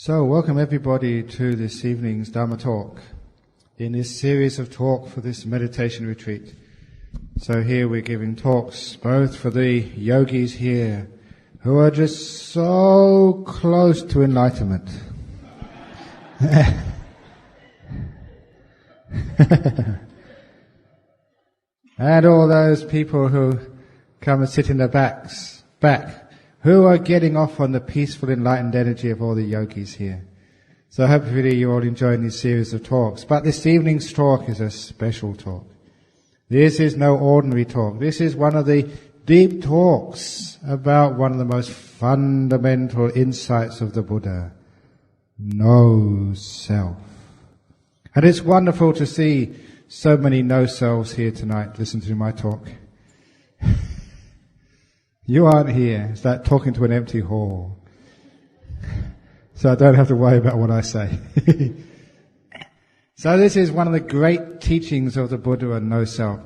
So, welcome everybody to this evening's Dharma talk, in this series of talk for this meditation retreat. So here we're giving talks both for the yogis here, who are just so close to enlightenment. And all those people who come and sit in the back, who are getting off on the peaceful, enlightened energy of all the yogis here. So hopefully you're all enjoying this series of talks. But this evening's talk is a special talk. This is no ordinary talk. This is one of the deep talks about one of the most fundamental insights of the Buddha. No self. And it's wonderful to see so many no-selves here tonight. Listen to my talk. You aren't here. It's like talking to an empty hall. So I don't have to worry about what I say. So this is one of the great teachings of the Buddha on no self.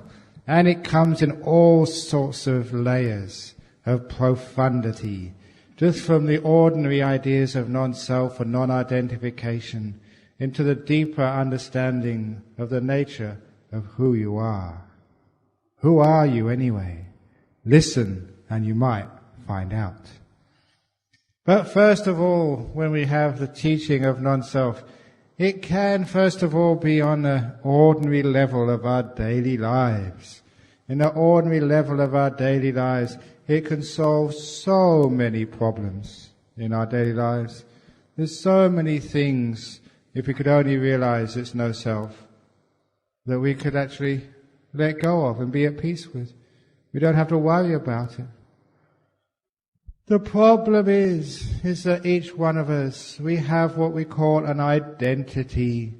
And it comes in all sorts of layers of profundity. Just from the ordinary ideas of non-self and non-identification into the deeper understanding of the nature of who you are. Who are you anyway? Listen, and you might find out. But first of all, when we have the teaching of non-self, it can first of all be on the ordinary level of our daily lives. In the ordinary level of our daily lives, it can solve so many problems in our daily lives. There's so many things, if we could only realize it's no self, that we could actually let go of and be at peace with. We don't have to worry about it. The problem is that each one of us, we have what we call an identity,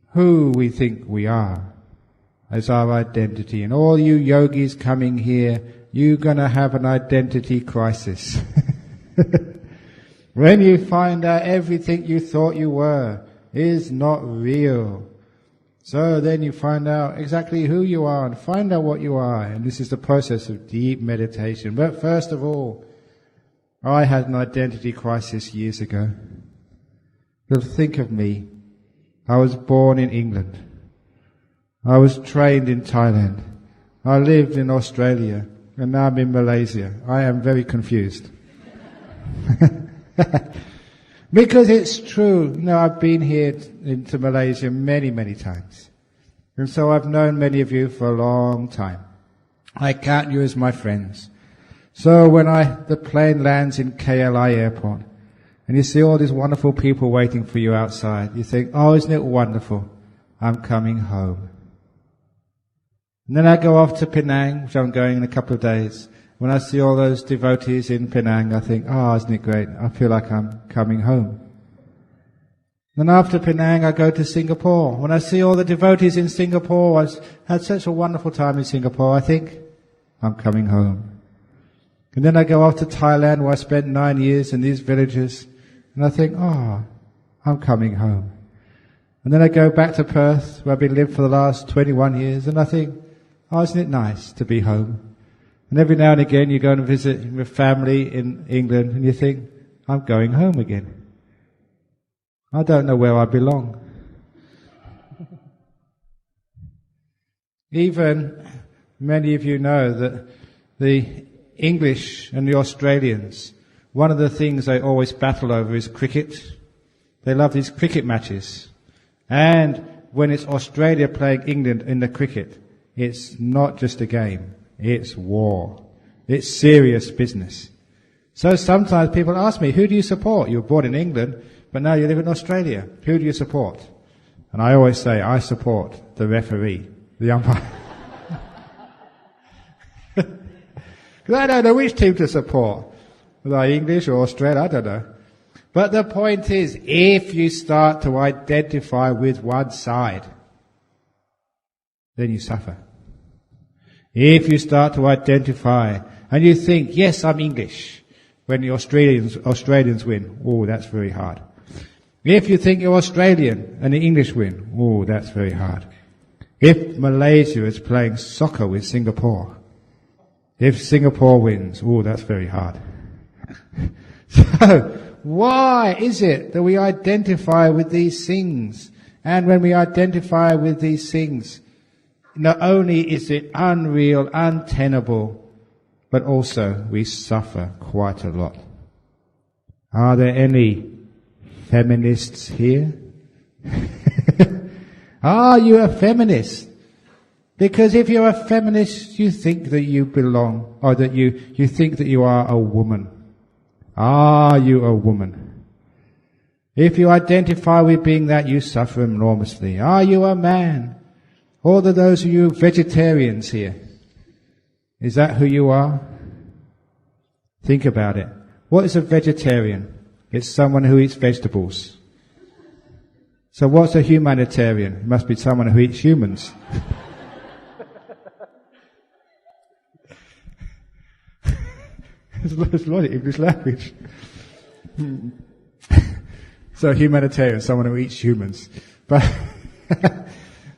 who we think we are as our identity. And all you yogis coming here, you're going to have an identity crisis. When you find out everything you thought you were is not real. So then you find out exactly who you are and find out what you are. And this is the process of deep meditation. But first of all, I had an identity crisis years ago. But think of me. I was born in England. I was trained in Thailand. I lived in Australia. And now I'm in Malaysia. I am very confused. Because it's true. I've been here into Malaysia many, many times. And so I've known many of you for a long time. I count you as my friends. So when the plane lands in KLI airport, and you see all these wonderful people waiting for you outside, you think, oh, isn't it wonderful? I'm coming home. And then I go off to Penang, which I'm going in a couple of days. When I see all those devotees in Penang, I think, oh, isn't it great? I feel like I'm coming home. Then after Penang, I go to Singapore. When I see all the devotees in Singapore, I've had such a wonderful time in Singapore, I think, I'm coming home. And then I go off to Thailand, where I spent 9 years in these villages, and I think, oh, I'm coming home. And then I go back to Perth, where I've been living for the last 21 years, and I think, oh, isn't it nice to be home? And every now and again you go and visit your family in England, and you think, I'm going home again. I don't know where I belong. Even many of you know that the English and the Australians, one of the things they always battle over is cricket. They love these cricket matches. And when it's Australia playing England in the cricket, it's not just a game, it's war. It's serious business. So sometimes people ask me, who do you support? You were born in England, but now you live in Australia. Who do you support? And I always say, I support the referee, the umpire. Because I don't know which team to support. Whether English or Australia, I don't know. But the point is, if you start to identify with one side, then you suffer. If you start to identify, and you think, yes, I'm English, when the Australians win, oh, that's very hard. If you think you're Australian and the English win, oh, that's very hard. If Malaysia is playing soccer with Singapore, if Singapore wins, oh, that's very hard. So, why is it that we identify with these things? And when we identify with these things, not only is it unreal, untenable, but also we suffer quite a lot. Are there any feminists here? Are you a feminist? Because if you're a feminist, you think that you belong, or that you think that you are a woman. Are you a woman? If you identify with being that, you suffer enormously. Are you a man? All of those of you vegetarians here, is that who you are? Think about it. What is a vegetarian? It's someone who eats vegetables. So what's a humanitarian? It must be someone who eats humans. There's a lot of English language. So humanitarian, someone who eats humans. But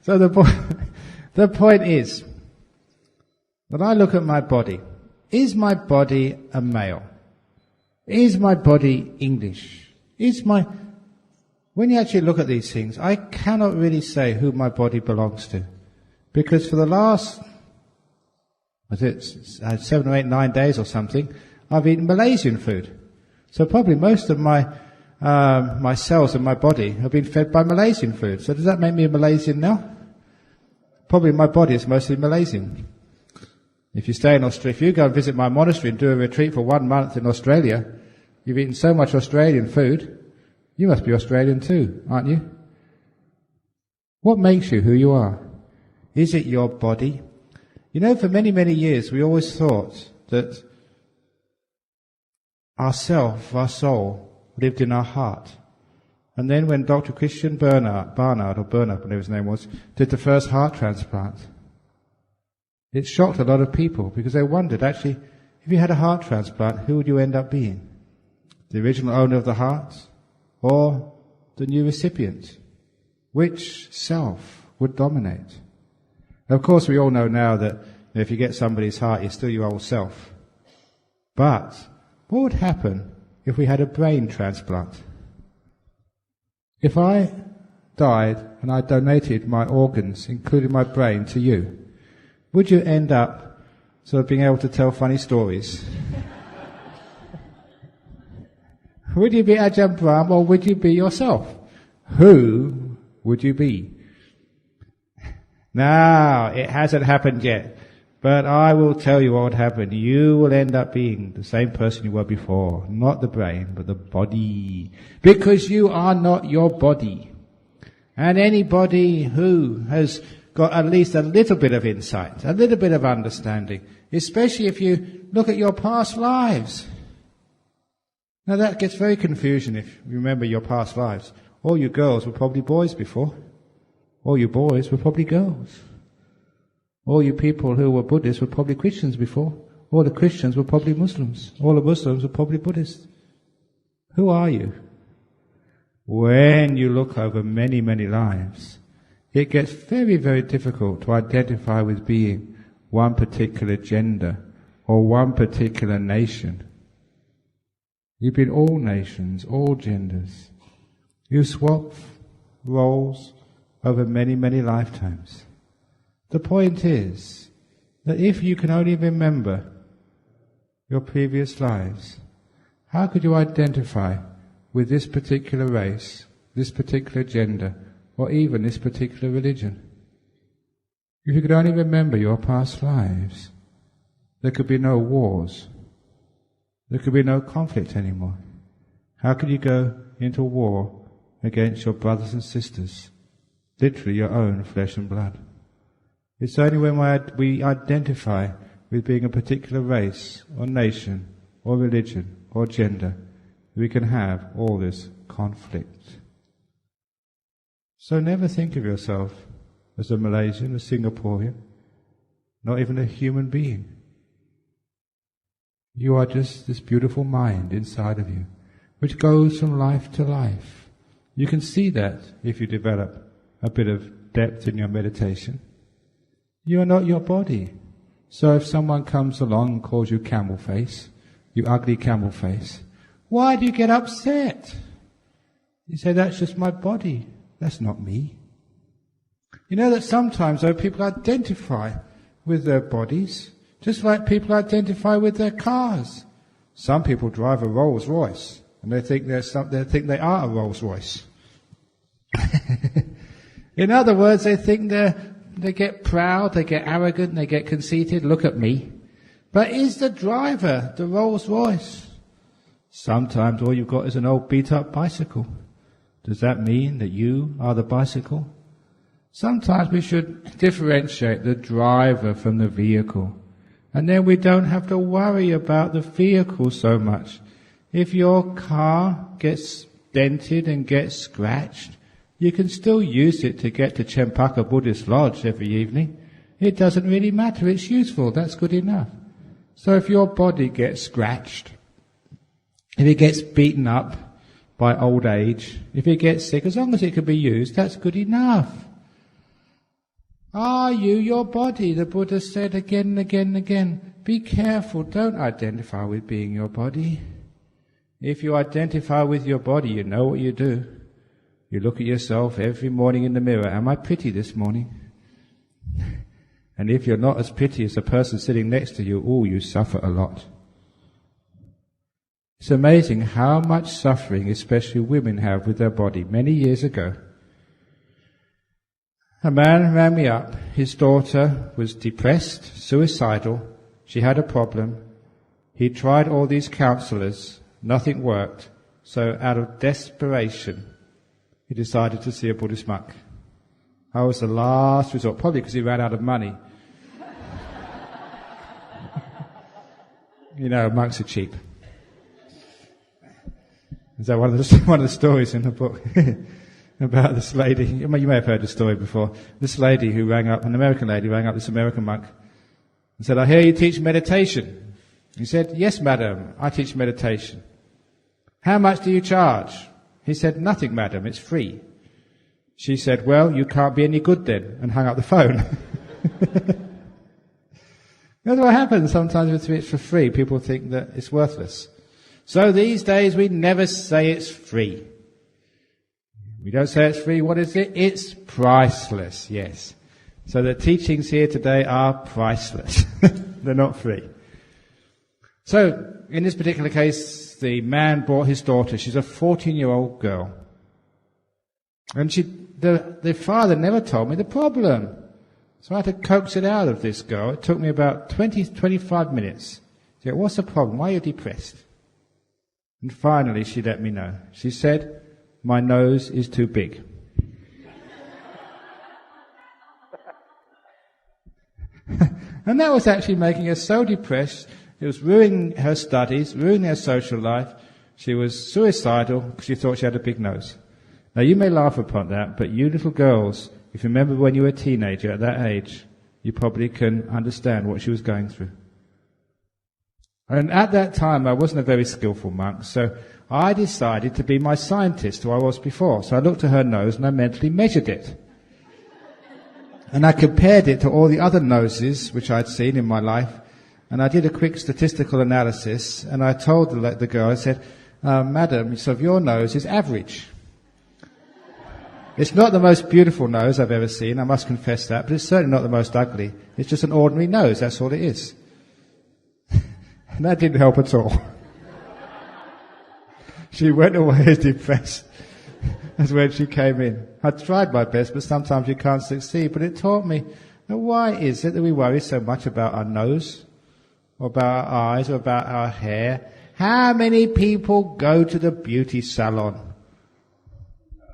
so the point is that I look at my body. Is my body a male? Is my body English? When you actually look at these things, I cannot really say who my body belongs to. Because for the last, 7 or 8, 9 days or something, I've eaten Malaysian food. So probably most of my cells in my body have been fed by Malaysian food. So does that make me a Malaysian now? Probably my body is mostly Malaysian. If you stay in Australia, if you go and visit my monastery and do a retreat for 1 month in Australia, you've eaten so much Australian food, you must be Australian too, aren't you? What makes you who you are? Is it your body? You know, for many, many years we always thought that our soul, lived in our heart. And then when Dr. Christian Barnard, whatever his name was, did the first heart transplant, it shocked a lot of people because they wondered, actually, if you had a heart transplant, who would you end up being? The original owner of the heart or the new recipient? Which self would dominate? Of course, we all know now that if you get somebody's heart, you're still your old self. But what would happen if we had a brain transplant? If I died and I donated my organs, including my brain, to you, would you end up sort of being able to tell funny stories? Would you be Ajahn Brahm or would you be yourself? Who would you be? Now, it hasn't happened yet, but I will tell you what would happen. You will end up being the same person you were before. Not the brain, but the body. Because you are not your body. And anybody who has got at least a little bit of insight, a little bit of understanding, especially if you look at your past lives. Now that gets very confusing if you remember your past lives. All you girls were probably boys before. All you boys were probably girls. All you people who were Buddhists were probably Christians before. All the Christians were probably Muslims. All the Muslims were probably Buddhists. Who are you? When you look over many, many lives, it gets very, very difficult to identify with being one particular gender or one particular nation. You've been all nations, all genders. You swap roles over many, many lifetimes. The point is that if you can only remember your previous lives, how could you identify with this particular race, this particular gender, or even this particular religion? If you could only remember your past lives, there could be no wars. There could be no conflict anymore. How could you go into war against your brothers and sisters, literally your own flesh and blood? It's only when we identify with being a particular race or nation or religion or gender that we can have all this conflict. So never think of yourself as a Malaysian, a Singaporean, not even a human being. You are just this beautiful mind inside of you, which goes from life to life. You can see that if you develop a bit of depth in your meditation. You are not your body. So if someone comes along and calls you camel face, you ugly camel face, Why do you get upset? You say, that's just my body. That's not me. You know that sometimes, though, people identify with their bodies, just like people identify with their cars. Some people drive a Rolls Royce, and they think they are a Rolls Royce. In other words, they think they get proud, they get arrogant, they get conceited. Look at me. But is the driver the Rolls Royce? Sometimes all you've got is an old beat-up bicycle. Does that mean that you are the bicycle? Sometimes we should differentiate the driver from the vehicle. And then we don't have to worry about the vehicle so much. If your car gets dented and gets scratched, you can still use it to get to Chempaka Buddhist Lodge every evening. It doesn't really matter. It's useful. That's good enough. So if your body gets scratched, if it gets beaten up by old age, if it gets sick, as long as it can be used, that's good enough. Are you your body? The Buddha said again and again and again. Be careful. Don't identify with being your body. If you identify with your body, you know what you do. You look at yourself every morning in the mirror. Am I pretty this morning? And if you're not as pretty as the person sitting next to you, you suffer a lot. It's amazing how much suffering, especially women, have with their body. Many years ago, a man rang me up. His daughter was depressed, suicidal. She had a problem. He tried all these counselors. Nothing worked. So out of desperation, he decided to see a Buddhist monk. I was the last resort, probably because he ran out of money. You know, monks are cheap. Is that one of the stories in the book about this lady? You may have heard the story before. This lady who rang up, an American lady, rang up this American monk and said, I hear you teach meditation. He said, yes, madam, I teach meditation. How much do you charge? He said, nothing, madam, it's free. She said, well, you can't be any good then, and hung up the phone. That's what happens sometimes if it's for free. People think that it's worthless. So these days we never say it's free. We don't say it's free. What is it? It's priceless, yes. So the teachings here today are priceless. They're not free. So in this particular case, the man brought his daughter. She's a 14-year-old girl. And the father never told me the problem. So I had to coax it out of this girl. It took me about 25 minutes. She said, what's the problem? Why are you depressed? And finally she let me know. She said, my nose is too big. And that was actually making her so depressed. It was ruining her studies, ruining her social life. She was suicidal because she thought she had a big nose. Now you may laugh upon that, but you little girls, if you remember when you were a teenager at that age, you probably can understand what she was going through. And at that time I wasn't a very skillful monk, so I decided to be my scientist who I was before. So I looked at her nose and I mentally measured it. And I compared it to all the other noses which I'd seen in my life. And I did a quick statistical analysis, and I told the girl, I said, madam, so your nose is average. It's not the most beautiful nose I've ever seen, I must confess that, but it's certainly not the most ugly. It's just an ordinary nose, that's all it is. And that didn't help at all. She went away as depressed as when she came in. I tried my best, but sometimes you can't succeed. But it taught me, why is it that we worry so much about our nose, or about our eyes, or about our hair? How many people go to the beauty salon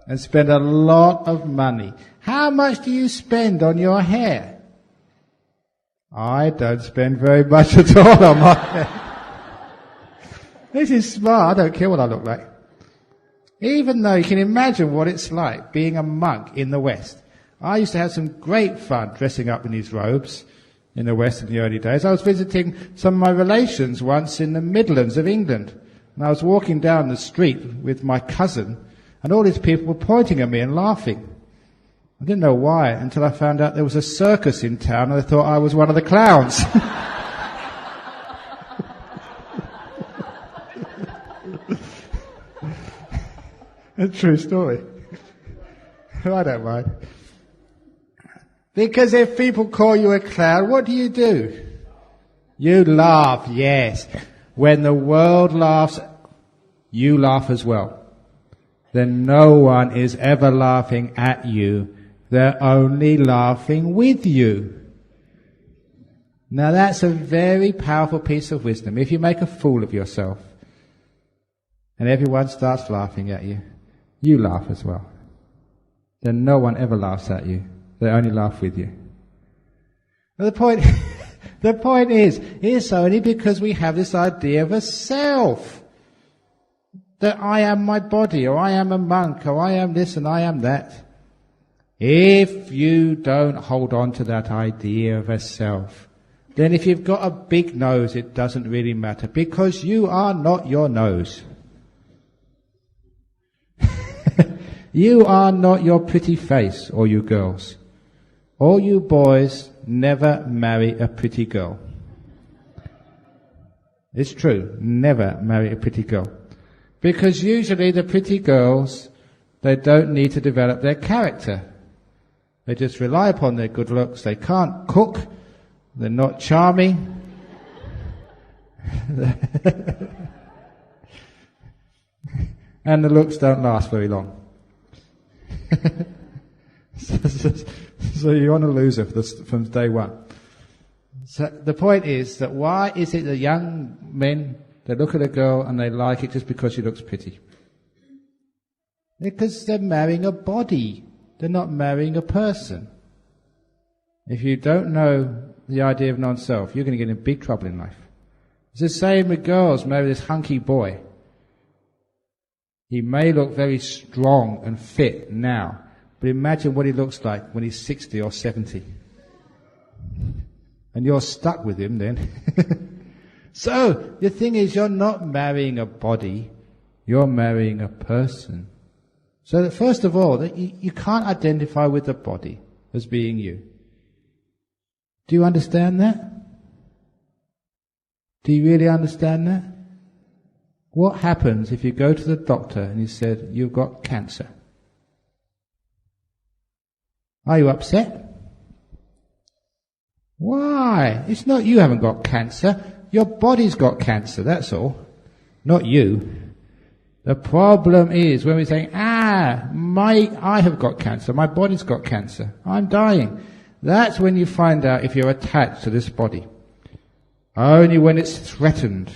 and spend a lot of money? How much do you spend on your hair? I don't spend very much at all on my hair. This is smart. I don't care what I look like. Even though you can imagine what it's like being a monk in the West. I used to have some great fun dressing up in these robes in the West in the early days. I was visiting some of my relations once in the Midlands of England. And I was walking down the street with my cousin, and all these people were pointing at me and laughing. I didn't know why until I found out there was a circus in town and I thought I was one of the clowns. A true story. I don't mind. Because if people call you a clown, what do? You laugh, yes. When the world laughs, you laugh as well. Then no one is ever laughing at you. They're only laughing with you. Now that's a very powerful piece of wisdom. If you make a fool of yourself and everyone starts laughing at you, you laugh as well. Then no one ever laughs at you. They only laugh with you. And the point is, it's only because we have this idea of a self. That I am my body, or I am a monk, or I am this and I am that. If you don't hold on to that idea of a self, then if you've got a big nose, it doesn't really matter, because you are not your nose. You are not your pretty face, or you girls. All you boys never marry a pretty girl. It's true, never marry a pretty girl. Because usually the pretty girls, they don't need to develop their character. They just rely upon their good looks. They can't cook. They're not charming. And the looks don't last very long. So you're on a loser from day one. So the point is that why is it that young men, they look at a girl and they like it just because she looks pretty? Because they're marrying a body. They're not marrying a person. If you don't know the idea of non-self, you're going to get in big trouble in life. It's the same with girls. Marry this hunky boy. He may look very strong and fit now, but imagine what he looks like when he's 60 or 70. And you're stuck with him then. So, the thing is, you're not marrying a body, you're marrying a person. So that first of all, that you can't identify with the body as being you. Do you understand that? Do you really understand that? What happens if you go to the doctor and he said, you've got cancer? Are you upset? Why? It's not you haven't got cancer. Your body's got cancer, that's all. Not you. The problem is when we say, I have got cancer, my body's got cancer, I'm dying. That's when you find out if you're attached to this body. Only when it's threatened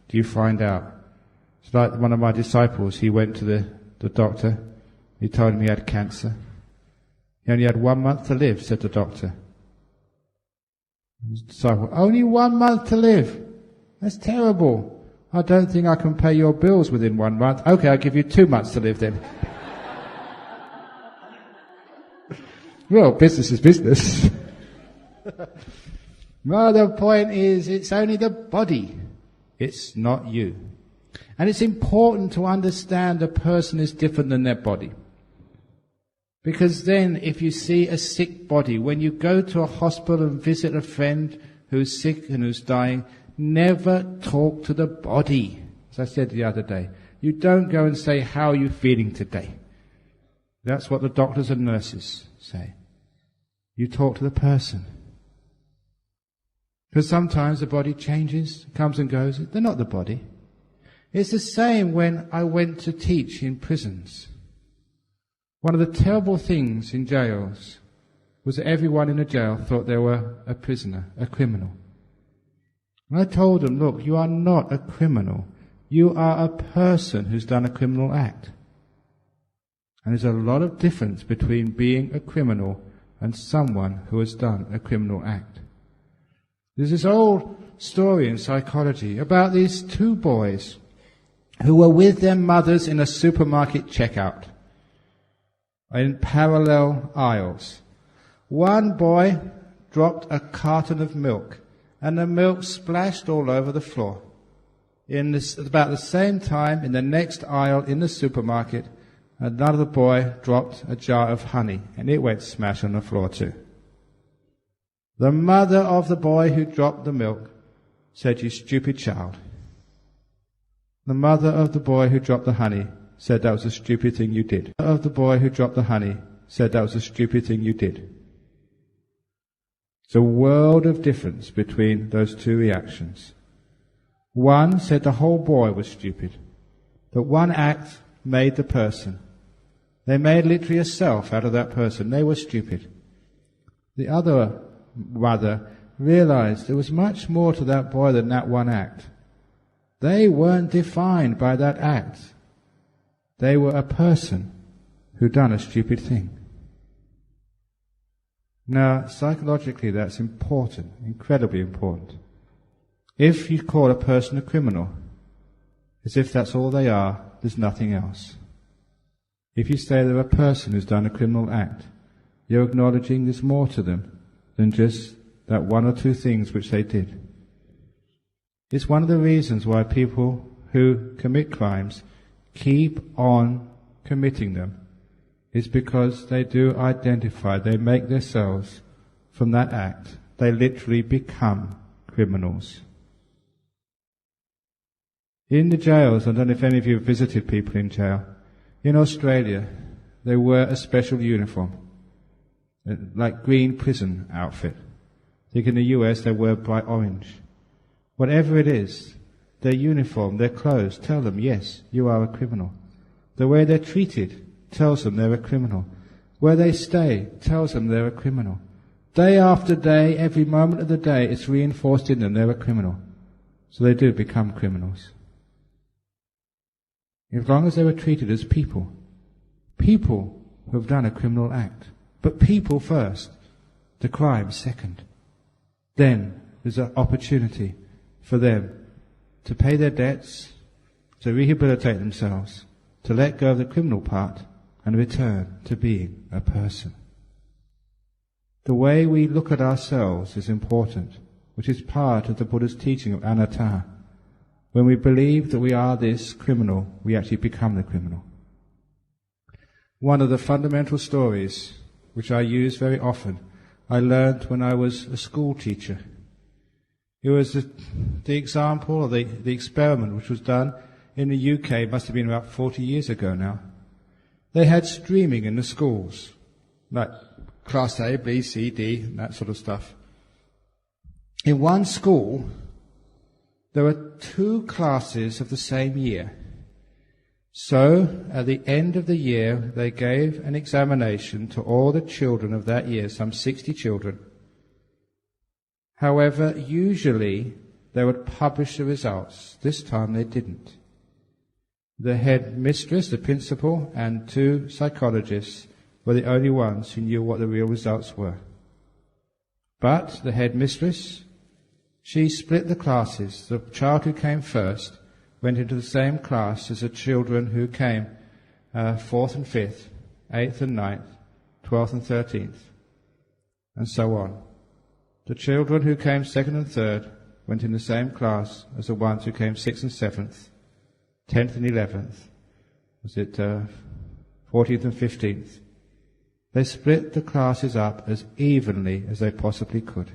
do you find out. It's like one of my disciples, he went to the doctor, he told him he had cancer. He only had 1 month to live, said the doctor. His disciple, only 1 month to live? That's terrible. I don't think I can pay your bills within 1 month. Okay, I'll give you 2 months to live then. Well, business is business. Well, the point is, it's only the body. It's not you. And it's important to understand a person is different than their body. Because then, if you see a sick body, when you go to a hospital and visit a friend who's sick and who's dying, never talk to the body. As I said the other day, you don't go and say, how are you feeling today? That's what the doctors and nurses say. You talk to the person. Because sometimes the body changes, comes and goes. They're not the body. It's the same when I went to teach in prisons. One of the terrible things in jails was that everyone in a jail thought they were a prisoner, a criminal. And I told them, look, you are not a criminal. You are a person who's done a criminal act. And there's a lot of difference between being a criminal and someone who has done a criminal act. There's this old story in psychology about these two boys who were with their mothers in a supermarket checkout in parallel aisles. One boy dropped a carton of milk, and the milk splashed all over the floor. At about the same time, in the next aisle in the supermarket, another boy dropped a jar of honey, and it went smash on the floor too. The mother of the boy who dropped the milk said, "You stupid child." The mother of the boy who dropped the honey said that was a stupid thing you did. Of the boy who dropped the honey said that was a stupid thing you did. It's a world of difference between those two reactions. One said the whole boy was stupid, but one act made the person. They made literally a self out of that person. They were stupid. The other mother realized there was much more to that boy than that one act. They weren't defined by that act. They were a person who done a stupid thing. Now, psychologically, that's important, incredibly important. If you call a person a criminal, as if that's all they are, there's nothing else. If you say they're a person who's done a criminal act, you're acknowledging there's more to them than just that one or two things which they did. It's one of the reasons why people who commit crimes keep on committing them. It's because they do identify, they make themselves from that act. They literally become criminals. In the jails, I don't know if any of you have visited people in jail, in Australia, they wear a special uniform, like green prison outfit. I think in the US they wear bright orange. Whatever it is, their uniform, their clothes tell them, yes, you are a criminal. The way they're treated tells them they're a criminal. Where they stay tells them they're a criminal. Day after day, every moment of the day, it's reinforced in them they're a criminal. So they do become criminals. As long as they were treated as people. People who have done a criminal act. But people first. The crime second. Then there's an opportunity for them to pay their debts, to rehabilitate themselves, to let go of the criminal part and return to being a person. The way we look at ourselves is important, which is part of the Buddha's teaching of anatta. When we believe that we are this criminal, we actually become the criminal. One of the fundamental stories, which I use very often, I learned when I was a school teacher. It was the example, or the experiment which was done in the UK, it must have been about 40 years ago now. They had streaming in the schools, like Class A, B, C, D, and that sort of stuff. In one school, there were 2 classes of the same year. So, at the end of the year, they gave an examination to all the children of that year, some 60 children. However, usually they would publish the results. This time they didn't. The head mistress, the principal, and 2 psychologists were the only ones who knew what the real results were. But the head mistress, she split the classes. The child who came first went into the same class as the children who came 4th and 5th, 8th and 9th, 12th and 13th, and so on. The children who came 2nd and 3rd went in the same class as the ones who came 6th and 7th, 10th and 11th, 14th and 15th. They split the classes up as evenly as they possibly could.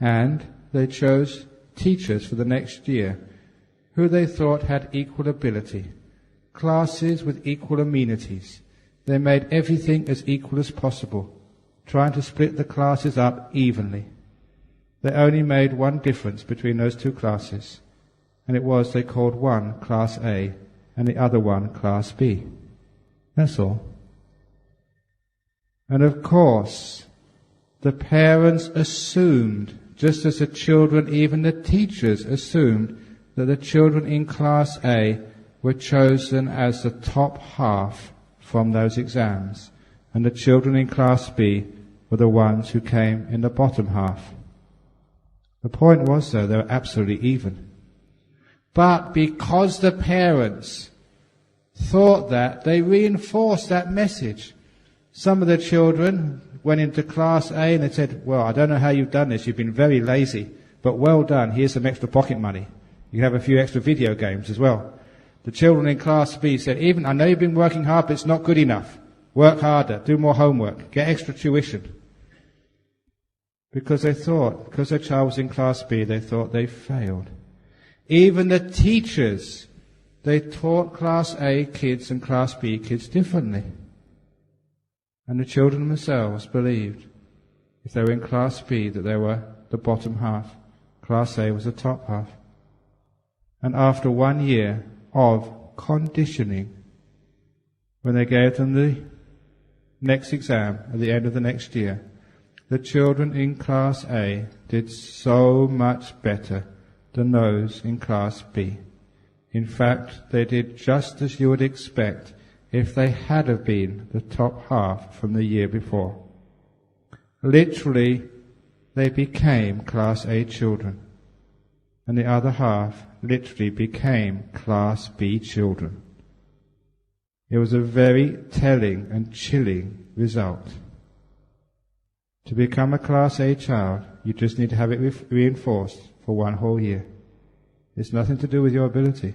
And they chose teachers for the next year who they thought had equal ability, classes with equal amenities. They made everything as equal as possible, trying to split the classes up evenly. They only made one difference between those 2 classes, and it was they called one Class A and the other one Class B. That's all. And of course, the parents assumed, just as the children, even the teachers assumed, that the children in Class A were chosen as the top half from those exams, and the children in Class B were the ones who came in the bottom half. The point was, though, they were absolutely even. But because the parents thought that, they reinforced that message. Some of the children went into Class A and they said, well, I don't know how you've done this, you've been very lazy, but well done, here's some extra pocket money. You have a few extra video games as well. The children in Class B said, I know you've been working hard, but it's not good enough. Work harder, do more homework, get extra tuition. Because they thought, because their child was in Class B, they thought they failed. Even the teachers they taught Class A kids and Class B kids differently. And the children themselves believed, if they were in Class B, that they were the bottom half. Class A was the top half. And after 1 year of conditioning, when they gave them the next exam at the end of the next year, the children in Class A did so much better than those in Class B. In fact, they did just as you would expect if they had have been the top half from the year before. Literally, they became Class A children, and the other half literally became Class B children. It was a very telling and chilling result. To become a Class A child, you just need to have it reinforced for 1 whole year. It's nothing to do with your ability.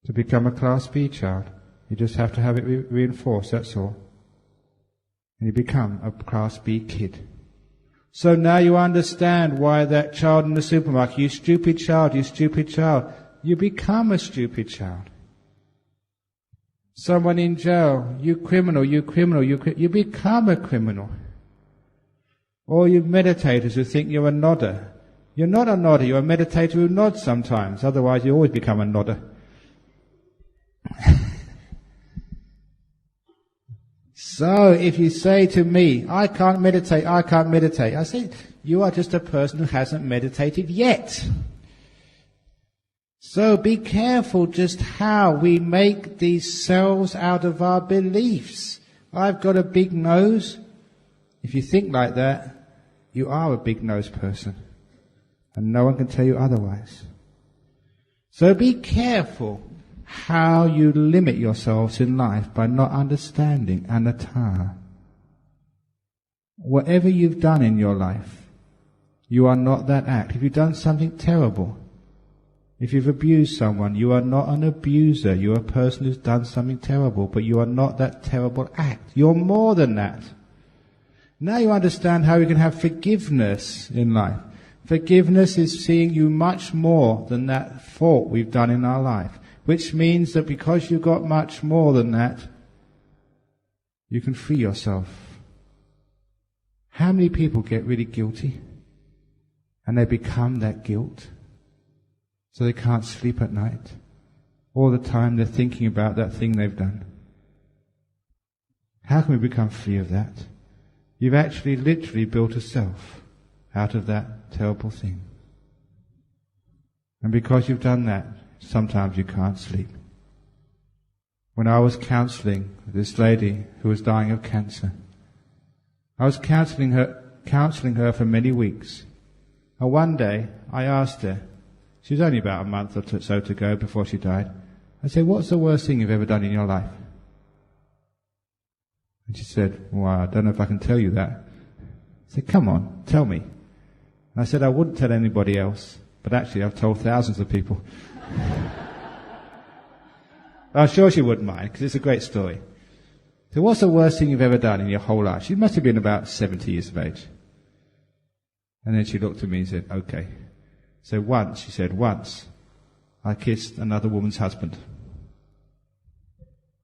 To become a Class B child, you just have to have it reinforced, that's all. And you become a Class B kid. So now you understand why that child in the supermarket, you stupid child, you become a stupid child. Someone in jail, you criminal, you become a criminal. Or you meditators who think you're a nodder. You're not a nodder, you're a meditator who nods sometimes, otherwise you always become a nodder. So if you say to me, I can't meditate, I say, you are just a person who hasn't meditated yet. So be careful just how we make these selves out of our beliefs. I've got a big nose. If you think like that, you are a big nose person. And no one can tell you otherwise. So be careful how you limit yourselves in life by not understanding anatta. Whatever you've done in your life, you are not that act. If you've done something terrible, if you've abused someone, you are not an abuser. You're a person who's done something terrible, but you are not that terrible act. You're more than that. Now you understand how we can have forgiveness in life. Forgiveness is seeing you much more than that fault we've done in our life. Which means that because you've got much more than that, you can free yourself. How many people get really guilty and they become that guilt so they can't sleep at night? All the time they're thinking about that thing they've done. How can we become free of that? You've actually literally built a self out of that terrible thing. And because you've done that, sometimes you can't sleep. When I was counseling this lady who was dying of cancer, I was counseling her for many weeks. And one day I asked her, she was only about a month or so to go before she died, I said, what's the worst thing you've ever done in your life? And she said, well, I don't know if I can tell you that. I said, come on, tell me. And I said, I wouldn't tell anybody else, but actually I've told thousands of people. I'm sure she wouldn't mind, because it's a great story. So what's the worst thing you've ever done in your whole life? She must have been about 70 years of age. And then she looked at me and said, okay. So once, she said, once I kissed another woman's husband.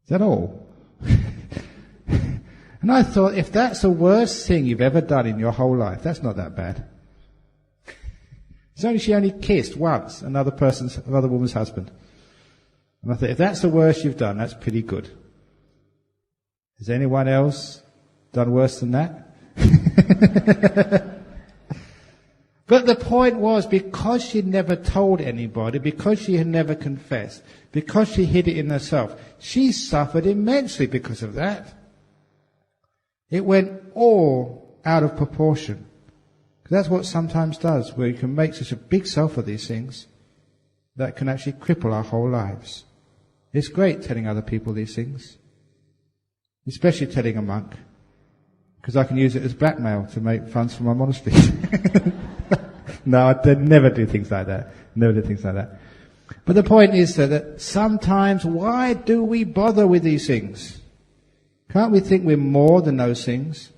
Is that all? And I thought, if that's the worst thing you've ever done in your whole life, that's not that bad. She only kissed once another woman's husband. And I thought, if that's the worst you've done, that's pretty good. Has anyone else done worse than that? But the point was, because she never told anybody, because she had never confessed, because she hid it in herself, she suffered immensely because of that. It went all out of proportion. That's what sometimes does, where you can make such a big self of these things that can actually cripple our whole lives. It's great telling other people these things, especially telling a monk, because I can use it as blackmail to make funds for my monastery. No, I never do things like that. Never do things like that. But the point is that sometimes, why do we bother with these things? Can't we think we're more than those things?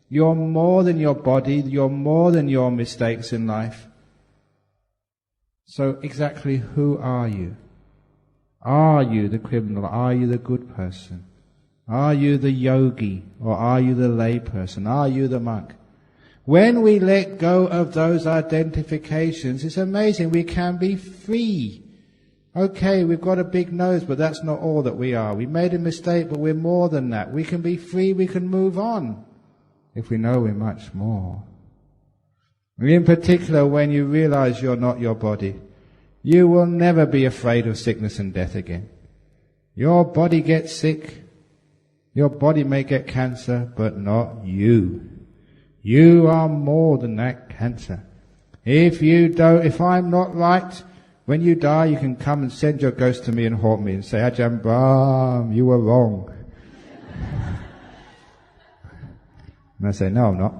You're more than your body. You're more than your mistakes in life. So exactly who are you? Are you the criminal? Are you the good person? Are you the yogi? Or are you the lay person? Are you the monk? When we let go of those identifications, it's amazing, we can be free. Okay, we've got a big nose, but that's not all that we are. We made a mistake, but we're more than that. We can be free, we can move on, if we know we're much more. In particular, when you realize you're not your body, you will never be afraid of sickness and death again. Your body gets sick, your body may get cancer, but not you. You are more than that cancer. If I'm not right, when you die, you can come and send your ghost to me and haunt me and say, Ajahn Brahm, you were wrong. And I say, no, I'm not.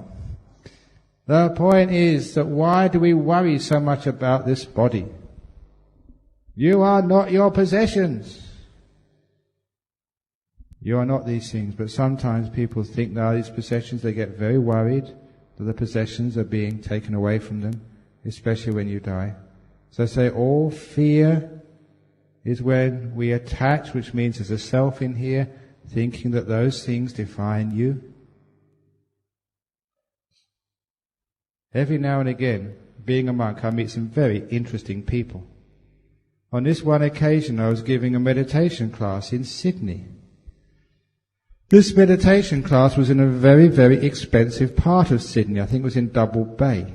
The point is that why do we worry so much about this body? You are not your possessions. You are not these things, but sometimes people think they are these possessions. They get very worried that the possessions are being taken away from them, especially when you die. So I say all fear is when we attach, which means there's a self in here, thinking that those things define you. Every now and again, being a monk, I meet some very interesting people. On this one occasion, I was giving a meditation class in Sydney. This meditation class was in a very, very expensive part of Sydney. I think it was in Double Bay.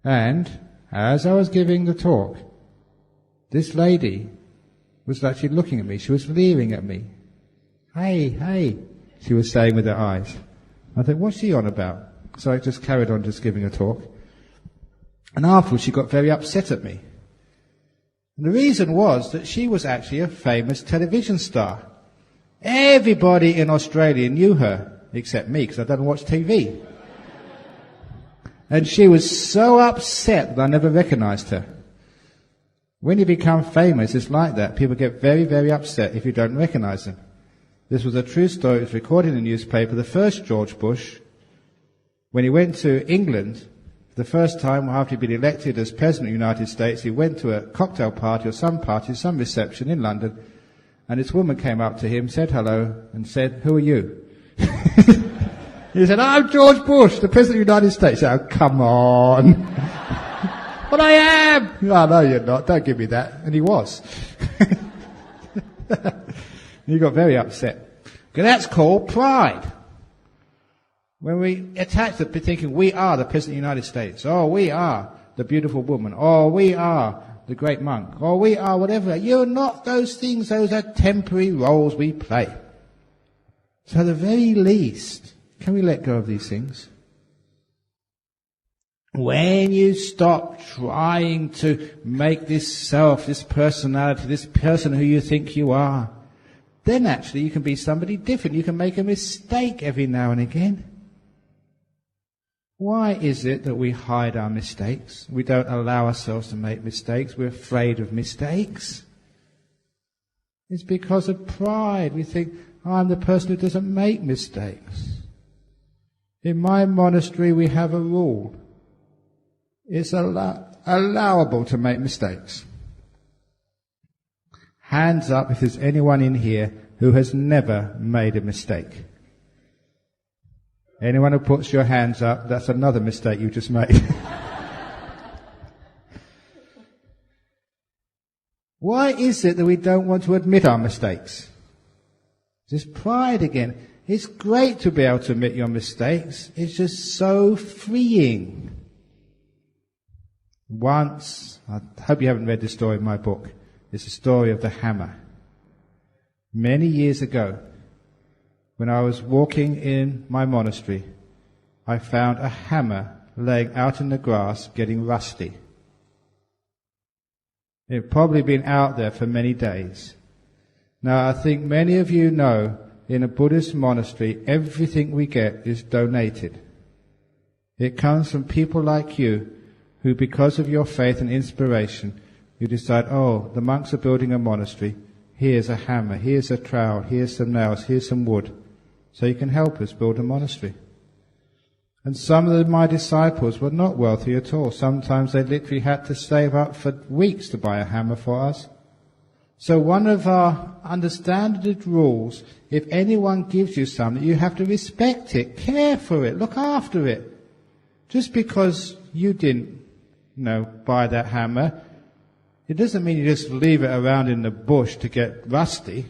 And as I was giving the talk, this lady was actually looking at me. She was leering at me. Hey, she was saying with her eyes. I thought, what's she on about? So I just carried on just giving a talk. And afterwards she got very upset at me. And the reason was that she was actually a famous television star. Everybody in Australia knew her, except me, because I don't watch TV. And she was so upset that I never recognized her. When you become famous, it's like that. People get very, very upset if you don't recognize them. This was a true story. It was recorded in the newspaper. The first George Bush, when he went to England, for the first time after he'd been elected as President of the United States, he went to a cocktail party or some reception in London, and this woman came up to him, said hello, and said, "Who are you?" He said, "I'm George Bush, the President of the United States." He said, "Oh, come on." "But I am." "Oh, no, you're not. Don't give me that." And he was. He got very upset. Because that's called pride. When we attach to thinking we are the President of the United States, or we are the beautiful woman, or we are the great monk, or we are whatever. You're not those things. Those are temporary roles we play. So at the very least, can we let go of these things? When you stop trying to make this self, this personality, this person who you think you are, then actually you can be somebody different. You can make a mistake every now and again. Why is it that we hide our mistakes? We don't allow ourselves to make mistakes. We're afraid of mistakes. It's because of pride. We think, I'm the person who doesn't make mistakes. In my monastery we have a rule. It's allowable to make mistakes. Hands up if there's anyone in here who has never made a mistake. Anyone who puts your hands up, that's another mistake you just made. Why is it that we don't want to admit our mistakes? This pride again. It's great to be able to admit your mistakes. It's just so freeing. Once, I hope you haven't read this story in my book. It's the story of the hammer. Many years ago, when I was walking in my monastery, I found a hammer laying out in the grass getting rusty. It had probably been out there for many days. Now I think many of you know in a Buddhist monastery everything we get is donated. It comes from people like you who, because of your faith and inspiration, you decide, oh, the monks are building a monastery. Here's a hammer, here's a trowel, here's some nails, here's some wood. So you can help us build a monastery. And some of my disciples were not wealthy at all. Sometimes they literally had to save up for weeks to buy a hammer for us. So one of our understood rules, if anyone gives you something, you have to respect it, care for it, look after it. Just because you didn't, buy that hammer, it doesn't mean you just leave it around in the bush to get rusty.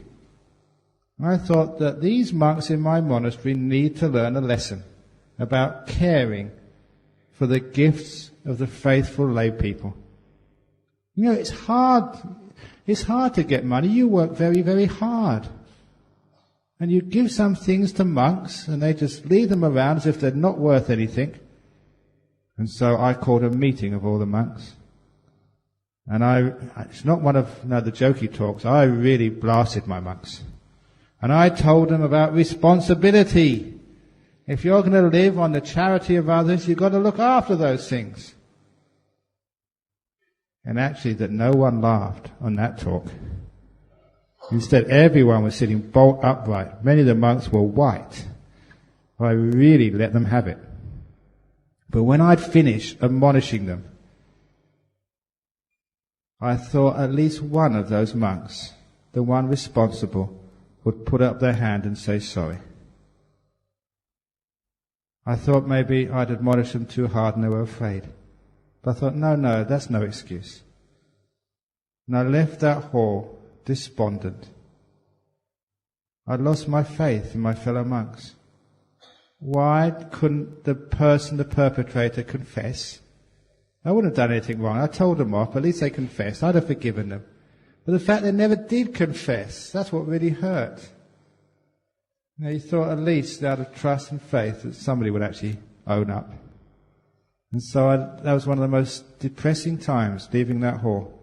I thought that these monks in my monastery need to learn a lesson about caring for the gifts of the faithful lay people. It's hard to get money. You work very, very hard. And you give some things to monks and they just leave them around as if they're not worth anything. And so I called a meeting of all the monks. And it's not one of the jokey talks. I really blasted my monks. And I told them about responsibility. If you're going to live on the charity of others, you've got to look after those things. And actually that no one laughed on that talk. Instead, everyone was sitting bolt upright. Many of the monks were white. I really let them have it. But when I'd finished admonishing them, I thought at least one of those monks, the one responsible, would put up their hand and say sorry. I thought maybe I'd admonished them too hard and they were afraid. But I thought, no, that's no excuse. And I left that hall despondent. I'd lost my faith in my fellow monks. Why couldn't the perpetrator, confess? I wouldn't have done anything wrong. I told them off, but at least they confessed. I'd have forgiven them. But the fact they never did confess, that's what really hurt. You thought at least out of trust and faith that somebody would actually own up. And so that was one of the most depressing times, leaving that hall.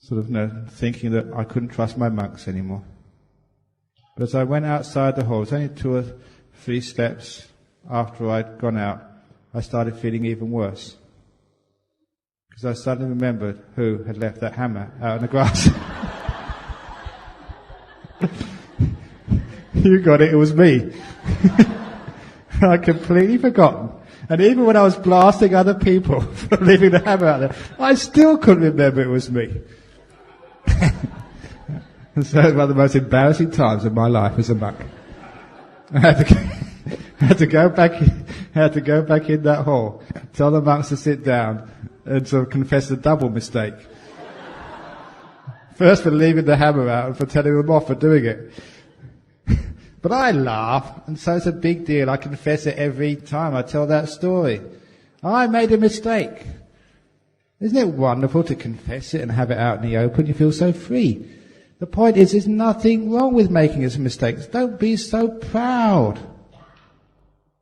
Thinking that I couldn't trust my monks anymore. But as I went outside the hall, it was only 2 or 3 steps after I'd gone out, I started feeling even worse. Because I suddenly remembered who had left that hammer out in the grass. You got it was me. I'd completely forgotten. And even when I was blasting other people for leaving the hammer out there, I still couldn't remember it was me. And so it was one of the most embarrassing times of my life as a monk. I had to go back in that hall, tell the monks to sit down, and sort of confess a double mistake. First for leaving the hammer out and for telling them off for doing it. But I laugh, and so it's a big deal. I confess it every time I tell that story. I made a mistake. Isn't it wonderful to confess it and have it out in the open? You feel so free. The point is, there's nothing wrong with making mistakes. Don't be so proud.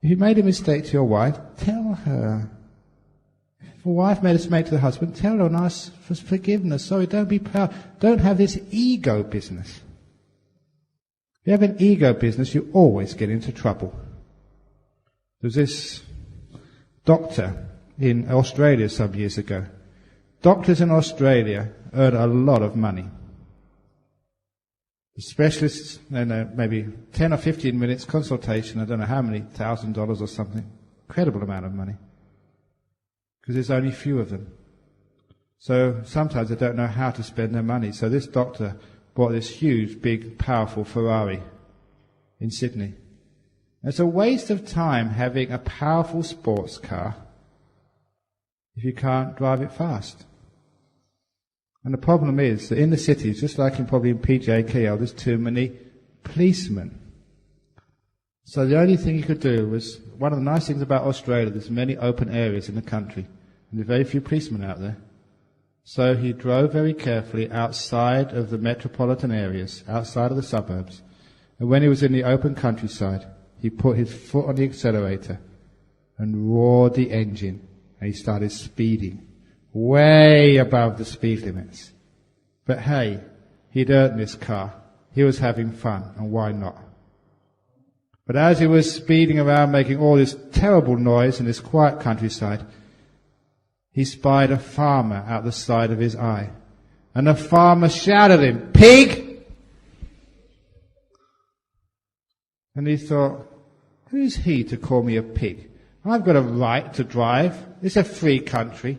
If you made a mistake to your wife, tell her. If a wife made a mistake to the husband, tell her and ask for forgiveness. Sorry, don't be proud. Don't have this ego business. If you have an ego business, you always get into trouble. There was this doctor in Australia some years ago. Doctors in Australia earn a lot of money. The specialists, maybe 10 or 15 minutes consultation, I don't know how many, $1,000 or something. Incredible amount of money. Because there's only few of them. So sometimes they don't know how to spend their money. So this doctor bought this huge, big, powerful Ferrari in Sydney. It's a waste of time having a powerful sports car if you can't drive it fast. And the problem is that in the cities, just like probably in PJKL, there's too many policemen. So the only thing he could do was, one of the nice things about Australia, there's many open areas in the country, and there are very few policemen out there. So he drove very carefully outside of the metropolitan areas, outside of the suburbs. And when he was in the open countryside, he put his foot on the accelerator and roared the engine, and he started speeding, way above the speed limits. But hey, he'd earned this car. He was having fun, and why not? But as he was speeding around making all this terrible noise in this quiet countryside, he spied a farmer out the side of his eye. And the farmer shouted at him, "Pig!" And he thought, who's he to call me a pig? I've got a right to drive. It's a free country.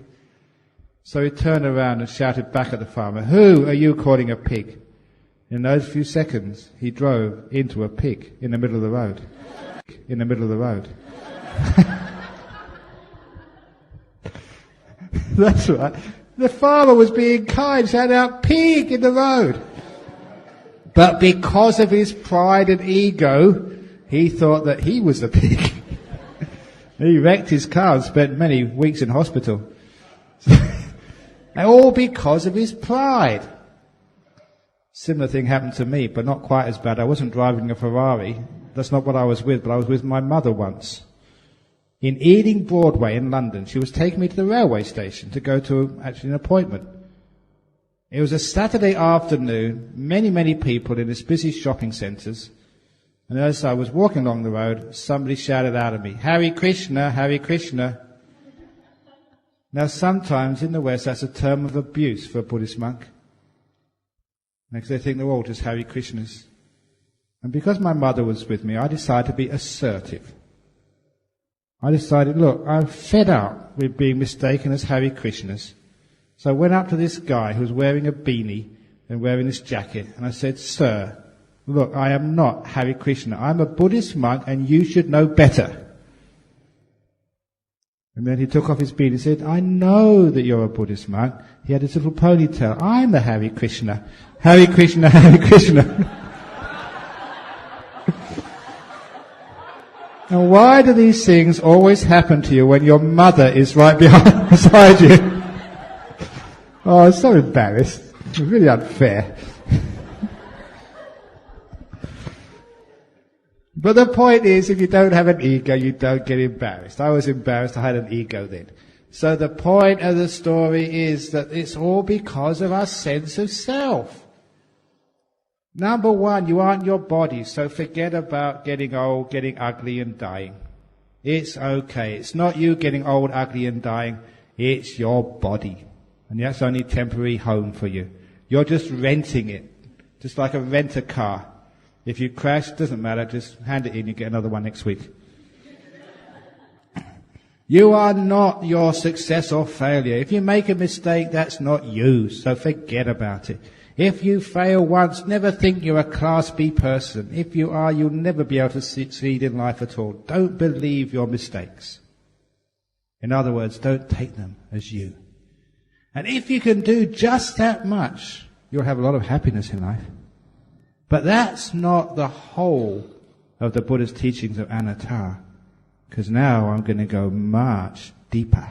So he turned around and shouted back at the farmer, "Who are you calling a pig?" In those few seconds, he drove into a pig in the middle of the road. In the middle of the road. That's right. The farmer was being kind, shouting out, "Pig!" in the road. But because of his pride and ego, he thought that he was the pig. He wrecked his car and spent many weeks in hospital. All because of his pride. Similar thing happened to me, but not quite as bad. I wasn't driving a Ferrari. That's not what I was with, but I was with my mother once. In Ealing Broadway in London, she was taking me to the railway station to go to actually an appointment. It was a Saturday afternoon, many people in this busy shopping centres, and as I was walking along the road, somebody shouted out at me, "Hare Krishna, Hare Krishna." Now sometimes in the West that's a term of abuse for a Buddhist monk, because they think they're all just Hare Krishnas. And because my mother was with me, I decided to be assertive. I decided, look, I'm fed up with being mistaken as Hare Krishnas. So I went up to this guy who was wearing a beanie and wearing this jacket, and I said, "Sir, look, I am not Hare Krishna. I'm a Buddhist monk and you should know better." And then he took off his beanie and said, "I know that you're a Buddhist monk." He had this little ponytail. "I'm the Hare Krishna. Hare Krishna, Hare Krishna." And why do these things always happen to you when your mother is right beside you? Oh, I'm so embarrassed. It's really unfair. But the point is, if you don't have an ego, you don't get embarrassed. I was embarrassed. I had an ego then. So the point of the story is that it's all because of our sense of self. Number one, you aren't your body, so forget about getting old, getting ugly and dying. It's okay. It's not you getting old, ugly and dying. It's your body. And that's only a temporary home for you. You're just renting it, just like a rent-a-car. If you crash, doesn't matter, just hand it in, you get another one next week. You are not your success or failure. If you make a mistake, that's not you, so forget about it. If you fail once, never think you're a Class B person. If you are, you'll never be able to succeed in life at all. Don't believe your mistakes. In other words, don't take them as you. And if you can do just that much, you'll have a lot of happiness in life. But that's not the whole of the Buddha's teachings of anatta, because now I'm going to go much deeper.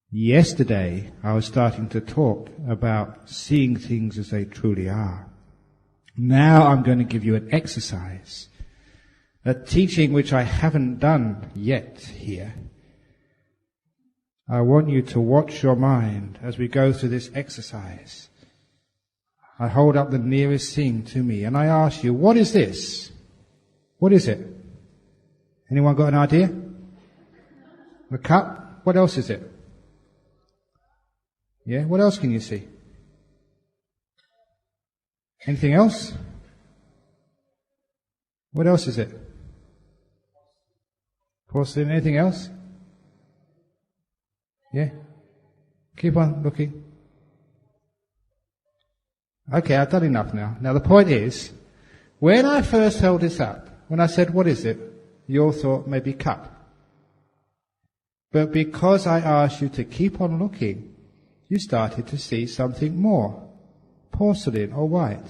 Yesterday, I was starting to talk about seeing things as they truly are. Now I'm going to give you an exercise, a teaching which I haven't done yet here. I want you to watch your mind as we go through this exercise. I hold up the nearest thing to me and I ask you, what is this? What is it? Anyone got an idea? A cup? What else is it? Yeah, what else can you see? Anything else? What else is it? Porcelain, anything else? Yeah? Keep on looking. Okay, I've done enough now. Now the point is, when I first held this up, when I said, what is it? You all thought maybe cup. But because I asked you to keep on looking, you started to see something more. Porcelain or white.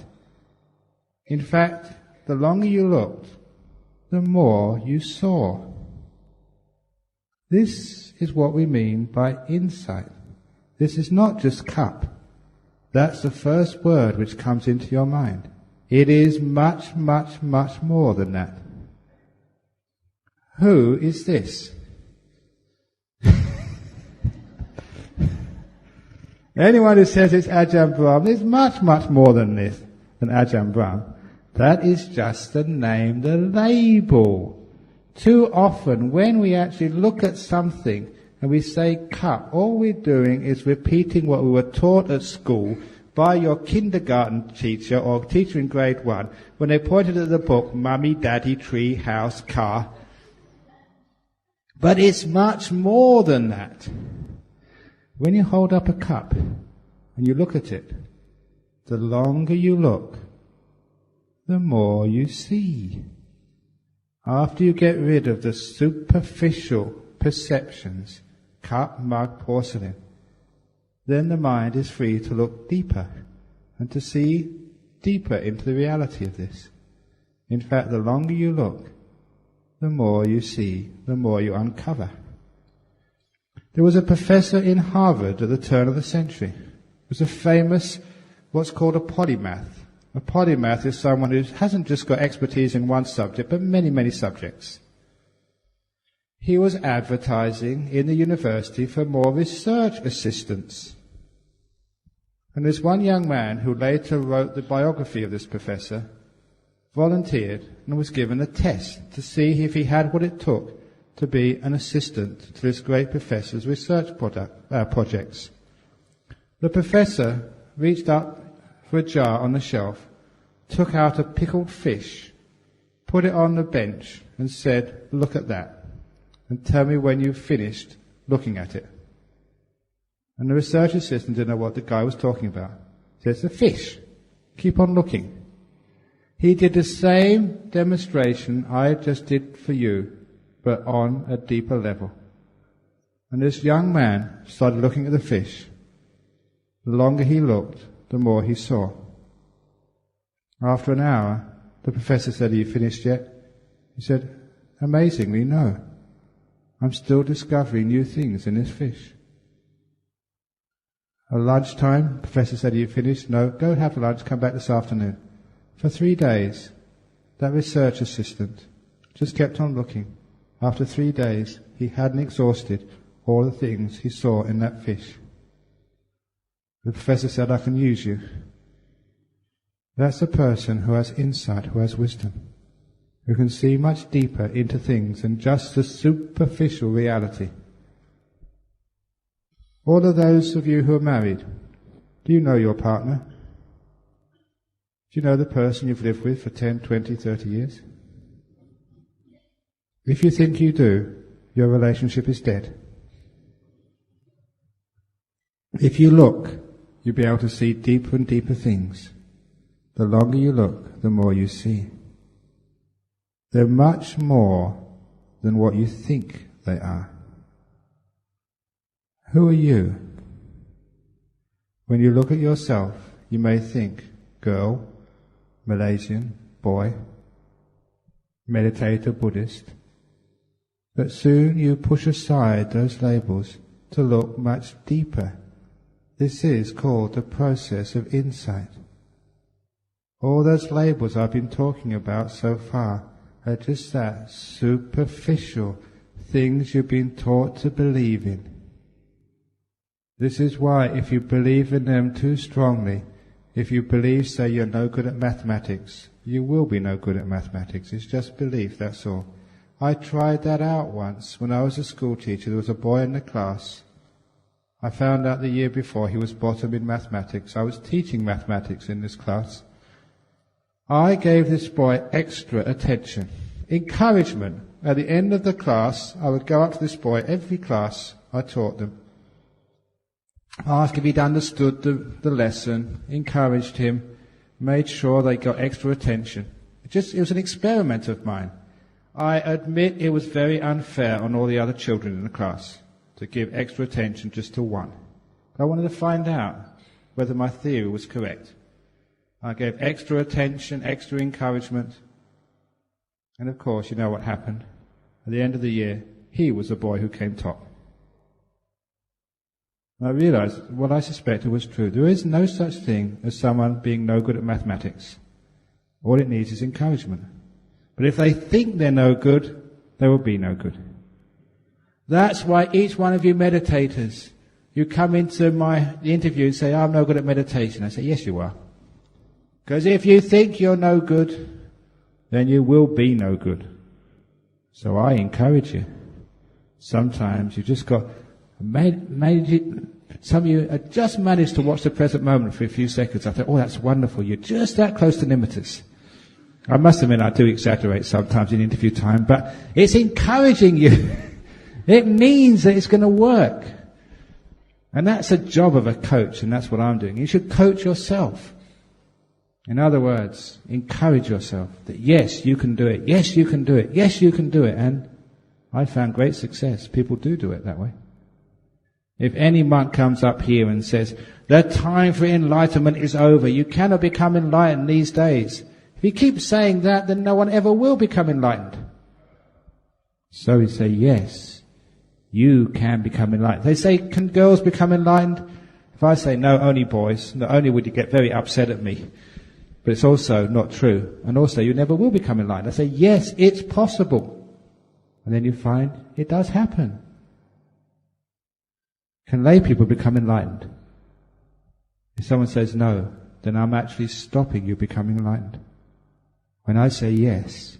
In fact, the longer you looked, the more you saw. This is what we mean by insight. This is not just cup. That's the first word which comes into your mind. It is much, much, much more than that. Who is this? Anyone who says it's Ajahn Brahm is much, much more than this, than Ajahn Brahm. That is just the name, the label. Too often, when we actually look at something and we say cup, all we're doing is repeating what we were taught at school by your kindergarten teacher or teacher in grade 1 when they pointed at the book, mummy, daddy, tree, house, car. But it's much more than that. When you hold up a cup and you look at it, the longer you look, the more you see. After you get rid of the superficial perceptions, cup, mug, porcelain, then the mind is free to look deeper and to see deeper into the reality of this. In fact, the longer you look, the more you see, the more you uncover. There was a professor in Harvard at the turn of the century. He was a famous, what's called a polymath. A polymath is someone who hasn't just got expertise in one subject, but many, many subjects. He was advertising in the university for more research assistants. And there's one young man who later wrote the biography of this professor, volunteered and was given a test to see if he had what it took to be an assistant to this great professor's research projects. The professor reached up for a jar on the shelf, took out a pickled fish, put it on the bench and said, "Look at that, and tell me when you've finished looking at it." And the research assistant didn't know what the guy was talking about. He said, "It's a fish. Keep on looking." He did the same demonstration I just did for you, but on a deeper level. And this young man started looking at the fish. The longer he looked, the more he saw. After an hour, the professor said, "Are you finished yet?" He said, "Amazingly, no. I'm still discovering new things in this fish." At lunchtime, the professor said, "Are you finished?" "No, go have lunch, come back this afternoon." For 3 days, that research assistant just kept on looking. After 3 days, he hadn't exhausted all the things he saw in that fish. The professor said, "I can use you." That's a person who has insight, who has wisdom, who can see much deeper into things than just the superficial reality. All of those of you who are married, do you know your partner? Do you know the person you've lived with for 10, 20, 30 years? If you think you do, your relationship is dead. If you look, you'll be able to see deeper and deeper things. The longer you look, the more you see. They're much more than what you think they are. Who are you? When you look at yourself, you may think, girl, Malaysian, boy, meditator, Buddhist. But soon you push aside those labels to look much deeper. This is called the process of insight. All those labels I've been talking about so far are just that superficial things you've been taught to believe in. This is why if you believe in them too strongly, if you believe, say, you're no good at mathematics, you will be no good at mathematics. It's just belief, that's all. I tried that out once. When I was a school teacher, there was a boy in the class. I found out the year before he was bottom in mathematics. I was teaching mathematics in this class. I gave this boy extra attention, encouragement. At the end of the class, I would go up to this boy, every class I taught them, ask if he'd understood the lesson, encouraged him, made sure they got extra attention. It was an experiment of mine. I admit it was very unfair on all the other children in the class to give extra attention just to one. I wanted to find out whether my theory was correct. I gave extra attention, extra encouragement, and of course, you know what happened. At the end of the year, he was the boy who came top. I realized what I suspected was true. There is no such thing as someone being no good at mathematics. All it needs is encouragement. But if they think they're no good, they will be no good. That's why each one of you meditators, you come into the interview and say, I'm no good at meditation. I say, yes, you are. Because if you think you're no good, then you will be no good. So I encourage you. Sometimes you just got... Some of you just managed to watch the present moment for a few seconds. I thought, oh, that's wonderful. You're just that close to nimitas. I must admit I do exaggerate sometimes in interview time, but it's encouraging you. It means that it's going to work. And that's a job of a coach, and that's what I'm doing. You should coach yourself. In other words, encourage yourself that yes, you can do it. Yes, you can do it. Yes, you can do it. And I found great success. People do it that way. If any monk comes up here and says, the time for enlightenment is over, you cannot become enlightened these days. If he keeps saying that, then no one ever will become enlightened. So we say, yes, you can become enlightened. They say, can girls become enlightened? If I say, no, only boys, not only would you get very upset at me, but it's also not true. And also, you never will become enlightened. I say, yes, it's possible. And then you find it does happen. Can lay people become enlightened? If someone says no, then I'm actually stopping you becoming enlightened. When I say yes,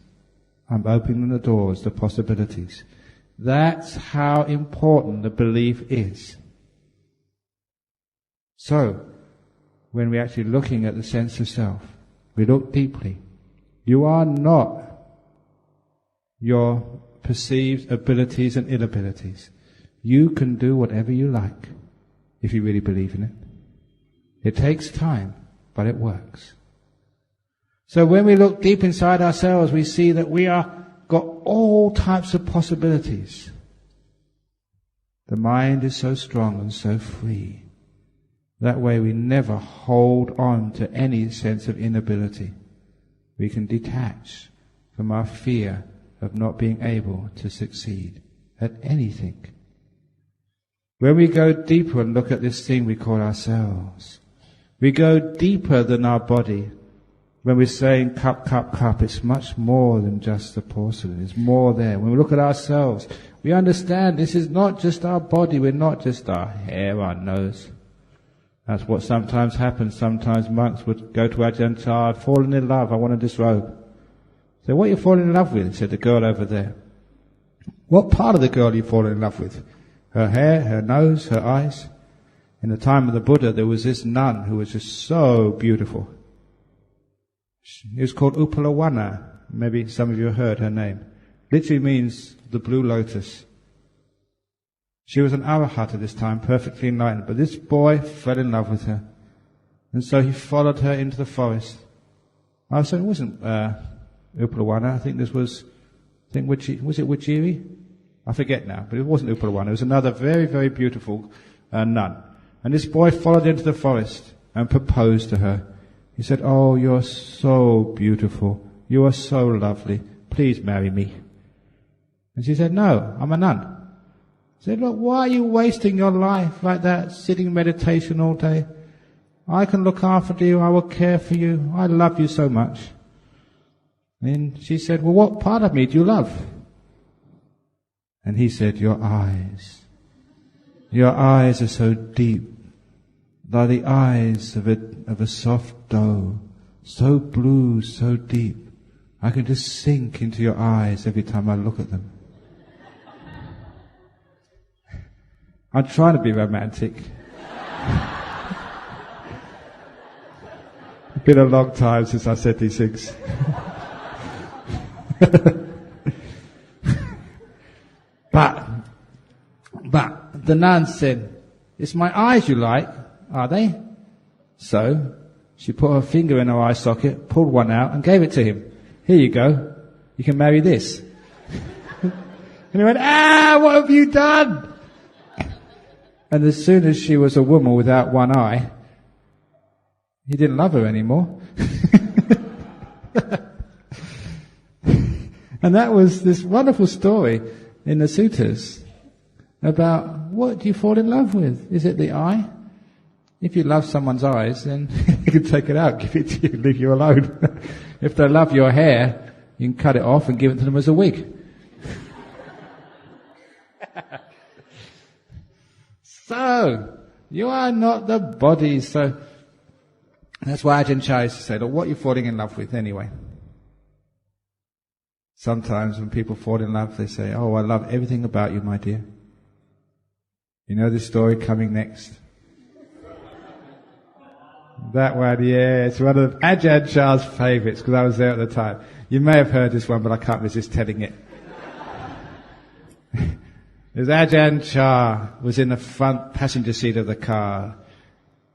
I'm opening the doors, the possibilities. That's how important the belief is. So, when we're actually looking at the sense of self, we look deeply. You are not your perceived abilities and inabilities. You can do whatever you like if you really believe in it. It takes time, but it works. So when we look deep inside ourselves, we see that we are got all types of possibilities. The mind is so strong and so free. That way we never hold on to any sense of inability. We can detach from our fear of not being able to succeed at anything. When we go deeper and look at this thing we call ourselves, we go deeper than our body. When we're saying cup, cup, cup, it's much more than just the porcelain. There's more there. When we look at ourselves, we understand this is not just our body. We're not just our hair, our nose. That's what sometimes happens. Sometimes monks would go to Ajahn Brahm, I've fallen in love, I want to disrobe. So what are you falling in love with? Said the girl over there. What part of the girl are you falling in love with? Her hair, her nose, her eyes? In the time of the Buddha, there was this nun who was just so beautiful. It was called Upalawana. Maybe some of you heard her name. Literally means the blue lotus. She was an arahat at this time, perfectly enlightened. But this boy fell in love with her. And so he followed her into the forest. I said, it wasn't Upalawana. I think this was, was it Wajiri? I forget now, but it wasn't Upalawana. It was another very, very beautiful nun. And this boy followed into the forest and proposed to her. He said, oh, you're so beautiful. You are so lovely. Please marry me. And she said, no, I'm a nun. He said, look, why are you wasting your life like that, sitting in meditation all day? I can look after you. I will care for you. I love you so much. And she said, well, what part of me do you love? And he said, your eyes. Your eyes are so deep. They're the eyes of a soft doe, so blue, so deep. I can just sink into your eyes every time I look at them. I'm trying to be romantic. It's been a long time since I said these things. But the nun said, it's my eyes you like, are they? So she put her finger in her eye socket, pulled one out and gave it to him. Here you go. You can marry this. And he went, what have you done? And as soon as she was a woman without one eye, he didn't love her anymore. And that was this wonderful story in the suttas about what do you fall in love with? Is it the eye? If you love someone's eyes, then you can take it out, give it to you, leave you alone. If they love your hair, you can cut it off and give it to them as a wig. So, you are not the body. So, that's why Ajahn Chah used to say, look, what are you falling in love with anyway? Sometimes when people fall in love, they say, oh, I love everything about you, my dear. You know this story coming next? That one, yeah, it's one of Ajahn Chah's favourites, because I was there at the time. You may have heard this one, but I can't resist telling it. As Ajahn Chah was in the front passenger seat of the car,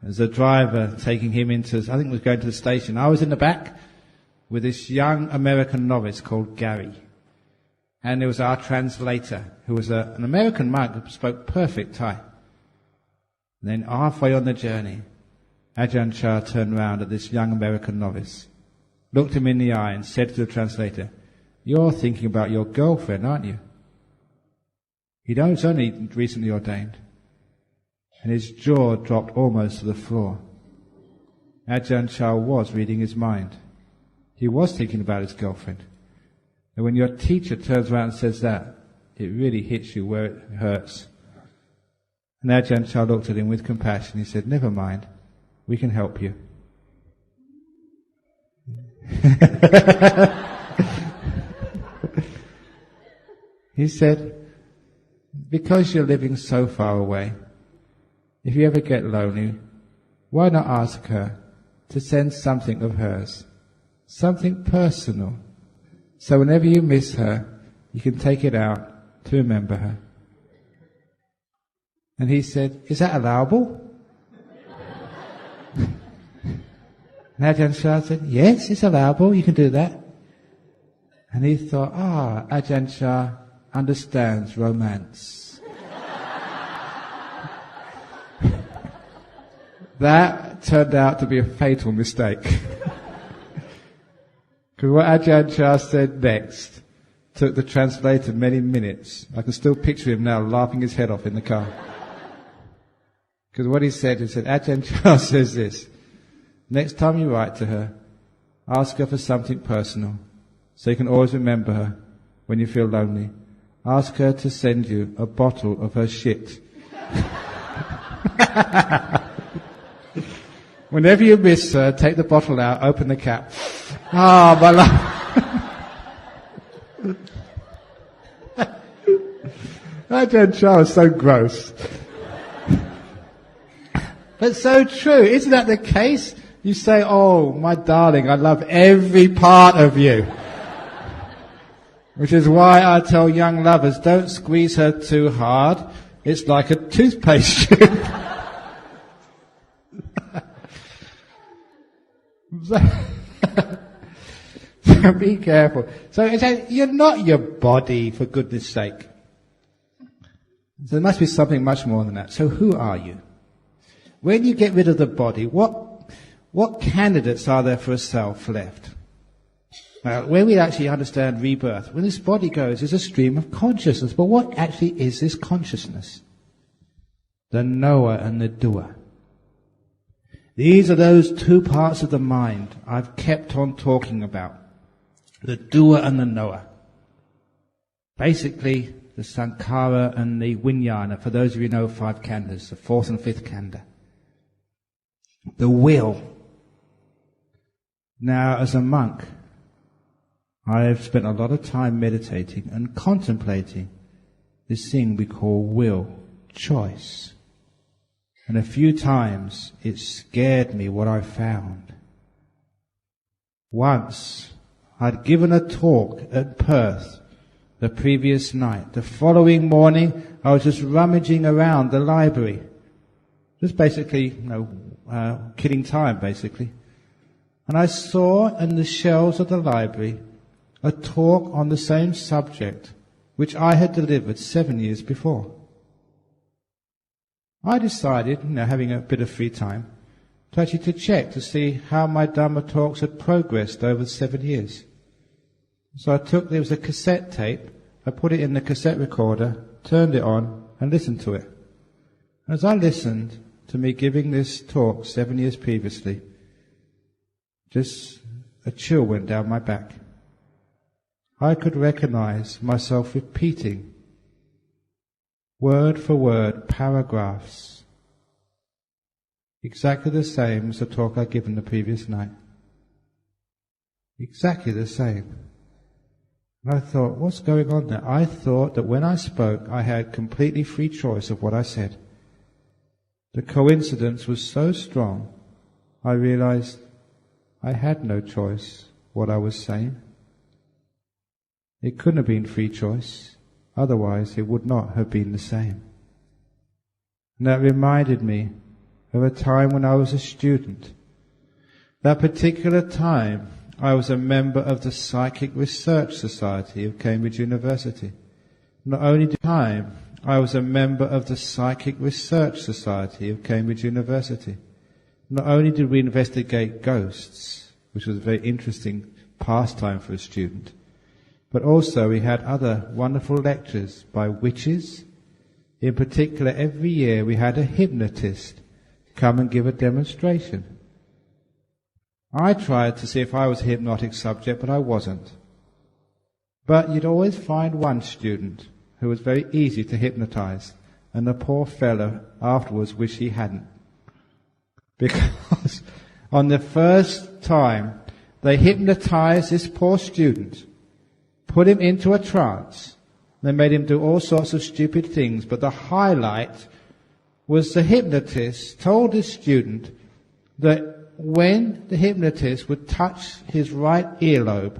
as the driver taking him into, I think it was going to the station, I was in the back with this young American novice called Gary. And there was our translator, who was an American monk who spoke perfect Thai. And then halfway on the journey, Ajahn Chah turned round at this young American novice, looked him in the eye and said to the translator, "You're thinking about your girlfriend, aren't you?" He was only recently ordained. And his jaw dropped almost to the floor. Ajahn Chah was reading his mind. He was thinking about his girlfriend. And when your teacher turns around and says that, it really hits you where it hurts. And Ajahn Chah looked at him with compassion. He said, "Never mind, we can help you." He said, "Because you're living so far away, if you ever get lonely, why not ask her to send something of hers, something personal, so whenever you miss her, you can take it out to remember her." And he said, "Is that allowable?" And Ajahn Chah said, "Yes, it's allowable, you can do that." And he thought, Ajahn Chah understands romance. That turned out to be a fatal mistake. Because what Ajahn Chah said next took the translator many minutes. I can still picture him now laughing his head off in the car. Because what he said, Ajahn Chah says this: next time you write to her, ask her for something personal, so you can always remember her when you feel lonely. Ask her to send you a bottle of her shit. Whenever you miss her, take the bottle out, open the cap. My love. Ajahn Chah was so gross. But so true. Isn't that the case? You say, "Oh, my darling, I love every part of you." Which is why I tell young lovers, don't squeeze her too hard. It's like a toothpaste tube. So be careful. So you're not your body, for goodness sake. So there must be something much more than that. So who are you? When you get rid of the body, what candidates are there for a self left? Now, when we actually understand rebirth, when this body goes, there's a stream of consciousness. But what actually is this consciousness? The knower and the doer. These are those two parts of the mind I've kept on talking about. The doer and the knower. Basically, the sankhara and the vijnana, for those of you who know 5 khandhas, the 4th and 5th khandha. The will. Now, as a monk, I've spent a lot of time meditating and contemplating this thing we call will, choice. And a few times it scared me what I found. Once I'd given a talk at Perth the previous night. The following morning I was just rummaging around the library. Just basically, killing time basically. And I saw in the shelves of the library a talk on the same subject which I had delivered 7 years before. I decided, having a bit of free time, to check to see how my Dhamma talks had progressed over 7 years. So there was a cassette tape, I put it in the cassette recorder, turned it on and listened to it. As I listened to me giving this talk 7 years previously, just a chill went down my back. I could recognize myself repeating, word for word, paragraphs, exactly the same as the talk I'd given the previous night. Exactly the same. And I thought, what's going on there? I thought that when I spoke, I had completely free choice of what I said. The coincidence was so strong, I realized I had no choice what I was saying. It couldn't have been free choice. Otherwise it would not have been the same. And that reminded me of a time when I was a student. That particular time I was a member of the Psychic Research Society of Cambridge University. Not only did I was a member of the Psychic Research Society of Cambridge University. Not only did we investigate ghosts, which was a very interesting pastime for a student, but also we had other wonderful lectures by witches. In particular, every year we had a hypnotist come and give a demonstration. I tried to see if I was a hypnotic subject, but I wasn't. But you'd always find one student who was very easy to hypnotize, and the poor fellow afterwards wished he hadn't. Because on the first time they hypnotized this poor student, put him into a trance. They made him do all sorts of stupid things, but the highlight was the hypnotist told the student that when the hypnotist would touch his right earlobe,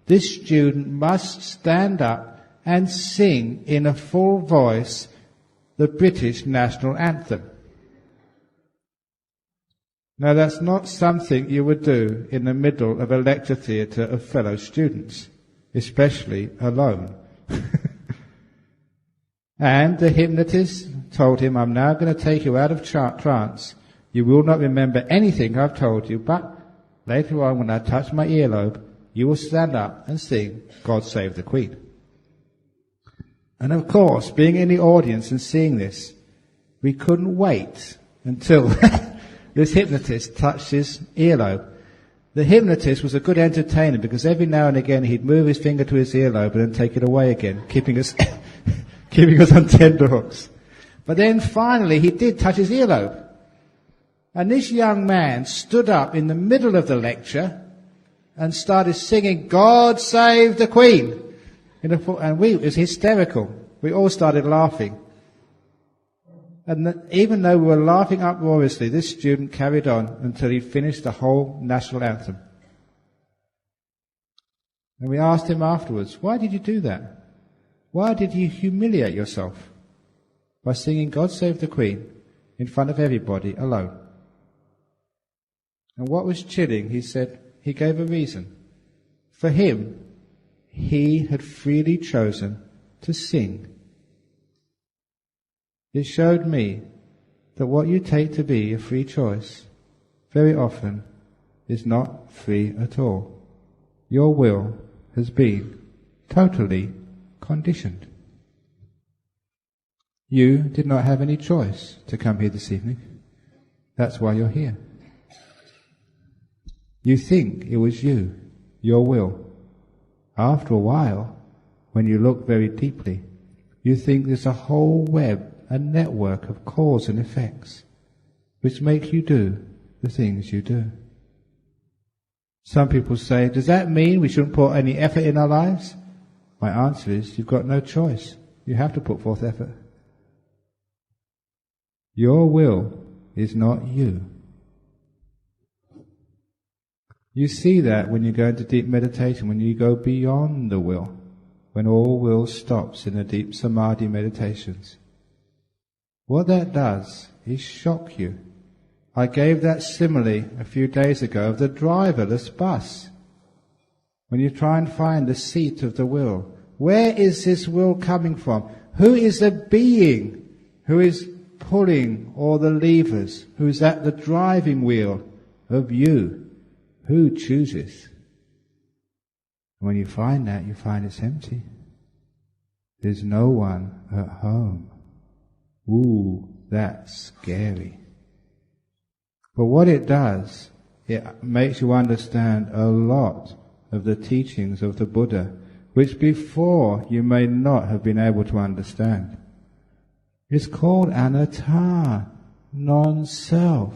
this student must stand up and sing in a full voice the British national anthem. Now that's not something you would do in the middle of a lecture theatre of fellow students, especially alone. And the hypnotist told him, I'm now going to take you out of trance. You will not remember anything I've told you, but later on when I touch my earlobe, you will stand up and sing God Save the Queen. And of course, being in the audience and seeing this, we couldn't wait until this hypnotist touched his earlobe. The hypnotist was a good entertainer because every now and again he'd move his finger to his earlobe and then take it away again, keeping us on tenterhooks. But then finally he did touch his earlobe. And this young man stood up in the middle of the lecture and started singing God Save the Queen. And it was hysterical. We all started laughing. And even though we were laughing uproariously, this student carried on until he finished the whole national anthem. And we asked him afterwards, why did you do that? Why did you humiliate yourself by singing God Save the Queen in front of everybody alone? And what was chilling, he said, he gave a reason. For him, he had freely chosen to sing. It showed me that what you take to be a free choice very often is not free at all. Your will has been totally conditioned. You did not have any choice to come here this evening. That's why you're here. You think it was you, your will. After a while, when you look very deeply, you think there's a whole web, a network of cause and effects, which make you do the things you do. Some people say, does that mean we shouldn't put any effort in our lives? My answer is, you've got no choice. You have to put forth effort. Your will is not you. You see that when you go into deep meditation, when you go beyond the will, when all will stops in the deep samadhi meditations. What that does is shock you. I gave that simile a few days ago of the driverless bus. When you try and find the seat of the will, where is this will coming from? Who is the being who is pulling all the levers? Who's at the driving wheel of you? Who chooses? When you find that, you find it's empty. There's no one at home. Ooh, that's scary. But what it does, it makes you understand a lot of the teachings of the Buddha, which before you may not have been able to understand. It's called anatta, non-self.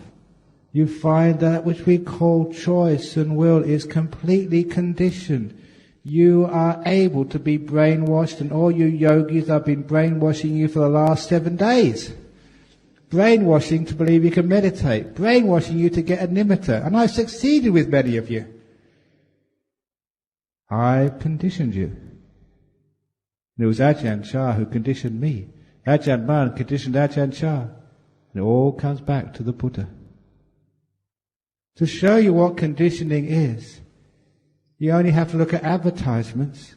You find that which we call choice and will is completely conditioned. You are able to be brainwashed, and all you yogis have been brainwashing you for the last 7 days. Brainwashing to believe you can meditate. Brainwashing you to get a nimitta. And I've succeeded with many of you. I've conditioned you. And it was Ajahn Chah who conditioned me. Ajahn Brahm conditioned Ajahn Chah. And it all comes back to the Buddha. To show you what conditioning is, you only have to look at advertisements.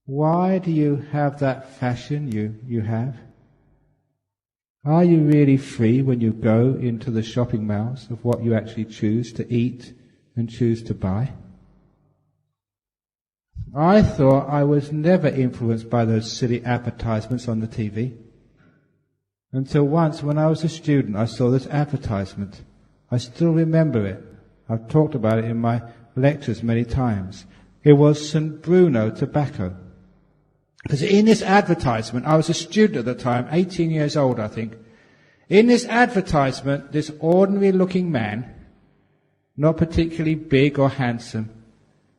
Why do you have that fashion you have? Are you really free when you go into the shopping malls of what you actually choose to eat and choose to buy? I thought I was never influenced by those silly advertisements on the TV. Until once, when I was a student, I saw this advertisement. I still remember it. I've talked about it in my lectures many times. It was St. Bruno tobacco. Because in this advertisement, I was a student at the time, 18 years old I think. In this advertisement, this ordinary looking man, not particularly big or handsome,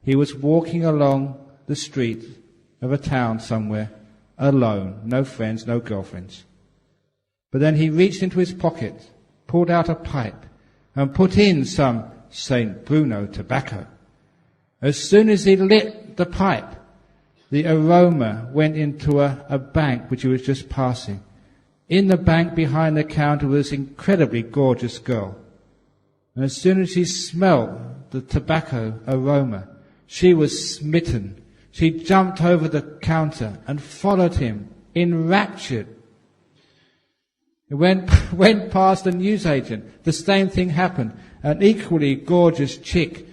he was walking along the street of a town somewhere, alone, no friends, no girlfriends. But then he reached into his pocket, pulled out a pipe, and put in some St. Bruno tobacco. As soon as he lit the pipe, the aroma went into a bank which he was just passing. In the bank behind the counter was an incredibly gorgeous girl. And as soon as she smelled the tobacco aroma, she was smitten. She jumped over the counter and followed him, enraptured. It went past a newsagent. The same thing happened. An equally gorgeous chick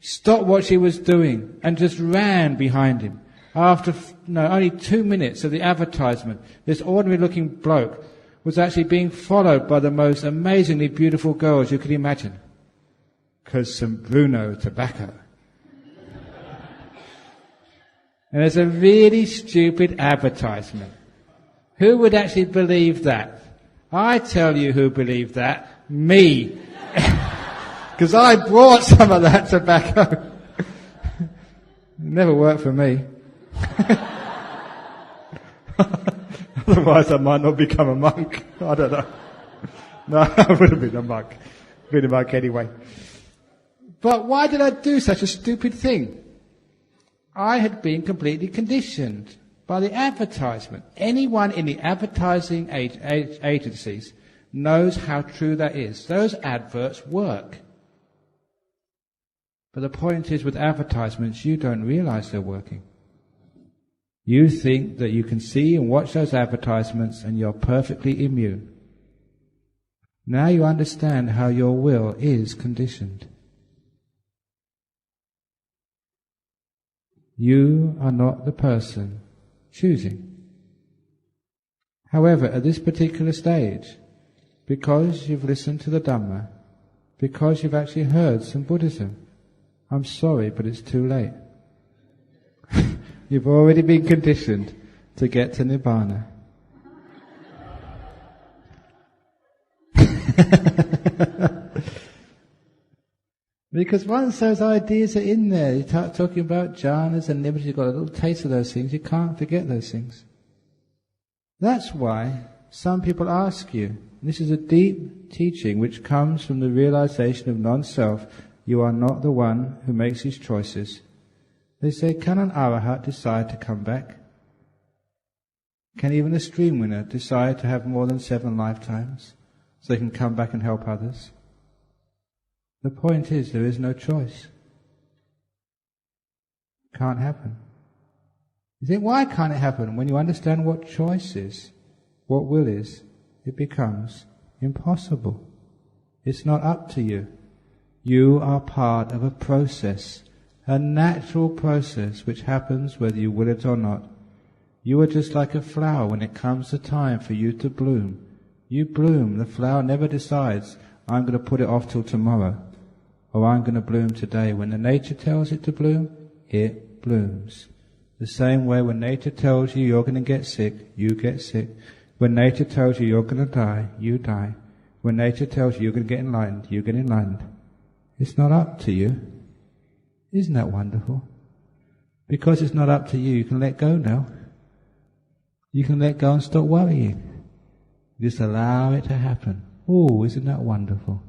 stopped what she was doing and just ran behind him. After only 2 minutes of the advertisement, this ordinary-looking bloke was actually being followed by the most amazingly beautiful girls you could imagine. Because St. Bruno tobacco. And it's a really stupid advertisement. Who would actually believe that? I tell you who believed that. Me. Because I brought some of that tobacco. It never worked for me. Otherwise I might not become a monk. I don't know. No, I would have been a monk. Been a monk anyway. But why did I do such a stupid thing? I had been completely conditioned by the advertisement. Anyone in the advertising agencies knows how true that is. Those adverts work. But the point is, with advertisements, you don't realize they're working. You think that you can see and watch those advertisements and you're perfectly immune. Now you understand how your will is conditioned. You are not the person choosing. However, at this particular stage, because you've listened to the Dhamma, because you've actually heard some Buddhism, I'm sorry, but it's too late. You've already been conditioned to get to Nibbana. Because once those ideas are in there, you start talking about jhanas and nibbanas, you've got a little taste of those things, you can't forget those things. That's why some people ask you, this is a deep teaching which comes from the realization of non-self, you are not the one who makes these choices. They say, can an arahat decide to come back? Can even a stream winner decide to have more than 7 lifetimes so they can come back and help others? The point is, there is no choice. Can't happen. You think, why can't it happen? When you understand what choice is, what will is, it becomes impossible. It's not up to you. You are part of a process, a natural process which happens whether you will it or not. You are just like a flower. When it comes the time for you to bloom, you bloom. The flower never decides, I'm going to put it off till tomorrow, or I'm going to bloom today. When the nature tells it to bloom, it blooms. The same way when nature tells you you're going to get sick, you get sick. When nature tells you you're going to die, you die. When nature tells you you're going to get enlightened, you get enlightened. It's not up to you. Isn't that wonderful? Because it's not up to you, you can let go now. You can let go and stop worrying. Just allow it to happen. Oh, isn't that wonderful?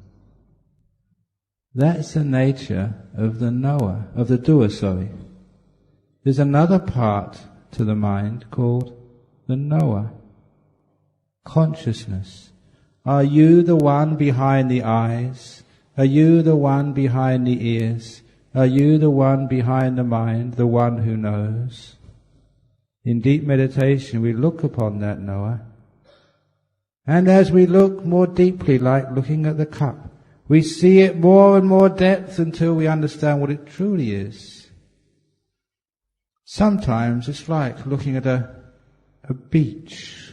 That's the nature of the knower, of the doer, sorry. There's another part to the mind called the knower. Consciousness. Are you the one behind the eyes? Are you the one behind the ears? Are you the one behind the mind, the one who knows? In deep meditation we look upon that knower, and as we look more deeply, like looking at the cup, we see it more and more depth until we understand what it truly is. Sometimes it's like looking at a beach.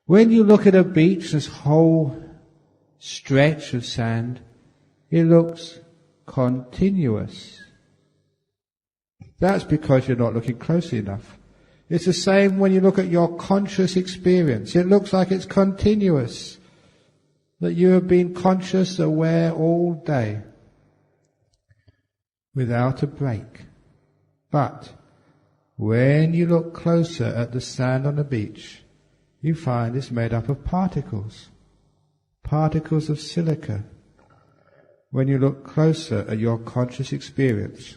When you look at a beach, this whole stretch of sand, it looks continuous. That's because you're not looking closely enough. It's the same when you look at your conscious experience. It looks like it's continuous, that you have been conscious, aware all day, without a break. But when you look closer at the sand on the beach, you find it's made up of particles of silica. When you look closer at your conscious experience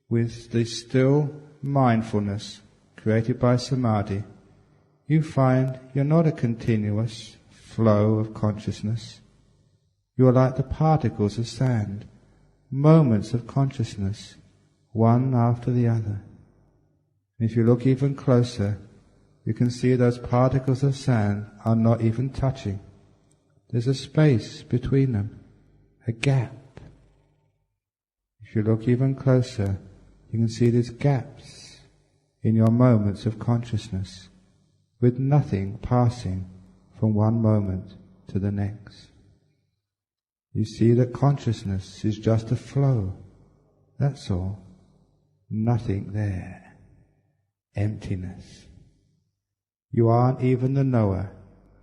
with the still mindfulness created by samadhi, you find you're not a continuous flow of consciousness. You are like the particles of sand, moments of consciousness, one after the other. If you look even closer, you can see those particles of sand are not even touching. There's a space between them, a gap. If you look even closer, you can see there's gaps in your moments of consciousness, with nothing passing from one moment to the next. You see that consciousness is just a flow, that's all. Nothing there. Emptiness. You aren't even the knower,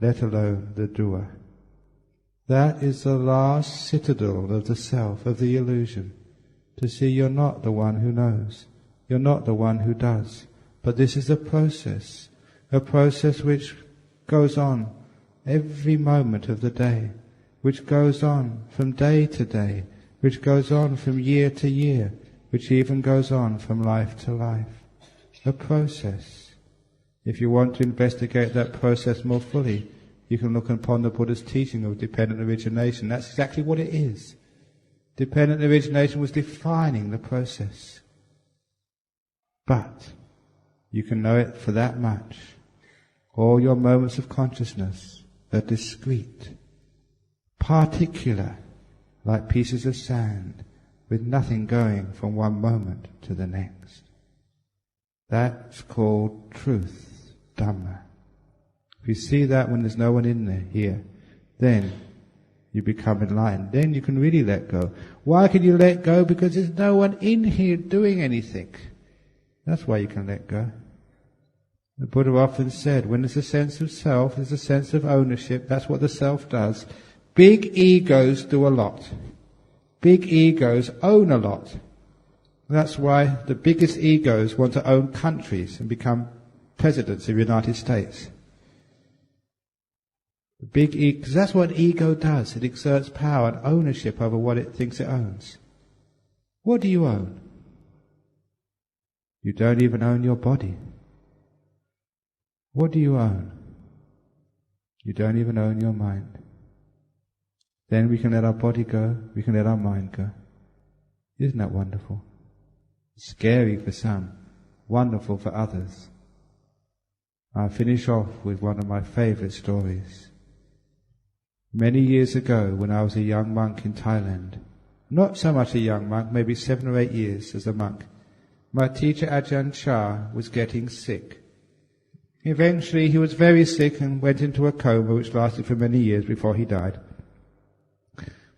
let alone the doer. That is the last citadel of the self, of the illusion, to see you're not the one who knows, you're not the one who does, but this is a process which goes on every moment of the day, which goes on from day to day, which goes on from year to year, which even goes on from life to life. A process. If you want to investigate that process more fully, you can look upon the Buddha's teaching of dependent origination. That's exactly what it is. Dependent origination was defining the process. But you can know it for that much. All your moments of consciousness are discrete, particular, like pieces of sand, with nothing going from one moment to the next. That's called truth, Dhamma. If you see that when there's no one in there, here, then you become enlightened. Then you can really let go. Why can you let go? Because there's no one in here doing anything. That's why you can let go. The Buddha often said, when there's a sense of self, there's a sense of ownership. That's what the self does. Big egos do a lot. Big egos own a lot. That's why the biggest egos want to own countries and become presidents of the United States. The big ego, because that's what an ego does. It exerts power and ownership over what it thinks it owns. What do you own? You don't even own your body. What do you own? You don't even own your mind. Then we can let our body go, we can let our mind go. Isn't that wonderful? Scary for some, wonderful for others. I'll finish off with one of my favourite stories. Many years ago, when I was a young monk in Thailand, not so much a young monk, maybe 7 or 8 years as a monk, my teacher Ajahn Chah was getting sick. Eventually he was very sick and went into a coma which lasted for many years before he died.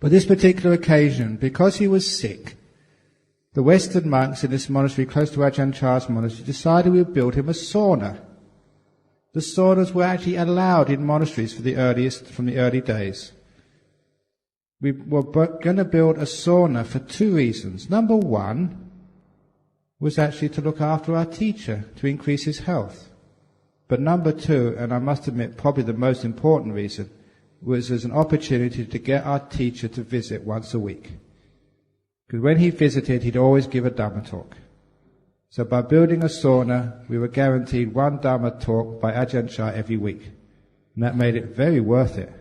But this particular occasion, because he was sick, the Western monks in this monastery close to Ajahn Chah's monastery decided we would build him a sauna. The saunas were actually allowed in monasteries from the early days. We were going to build a sauna for 2 reasons. Number 1 was actually to look after our teacher, to increase his health. But number 2, and I must admit probably the most important reason, was as an opportunity to get our teacher to visit once a week. Because when he visited, he'd always give a Dhamma talk. So by building a sauna, we were guaranteed one Dharma talk by Ajahn Chah every week. And that made it very worth it.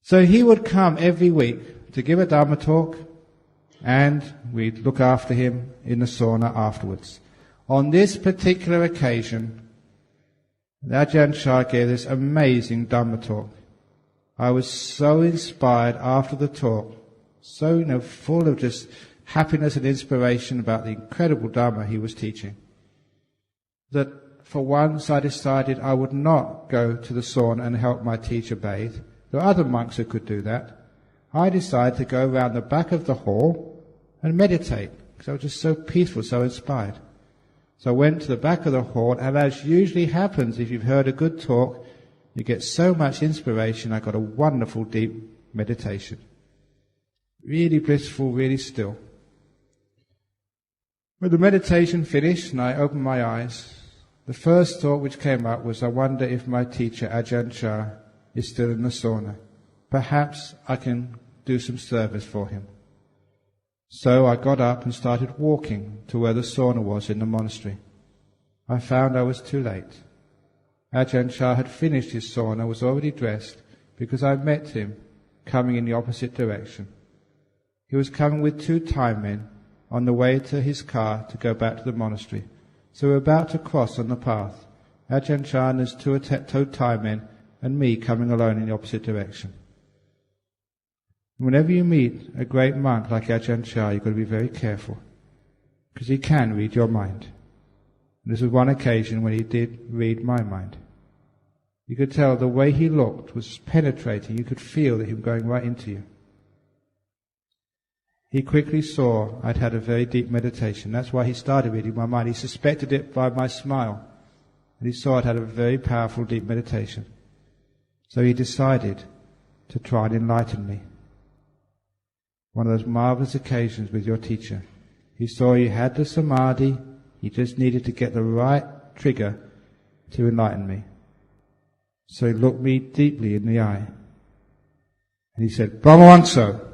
So he would come every week to give a Dharma talk, and we'd look after him in the sauna afterwards. On this particular occasion, Ajahn Chah gave this amazing Dhamma talk. I was so inspired after the talk, so full of just happiness and inspiration about the incredible Dhamma he was teaching, that for once I decided I would not go to the sauna and help my teacher bathe. There were other monks who could do that. I decided to go around the back of the hall and meditate, because I was just so peaceful, so inspired. So I went to the back of the hall, and as usually happens if you've heard a good talk, you get so much inspiration. I got a wonderful deep meditation. Really blissful, really still. When the meditation finished and I opened my eyes, the first thought which came up was, I wonder if my teacher, Ajahn Chah, is still in the sauna. Perhaps I can do some service for him. So I got up and started walking to where the sauna was in the monastery. I found I was too late. Ajahn Chah had finished his sauna, was already dressed, because I met him coming in the opposite direction. He was coming with 2 Thai men on the way to his car to go back to the monastery. So we were about to cross on the path. Ajahn Chah and his 2 Thai men and me coming alone in the opposite direction. Whenever you meet a great monk like Ajahn Chah, you've got to be very careful, because he can read your mind. And this was one occasion when he did read my mind. You could tell the way he looked was penetrating. You could feel that he was going right into you. He quickly saw I'd had a very deep meditation. That's why he started reading my mind. He suspected it by my smile. And he saw I'd had a very powerful deep meditation. So he decided to try and enlighten me. One of those marvelous occasions with your teacher. He saw you had the samadhi, he just needed to get the right trigger to enlighten me. So he looked me deeply in the eye. And he said, Brahmavamso.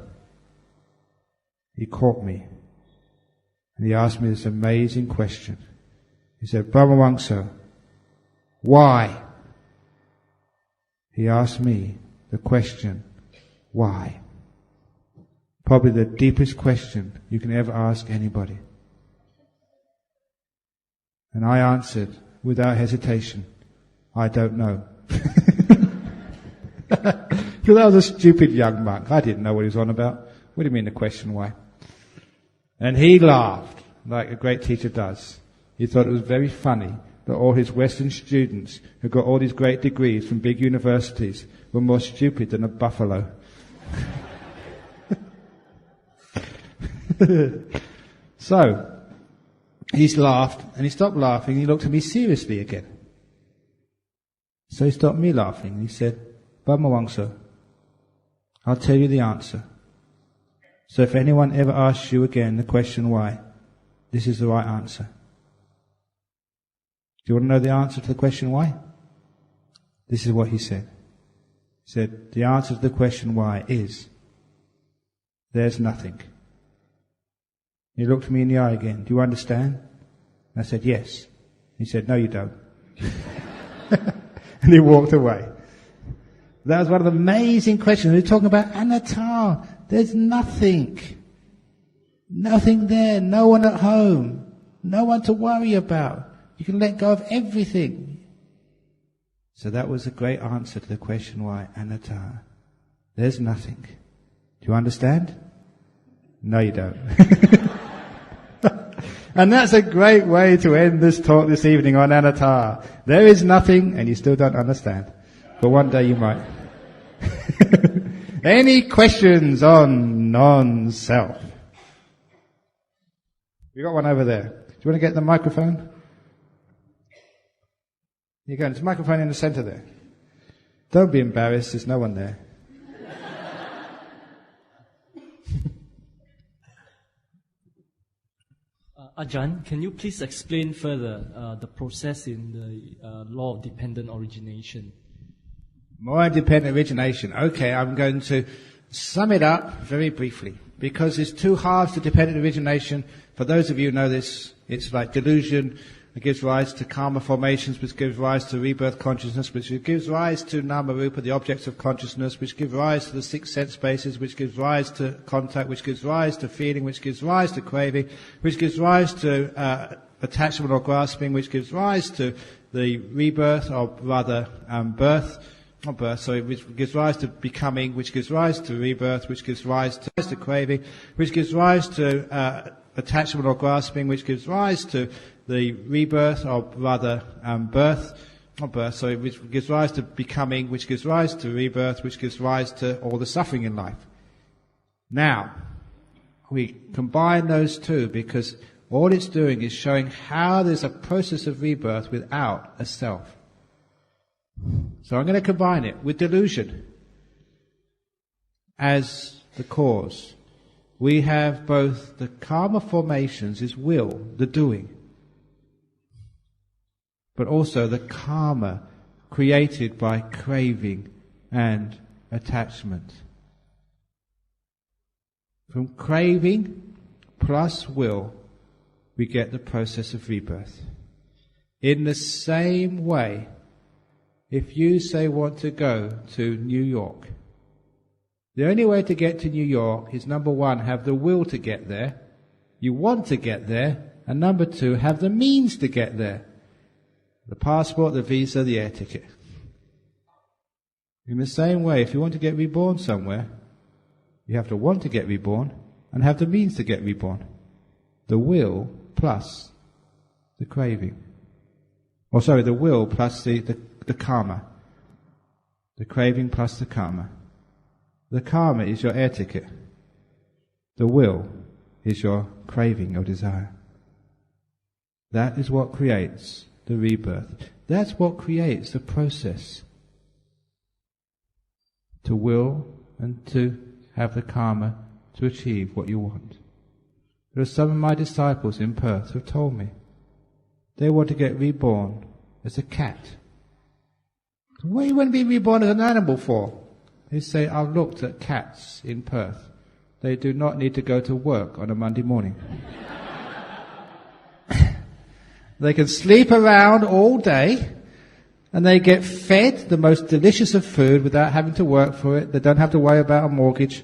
He caught me. And he asked me this amazing question. He said, Brahmavamso, why? He asked me the question, why? Probably the deepest question you can ever ask anybody. And I answered without hesitation, I don't know. Because I was a stupid young monk. I didn't know what he was on about. What do you mean the question why? And he laughed, like a great teacher does. He thought it was very funny that all his Western students who got all these great degrees from big universities were more stupid than a buffalo. So, he laughed, and he stopped laughing, and he looked at me seriously again. So he stopped me laughing, and he said, Brahmavamso, I'll tell you the answer. So if anyone ever asks you again the question why, this is the right answer. Do you want to know the answer to the question why? This is what he said. He said, the answer to the question why is, there's nothing. He looked me in the eye again. Do you understand? And I said, yes. He said, no, you don't. And he walked away. That was one of the amazing questions. We were talking about anatta. There's nothing. Nothing there. No one at home. No one to worry about. You can let go of everything. So that was a great answer to the question why, anatta. There's nothing. Do you understand? No, you don't. And that's a great way to end this talk this evening on anatta. There is nothing, and you still don't understand. But one day you might. Any questions on non-self? We got one over there. Do you want to get the microphone? Here you go. There's a microphone in the center there. Don't be embarrassed. There's no one there. Ajahn, can you please explain further the process in the law of dependent origination? More independent origination. Okay, I'm going to sum it up very briefly, because there's 2 halves to dependent origination. For those of you who know this, It's like delusion. It gives rise to karma formations, which gives rise to rebirth consciousness, which gives rise to nama-rupa, the objects of consciousness, which give rise to the 6 sense bases, which gives rise to contact, which gives rise to feeling, which gives rise to craving, which gives rise to attachment or grasping, which gives rise to the rebirth, or rather which gives rise to becoming, which gives rise to rebirth, which gives rise to craving, which gives rise to attachment or grasping, which gives rise to the rebirth, or rather which gives rise to becoming, which gives rise to rebirth, which gives rise to all the suffering in life. Now, we combine those two because all it's doing is showing how there's a process of rebirth without a self. So I'm going to combine it with delusion as the cause. We have both the karma formations, is will, the doing, but also the karma created by craving and attachment. From craving plus will, we get the process of rebirth. In the same way, if you say want to go to New York, the only way to get to New York is, number 1, have the will to get there. You want to get there. And number 2, have the means to get there. The passport, the visa, the air ticket. In the same way, if you want to get reborn somewhere, you have to want to get reborn and have the means to get reborn. The will plus the craving. The will plus the karma. The craving plus the karma. The karma is your air ticket. The will is your craving, your desire. That is what creates the rebirth. That's what creates the process to will and to have the karma to achieve what you want. There are some of my disciples in Perth who have told me they want to get reborn as a cat. What do you want to be reborn as an animal for? They say, I've looked at cats in Perth. They do not need to go to work on a Monday morning. They can sleep around all day, and they get fed the most delicious of food without having to work for it. They don't have to worry about a mortgage.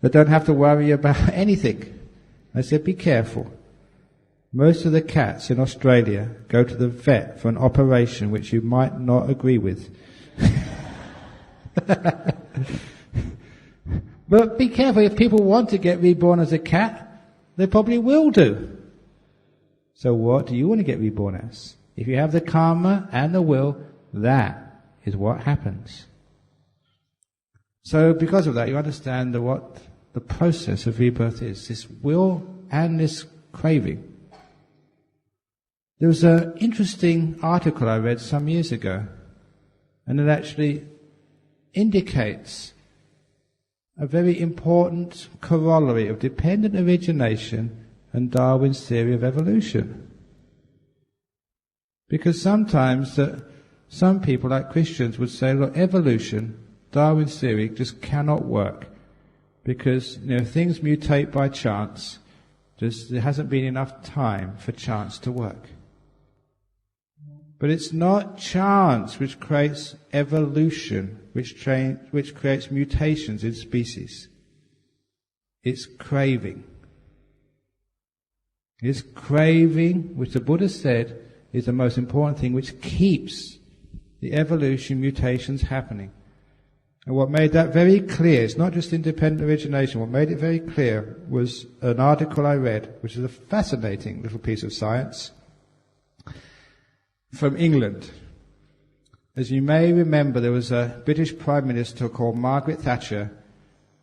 They don't have to worry about anything. I said, be careful. Most of the cats in Australia go to the vet for an operation which you might not agree with. But be careful, if people want to get reborn as a cat, they probably will do. So what do you want to get reborn as? If you have the karma and the will, that is what happens. So because of that, you understand what the process of rebirth is, this will and this craving. There was an interesting article I read some years ago, and it actually indicates a very important corollary of dependent origination and Darwin's theory of evolution. Because sometimes some people, like Christians, would say, look, evolution, Darwin's theory, just cannot work. Because things mutate by chance. There hasn't been enough time for chance to work. But it's not chance which creates evolution, which creates mutations in species. It's craving. It's craving, which the Buddha said is the most important thing, which keeps the evolution mutations happening. And what made that very clear, it's not just independent origination, what made it very clear was an article I read, which is a fascinating little piece of science, from England. As you may remember, there was a British Prime Minister called Margaret Thatcher.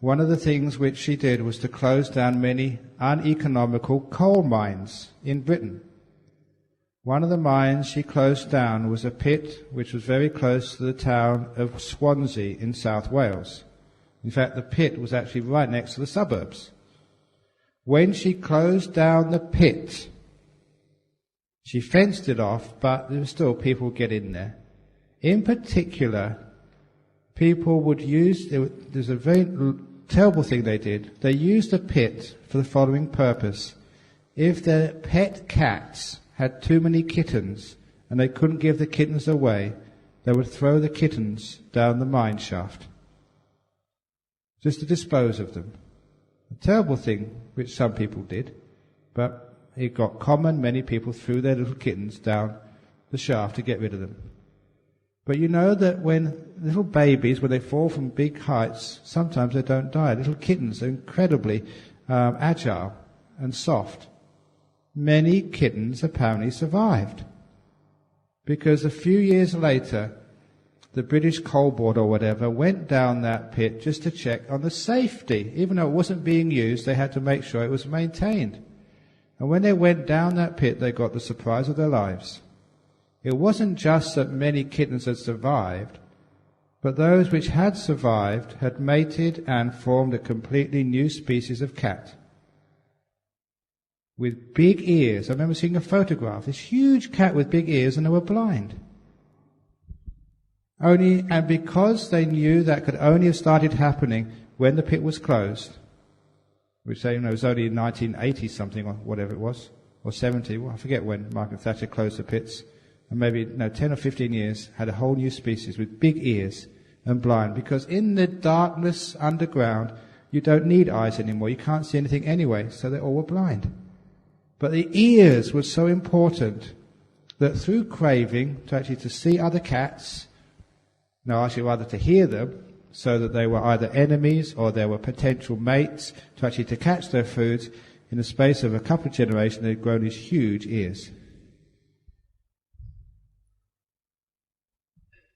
One of the things which she did was to close down many uneconomical coal mines in Britain. One of the mines she closed down was a pit which was very close to the town of Swansea in South Wales. In fact, the pit was actually right next to the suburbs. When she closed down the pit, she fenced it off, but there were still people who get in there. In particular, people would use, there's a very terrible thing they did. They used the pit for the following purpose. if their pet cats had too many kittens and they couldn't give the kittens away, they would throw the kittens down the mine shaft, just to dispose of them. A terrible thing, which some people did, but it got common. Many people threw their little kittens down the shaft to get rid of them. But you know that when little babies, when they fall from big heights, sometimes they don't die. Little kittens are incredibly agile and soft. Many kittens apparently survived, because a few years later, the British Coal Board or whatever went down that pit just to check on the safety. Even though it wasn't being used, they had to make sure it was maintained. And when they went down that pit, they got the surprise of their lives. It wasn't just that many kittens had survived, but those which had survived had mated and formed a completely new species of cat, with big ears. I remember seeing a photograph, this huge cat with big ears, and they were blind. And because they knew that could only have started happening when the pit was closed, which they, was only in 1980 something or whatever it was, or 70, well, I forget when Margaret Thatcher closed the pits, and maybe 10 or 15 years, had a whole new species with big ears and blind, because in the darkness underground, you don't need eyes anymore, you can't see anything anyway, so they all were blind. But the ears were so important that through craving, to see other cats, actually rather to hear them, so that they were either enemies or they were potential mates, to catch their foods, in the space of a couple of generations they'd grown these huge ears.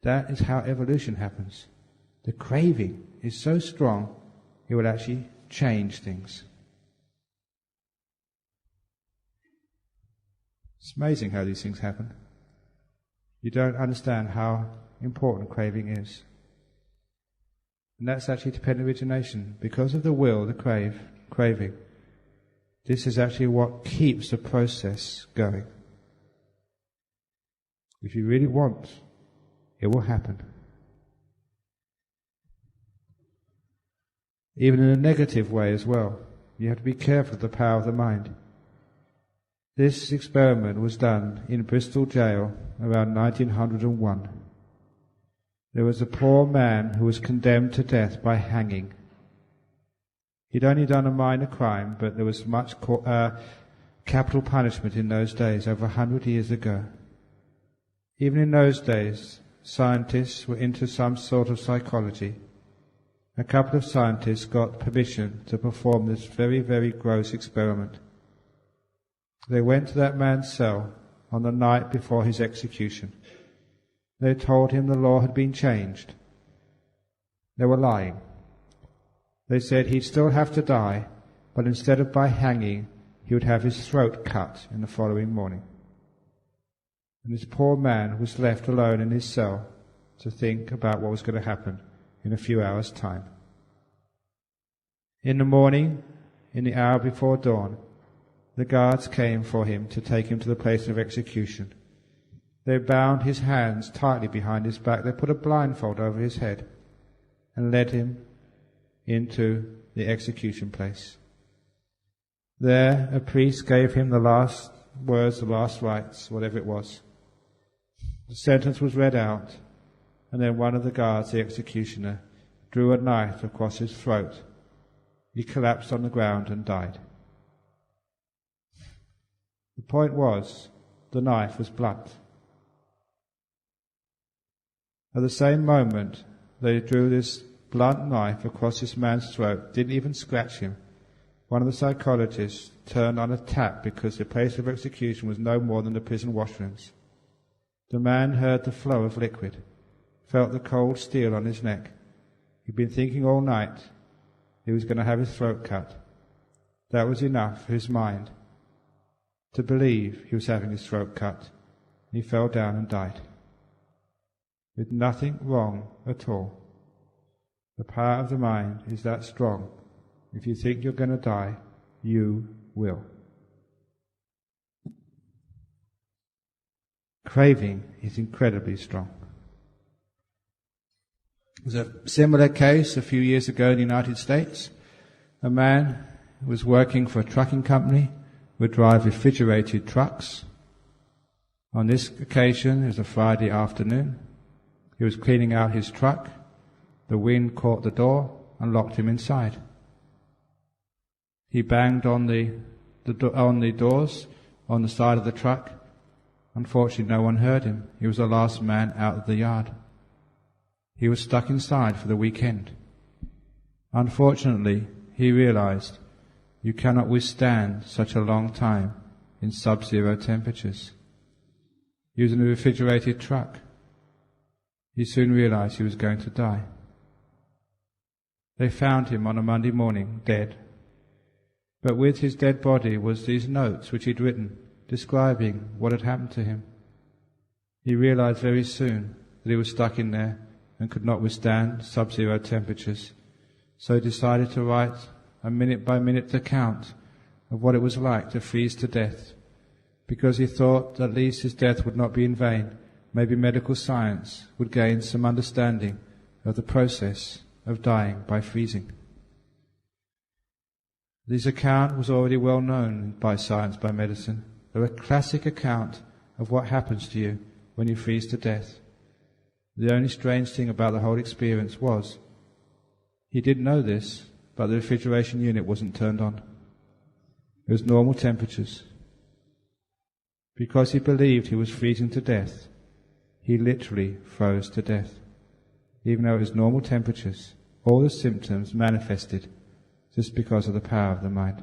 That is how evolution happens. The craving is so strong, it will actually change things. It's amazing how these things happen. You don't understand how important craving is. And that's actually dependent origination. Because of the will, the craving, this is actually what keeps the process going. If you really want, it will happen. Even in a negative way as well. You have to be careful of the power of the mind. This experiment was done in Bristol jail around 1901. There was a poor man who was condemned to death by hanging. He'd only done a minor crime, but there was much capital punishment in those days, over 100 years ago. Even in those days, scientists were into some sort of psychology. A couple of scientists got permission to perform this very, very gross experiment. They went to that man's cell on the night before his execution. They told him the law had been changed. They were lying. They said he'd still have to die, but instead of by hanging, he would have his throat cut in the following morning. And this poor man was left alone in his cell to think about what was going to happen in a few hours' time. In the morning, in the hour before dawn, the guards came for him to take him to the place of execution. They bound his hands tightly behind his back. They put a blindfold over his head and led him into the execution place. There, a priest gave him the last words, the last rites, whatever it was. The sentence was read out, and then one of the guards, the executioner, drew a knife across his throat. He collapsed on the ground and died. The point was, the knife was blunt. At the same moment, they drew this blunt knife across this man's throat, didn't even scratch him. One of the psychologists turned on a tap because the place of execution was no more than the prison washrooms. The man heard the flow of liquid, felt the cold steel on his neck. He'd been thinking all night he was going to have his throat cut. That was enough for his mind to believe he was having his throat cut. He fell down and died, with nothing wrong at all. The power of the mind is that strong. If you think you're going to die, you will. Craving is incredibly strong. There's a similar case a few years ago in the United States. A man was working for a trucking company, would drive refrigerated trucks. On this occasion, it was a Friday afternoon. He was cleaning out his truck. The wind caught the door and locked him inside. He banged on the doors on the side of the truck. Unfortunately, no one heard him. He was the last man out of the yard. He was stuck inside for the weekend. Unfortunately, he realized you cannot withstand such a long time in sub-zero temperatures. He was in a refrigerated truck. He soon realized he was going to die. They found him on a Monday morning, dead. But with his dead body was these notes which he'd written, describing what had happened to him. He realized very soon that he was stuck in there and could not withstand sub-zero temperatures. So he decided to write a minute-by-minute account of what it was like to freeze to death, because he thought at least his death would not be in vain. Maybe medical science would gain some understanding of the process of dying by freezing. This account was already well known by science, by medicine. They're a classic account of what happens to you when you freeze to death. The only strange thing about the whole experience was he didn't know this, but the refrigeration unit wasn't turned on. It was normal temperatures. Because he believed he was freezing to death, he literally froze to death. Even though it was normal temperatures, all the symptoms manifested just because of the power of the mind.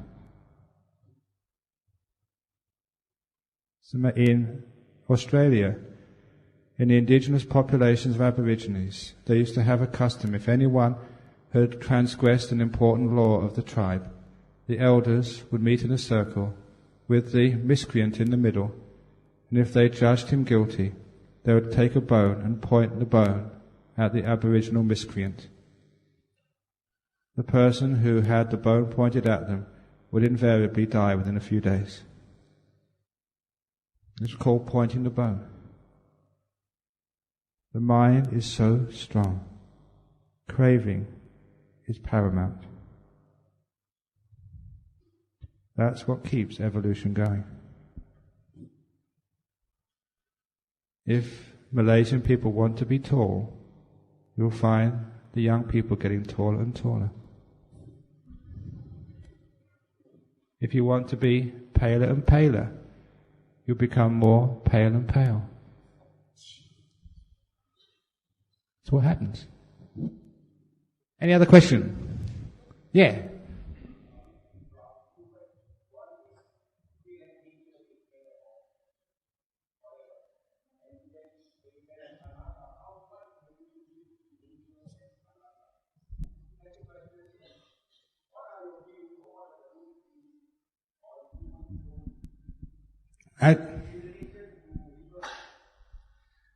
So in Australia, in the indigenous populations of Aborigines, they used to have a custom: if anyone had transgressed an important law of the tribe, the elders would meet in a circle with the miscreant in the middle, and if they judged him guilty, they would take a bone and point the bone at the Aboriginal miscreant. The person who had the bone pointed at them would invariably die within a few days. It's called pointing the bone. The mind is so strong. Craving is paramount. That's what keeps evolution going. If Malaysian people want to be tall, you'll find the young people getting taller and taller. If you want to be paler and paler, you'll become more pale and pale. That's what happens. Any other question? Yeah.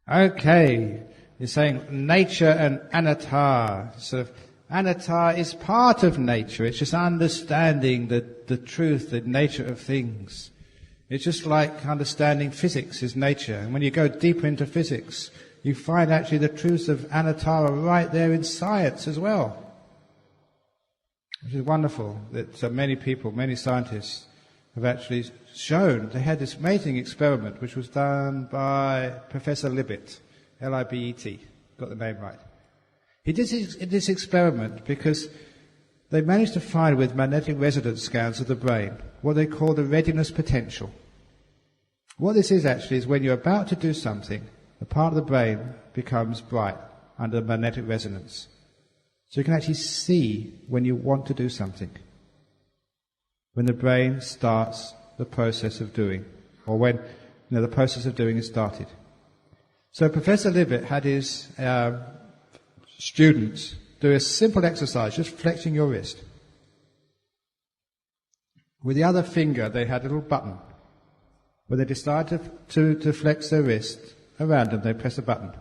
Okay, you're saying nature and anatta. So anatta is part of nature. It's just understanding the truth, the nature of things. It's just like understanding physics is nature. And when you go deeper into physics, you find actually the truths of anatta right there in science as well. Which is wonderful that so many people, many scientists have actually shown. They had this amazing experiment which was done by Professor Libet, L-I-B-E-T, got the name right. He did this experiment because they managed to find with magnetic resonance scans of the brain what they call the readiness potential. What this is actually is when you're about to do something, the part of the brain becomes bright under magnetic resonance. So you can actually see when you want to do something. When the brain starts the process of doing, or when the process of doing is started. So Professor Libet had his students do a simple exercise, just flexing your wrist. With the other finger, they had a little button. When they decided to flex their wrist around them, they press a button.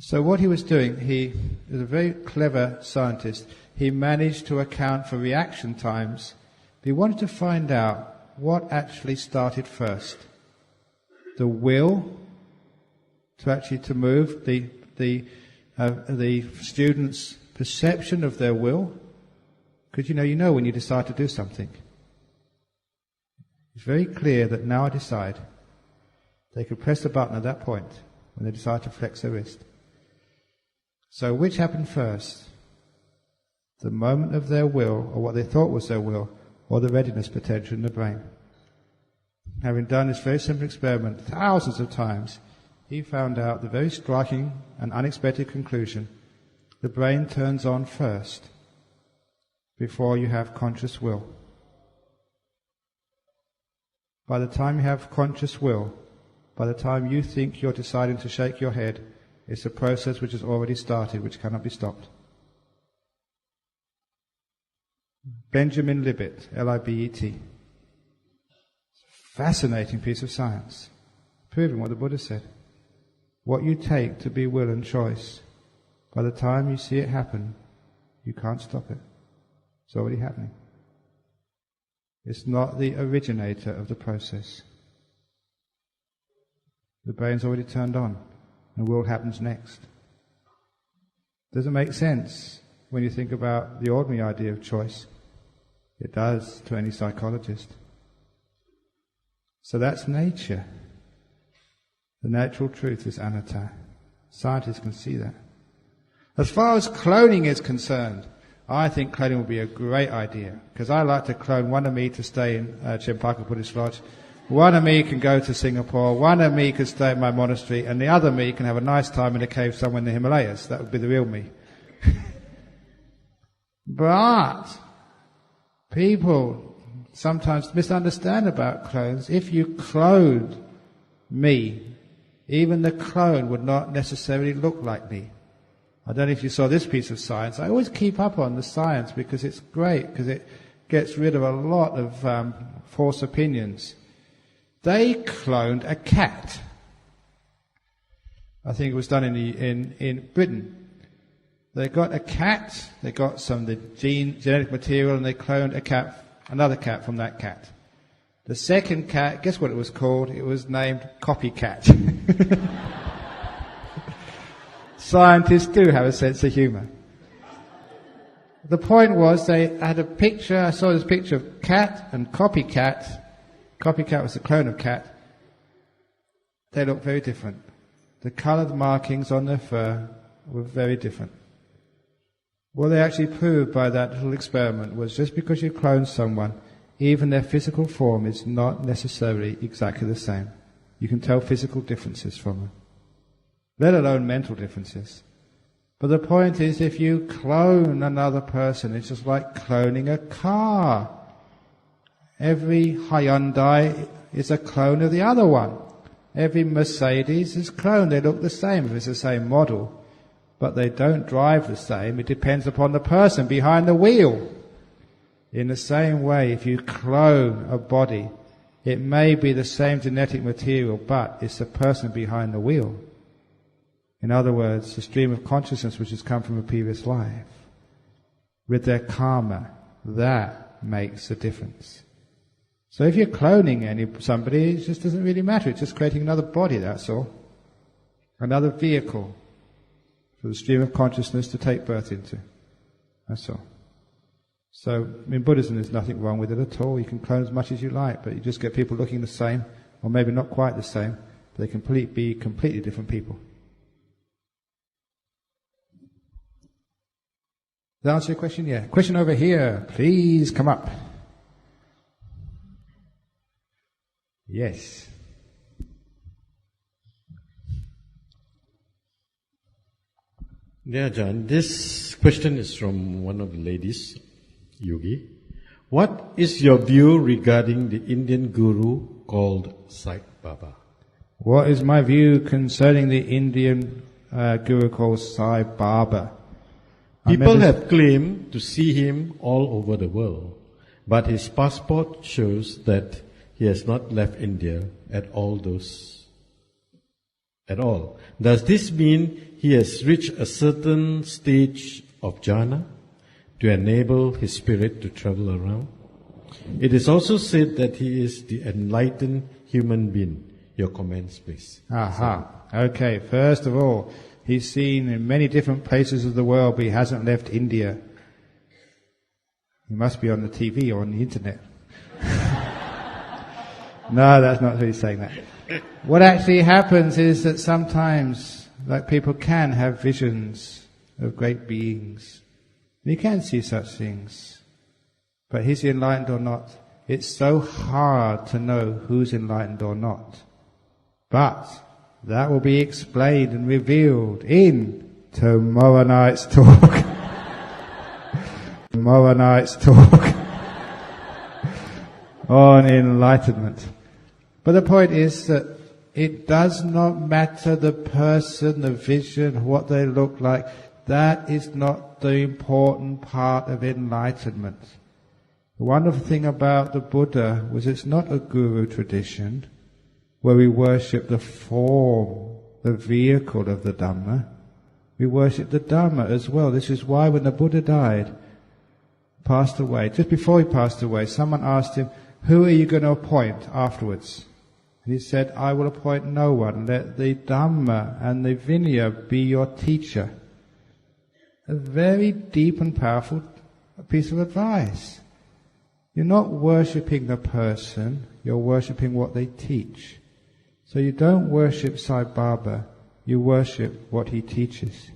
So what he was doing, he was a very clever scientist. He managed to account for reaction times. He wanted to find out what actually started first. The will to move, the student's perception of their will Because you know when you decide to do something. It's very clear that now I decide. They could press the button at that point when they decide to flex their wrist. So which happened first? The moment of their will, or what they thought was their will, or the readiness potential in the brain. Having done this very simple experiment thousands of times, he found out the very striking and unexpected conclusion: the brain turns on first before you have conscious will. By the time you have conscious will, by the time you think you're deciding to shake your head, it's a process which has already started, which cannot be stopped. Benjamin Libet, L-I-B-E-T. Fascinating piece of science, proving what the Buddha said. What you take to be will and choice, by the time you see it happen, you can't stop it. It's already happening. It's not the originator of the process. The brain's already turned on, and will happens next. Doesn't make sense when you think about the ordinary idea of choice. It does to any psychologist. So that's nature. The natural truth is anatta. Scientists can see that. As far as cloning is concerned, I think cloning would be a great idea, because I like to clone one of me to stay in Chempaka Buddhist Lodge, one of me can go to Singapore, one of me can stay at my monastery, and the other me can have a nice time in a cave somewhere in the Himalayas. That would be the real me. But people sometimes misunderstand about clones. If you cloned me, even the clone would not necessarily look like me. I don't know if you saw this piece of science. I always keep up on the science because it's great, because it gets rid of a lot of false opinions. They cloned a cat. I think it was done in Britain. They got a cat, they got some of the genetic material, and they cloned a cat, another cat from that cat. The second cat, guess what it was called? It was named Copycat. Scientists do have a sense of humour. The point was they had a picture, I saw this picture of cat and copycat. Copycat was a clone of cat. They looked very different. The coloured markings on their fur were very different. What they actually proved by that little experiment was just because you clone someone, even their physical form is not necessarily exactly the same. You can tell physical differences from them, let alone mental differences. But the point is, if you clone another person, it's just like cloning a car. Every Hyundai is a clone of the other one. Every Mercedes is cloned. They look the same if it's the same model, but they don't drive the same. It depends upon the person behind the wheel. In the same way, if you clone a body, it may be the same genetic material, but it's the person behind the wheel. In other words, the stream of consciousness which has come from a previous life, with their karma, that makes a difference. So if you're cloning somebody, it just doesn't really matter. It's just creating another body, that's all. Another vehicle for the stream of consciousness to take birth into. That's all. So in Buddhism there's nothing wrong with it at all. You can clone as much as you like, but you just get people looking the same, or maybe not quite the same, but they can be completely different people. Does that answer your question? Yeah. Question over here. Please come up. Yes. Yeah, Ajahn, this question is from one of the ladies, Yogi. What is your view regarding the Indian guru called Sai Baba? What is my view concerning the Indian guru called Sai Baba? People have claimed to see him all over the world, but his passport shows that he has not left India at all. Does this mean he has reached a certain stage of jhana to enable his spirit to travel around? It is also said that he is the enlightened human being. Your comments, please. Aha. Okay, first of all, he's seen in many different places of the world, but he hasn't left India. He must be on the TV or on the internet. No, that's not really saying that. What actually happens is that sometimes, like, people can have visions of great beings. And you can see such things. But is he enlightened or not? It's so hard to know who's enlightened or not. But that will be explained and revealed in tomorrow night's talk. Tomorrow night's talk on enlightenment. But the point is that it does not matter the person, the vision, what they look like. That is not the important part of enlightenment. The wonderful thing about the Buddha was it's not a guru tradition where we worship the form, the vehicle of the Dhamma. We worship the Dhamma as well. This is why when the Buddha died, passed away, just before he passed away, someone asked him, who are you going to appoint afterwards? And he said, I will appoint no one. Let the Dhamma and the Vinaya be your teacher. A very deep and powerful piece of advice. You're not worshipping the person, you're worshipping what they teach. So you don't worship Sai Baba, you worship what he teaches.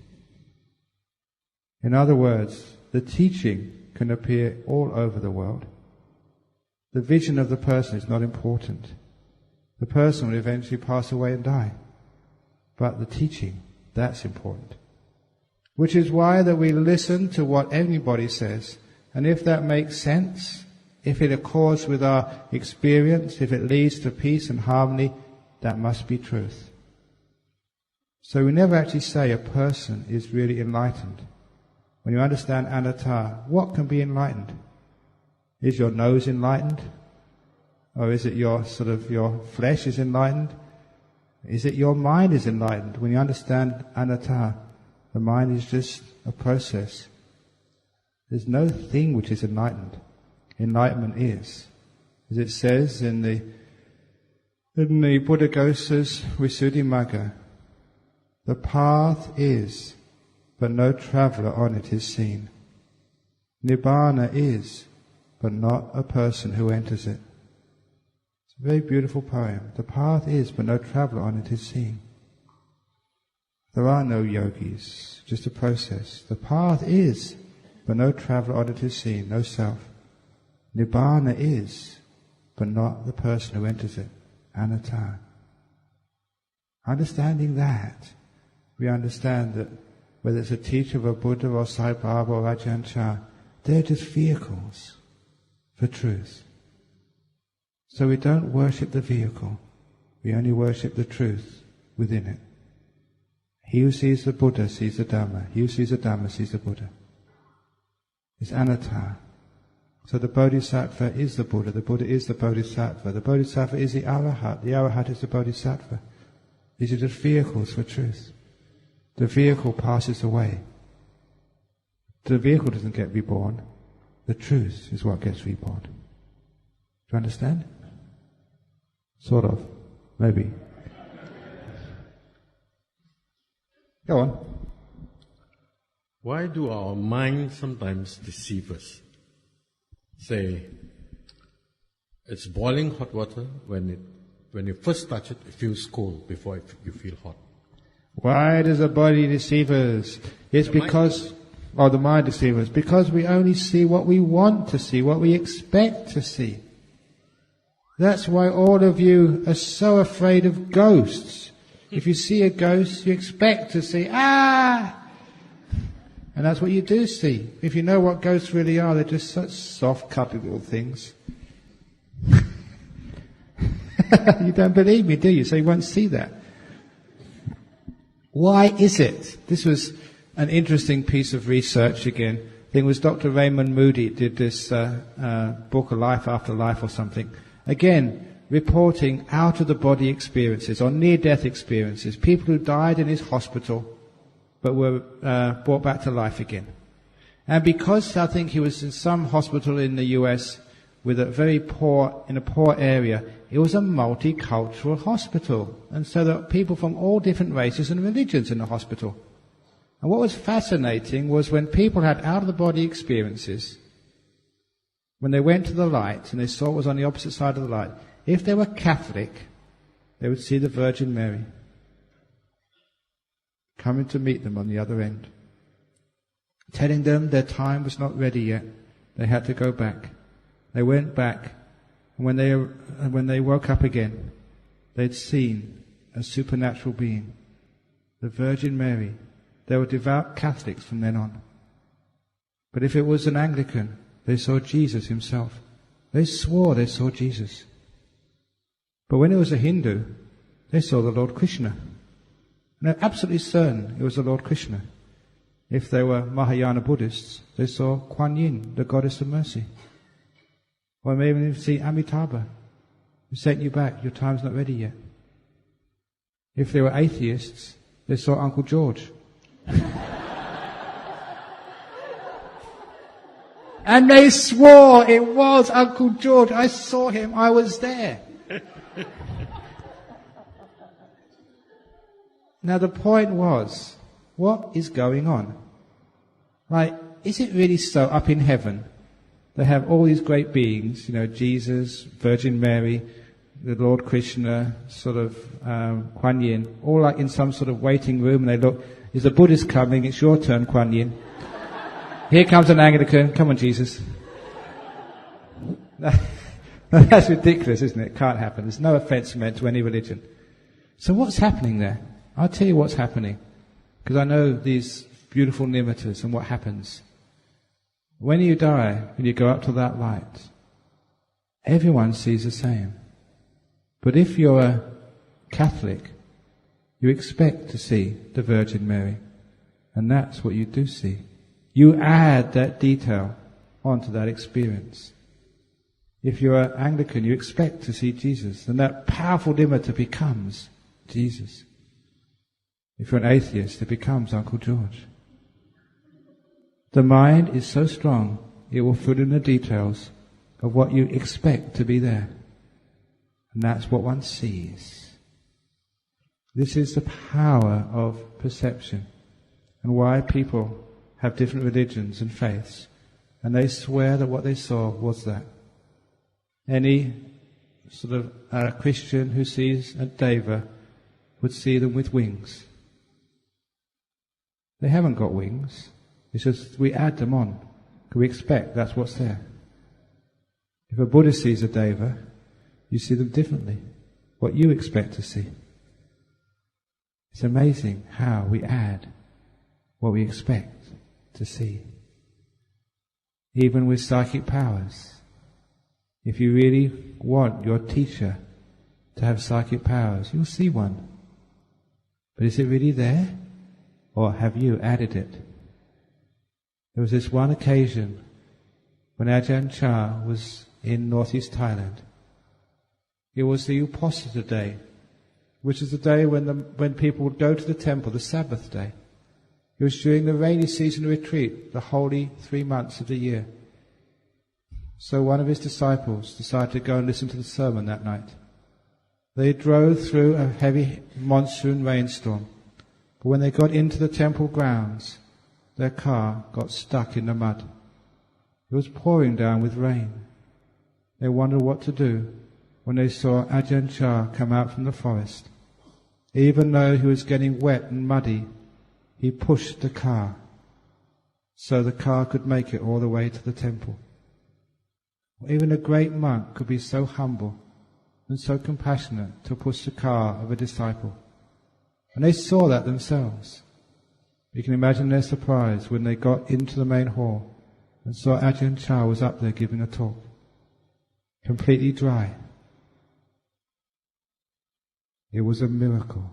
In other words, the teaching can appear all over the world. The vision of the person is not important. The person will eventually pass away and die. But the teaching, that's important. Which is why that we listen to what anybody says. And if that makes sense, if it accords with our experience, if it leads to peace and harmony, that must be truth. So we never actually say a person is really enlightened. When you understand anatta, what can be enlightened? Is your nose enlightened? Or is it your flesh is enlightened? Is it your mind is enlightened? When you understand anatta, the mind is just a process. There's no thing which is enlightened. Enlightenment is. As it says in the Buddhaghosa's Visuddhimagga, the path is, but no traveller on it is seen. Nibbana is, but not a person who enters it. It's a very beautiful poem. The path is, but no traveller on it is seen. There are no yogis, just a process. The path is, but no traveller on it is seen, no self. Nibbana is, but not the person who enters it. Anatta. Understanding that, we understand that whether it's a teacher of a Buddha or Sai Baba or Ajahn Chah, they're just vehicles for truth. So we don't worship the vehicle, we only worship the truth within it. He who sees the Buddha sees the Dhamma. He who sees the Dhamma sees the Buddha. It's anatta. So the Bodhisattva is the Buddha is the Bodhisattva. The Bodhisattva is the Arahat is the Bodhisattva. These are just vehicles for truth. The vehicle passes away. The vehicle doesn't get reborn. The truth is what gets reborn. Do you understand? Sort of. Maybe. Go on. Why do our minds sometimes deceive us? Say, it's boiling hot water. When you first touch it, it feels cold before you feel hot. Why does the body deceive us? It's because, the mind deceives us. Because we only see what we want to see, what we expect to see. That's why all of you are so afraid of ghosts. If you see a ghost, you expect to see, And that's what you do see. If you know what ghosts really are, they're just such soft, cuddly little things. You don't believe me, do you? So you won't see that. Why is it? This was an interesting piece of research again. I think it was Dr. Raymond Moody did this book, A Life After Life or something. Again, reporting out-of-the-body experiences or near-death experiences. People who died in his hospital but were brought back to life again. And because I think he was in some hospital in the US with a in a poor area, it was a multicultural hospital. And so there were people from all different races and religions in the hospital. And what was fascinating was when people had out-of-the-body experiences, when they went to the light and they saw it was on the opposite side of the light, if they were Catholic, they would see the Virgin Mary coming to meet them on the other end, telling them their time was not ready yet. They had to go back. They went back, and when they woke up again, they'd seen a supernatural being, the Virgin Mary. They were devout Catholics from then on. But if it was an Anglican, they saw Jesus himself. They swore they saw Jesus. But when it was a Hindu, they saw the Lord Krishna. And they're absolutely certain it was the Lord Krishna. If they were Mahayana Buddhists, they saw Kuan Yin, the goddess of mercy. Or maybe they see Amitabha, who sent you back, your time's not ready yet. If they were atheists, they saw Uncle George. And they swore it was Uncle George. I saw him, I was there. Now the point was, what is going on? Like, is it really so up in heaven? They have all these great beings, Jesus, Virgin Mary, the Lord Krishna, sort of Kuan Yin, all like in some sort of waiting room, and they look, is the Buddhist coming? It's your turn, Kuan Yin. Here comes an Anglican. Come on, Jesus. That's ridiculous, isn't it? It can't happen. There's no offence meant to any religion. So what's happening there? I'll tell you what's happening, because I know these beautiful nimittas and what happens. When you die, when you go up to that light, everyone sees the same. But if you're a Catholic, you expect to see the Virgin Mary. And that's what you do see. You add that detail onto that experience. If you're an Anglican, you expect to see Jesus. And that powerful nimitta becomes Jesus. If you're an atheist, it becomes Uncle George. The mind is so strong, it will fill in the details of what you expect to be there. And that's what one sees. This is the power of perception, and why people have different religions and faiths, and they swear that what they saw was that. Any sort of Christian who sees a deva would see them with wings. They haven't got wings. It's just we add them on, because we expect that's what's there. If a Buddhist sees a deva, you see them differently, what you expect to see. It's amazing how we add what we expect to see. Even with psychic powers. If you really want your teacher to have psychic powers, you'll see one. But is it really there? Or have you added it? There was this one occasion when Ajahn Chah was in northeast Thailand. It was the Uposatha day, which is the day when people would go to the temple, the Sabbath day. It was during the rainy season retreat, the holy 3 months of the year. So one of his disciples decided to go and listen to the sermon that night. They drove through a heavy monsoon rainstorm, but when they got into the temple grounds, their car got stuck in the mud. It was pouring down with rain. They wondered what to do when they saw Ajahn Chah come out from the forest. Even though he was getting wet and muddy, he pushed the car so the car could make it all the way to the temple. Even a great monk could be so humble and so compassionate to push the car of a disciple. And they saw that themselves. You can imagine their surprise when they got into the main hall and saw Ajahn Chah was up there giving a talk, completely dry. It was a miracle.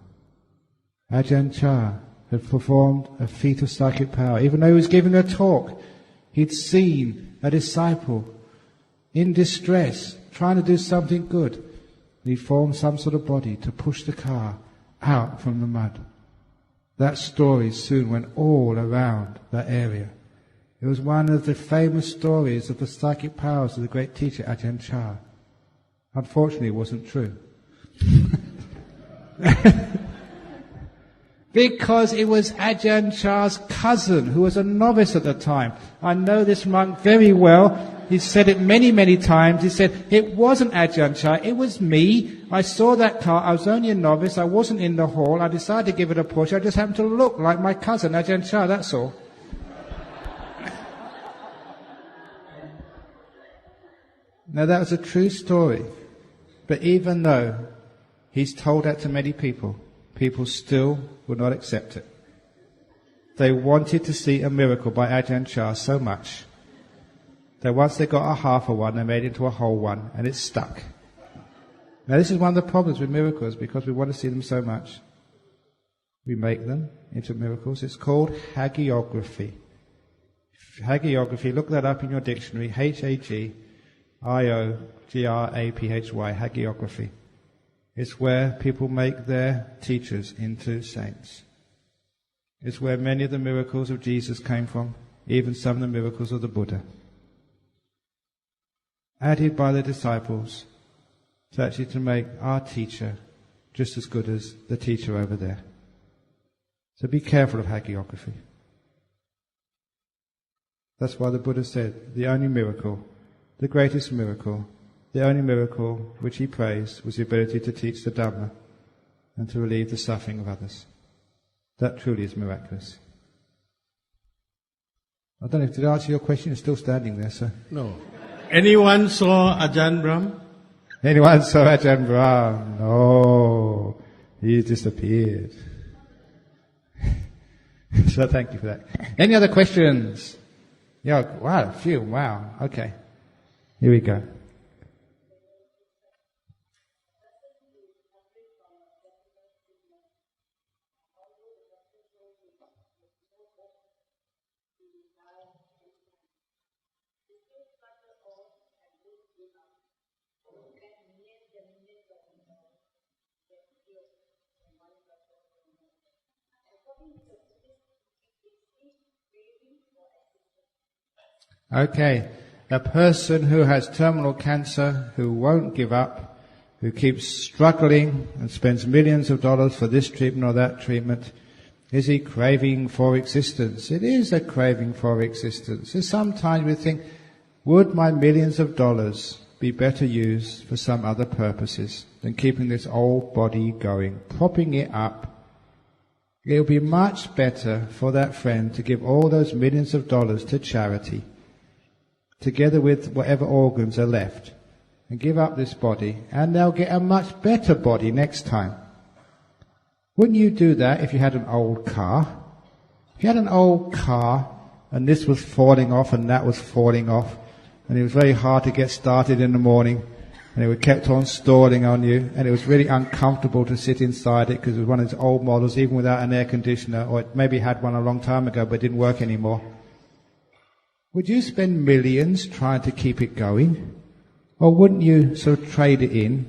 Ajahn Chah had performed a feat of psychic power. Even though he was giving a talk, he'd seen a disciple in distress, trying to do something good. And he formed some sort of body to push the car out from the mud. That story soon went all around that area. It was one of the famous stories of the psychic powers of the great teacher Ajahn Chah. Unfortunately, it wasn't true. Because it was Ajahn Chah's cousin, who was a novice at the time. I know this monk very well. He said it many, many times. He said, it wasn't Ajahn Chah, it was me. I saw that car, I was only a novice, I wasn't in the hall, I decided to give it a push, I just happened to look like my cousin Ajahn Chah, that's all. Now that was a true story. But even though he's told that to many people, people still would not accept it. They wanted to see a miracle by Ajahn Chah so much that once they got a half of one, they made it into a whole one, and it stuck. Now this is one of the problems with miracles, because we want to see them so much. We make them into miracles. It's called hagiography. Hagiography, look that up in your dictionary, Hagiography, hagiography. It's where people make their teachers into saints. It's where many of the miracles of Jesus came from, even some of the miracles of the Buddha. Added by the disciples to actually to make our teacher just as good as the teacher over there. So be careful of hagiography. That's why the Buddha said the only miracle, the greatest miracle, the only miracle which he praised was the ability to teach the Dhamma and to relieve the suffering of others. That truly is miraculous. I don't know if did I answer your question. It's still standing there, sir. No. Anyone saw Ajahn Brahm? Anyone saw Ajahn Brahm? No. He disappeared. So thank you for that. Any other questions? Yeah, wow, a few. Wow. Okay. Here we go. Okay, a person who has terminal cancer, who won't give up, who keeps struggling and spends millions of dollars for this treatment or that treatment, is he craving for existence? It is a craving for existence. So sometimes we think, would my millions of dollars be better used for some other purposes than keeping this old body going, propping it up? It would be much better for that friend to give all those millions of dollars to charity, together with whatever organs are left, and give up this body, and they'll get a much better body next time. Wouldn't you do that if you had an old car? If you had an old car, and this was falling off and that was falling off, and it was very hard to get started in the morning, and it kept on stalling on you, and it was really uncomfortable to sit inside it because it was one of those old models, even without an air conditioner, or it maybe had one a long time ago but it didn't work anymore. Would you spend millions trying to keep it going? Or wouldn't you sort of trade it in,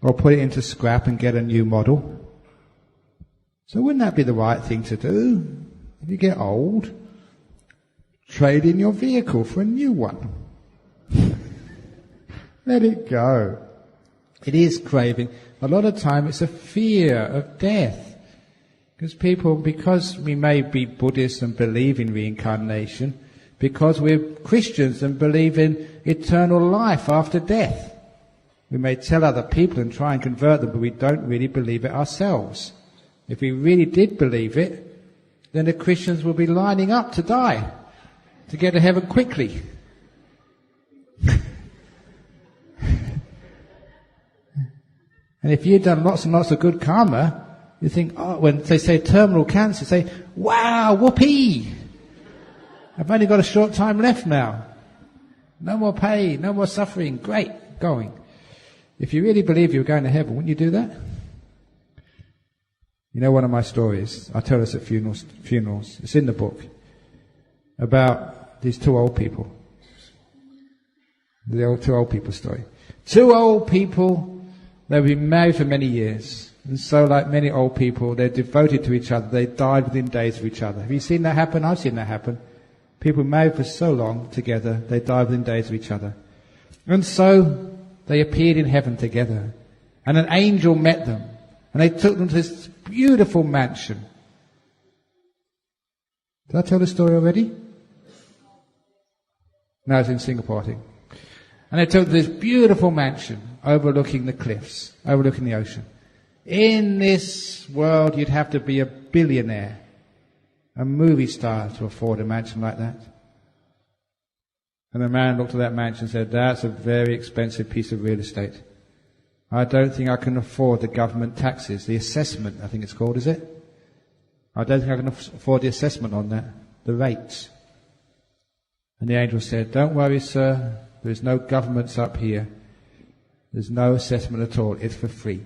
or put it into scrap and get a new model? So wouldn't that be the right thing to do? If you get old, trade in your vehicle for a new one. Let it go. It is craving. A lot of time it's a fear of death. Because we may be Buddhists and believe in reincarnation, because we're Christians and believe in eternal life after death. We may tell other people and try and convert them, but we don't really believe it ourselves. If we really did believe it, then the Christians will be lining up to die, to get to heaven quickly. And if you've done lots and lots of good karma, you think, oh, when they say terminal cancer, say, wow, whoopee! I've only got a short time left now. No more pain, no more suffering. Great, going. If you really believe you're going to heaven, wouldn't you do that? You know one of my stories, I tell this at funerals, it's in the book, about these two old people. The two old people story. Two old people, they've been married for many years. And so like many old people, they're devoted to each other. They died within days of each other. Have you seen that happen? I've seen that happen. People married for so long together, they died within days of each other. And so they appeared in heaven together. And an angel met them. And they took them to this beautiful mansion. Did I tell the story already? No, it's in Singapore, I think. And they took this beautiful mansion overlooking the cliffs, overlooking the ocean. In this world, you'd have to be a billionaire, a movie star to afford a mansion like that. And the man looked at that mansion and said, that's a very expensive piece of real estate. I don't think I can afford the government taxes, the assessment, I think it's called, is it? I don't think I can afford the assessment on that, the rates. And the angel said, don't worry, sir, there's no governments up here. There's no assessment at all, it's for free.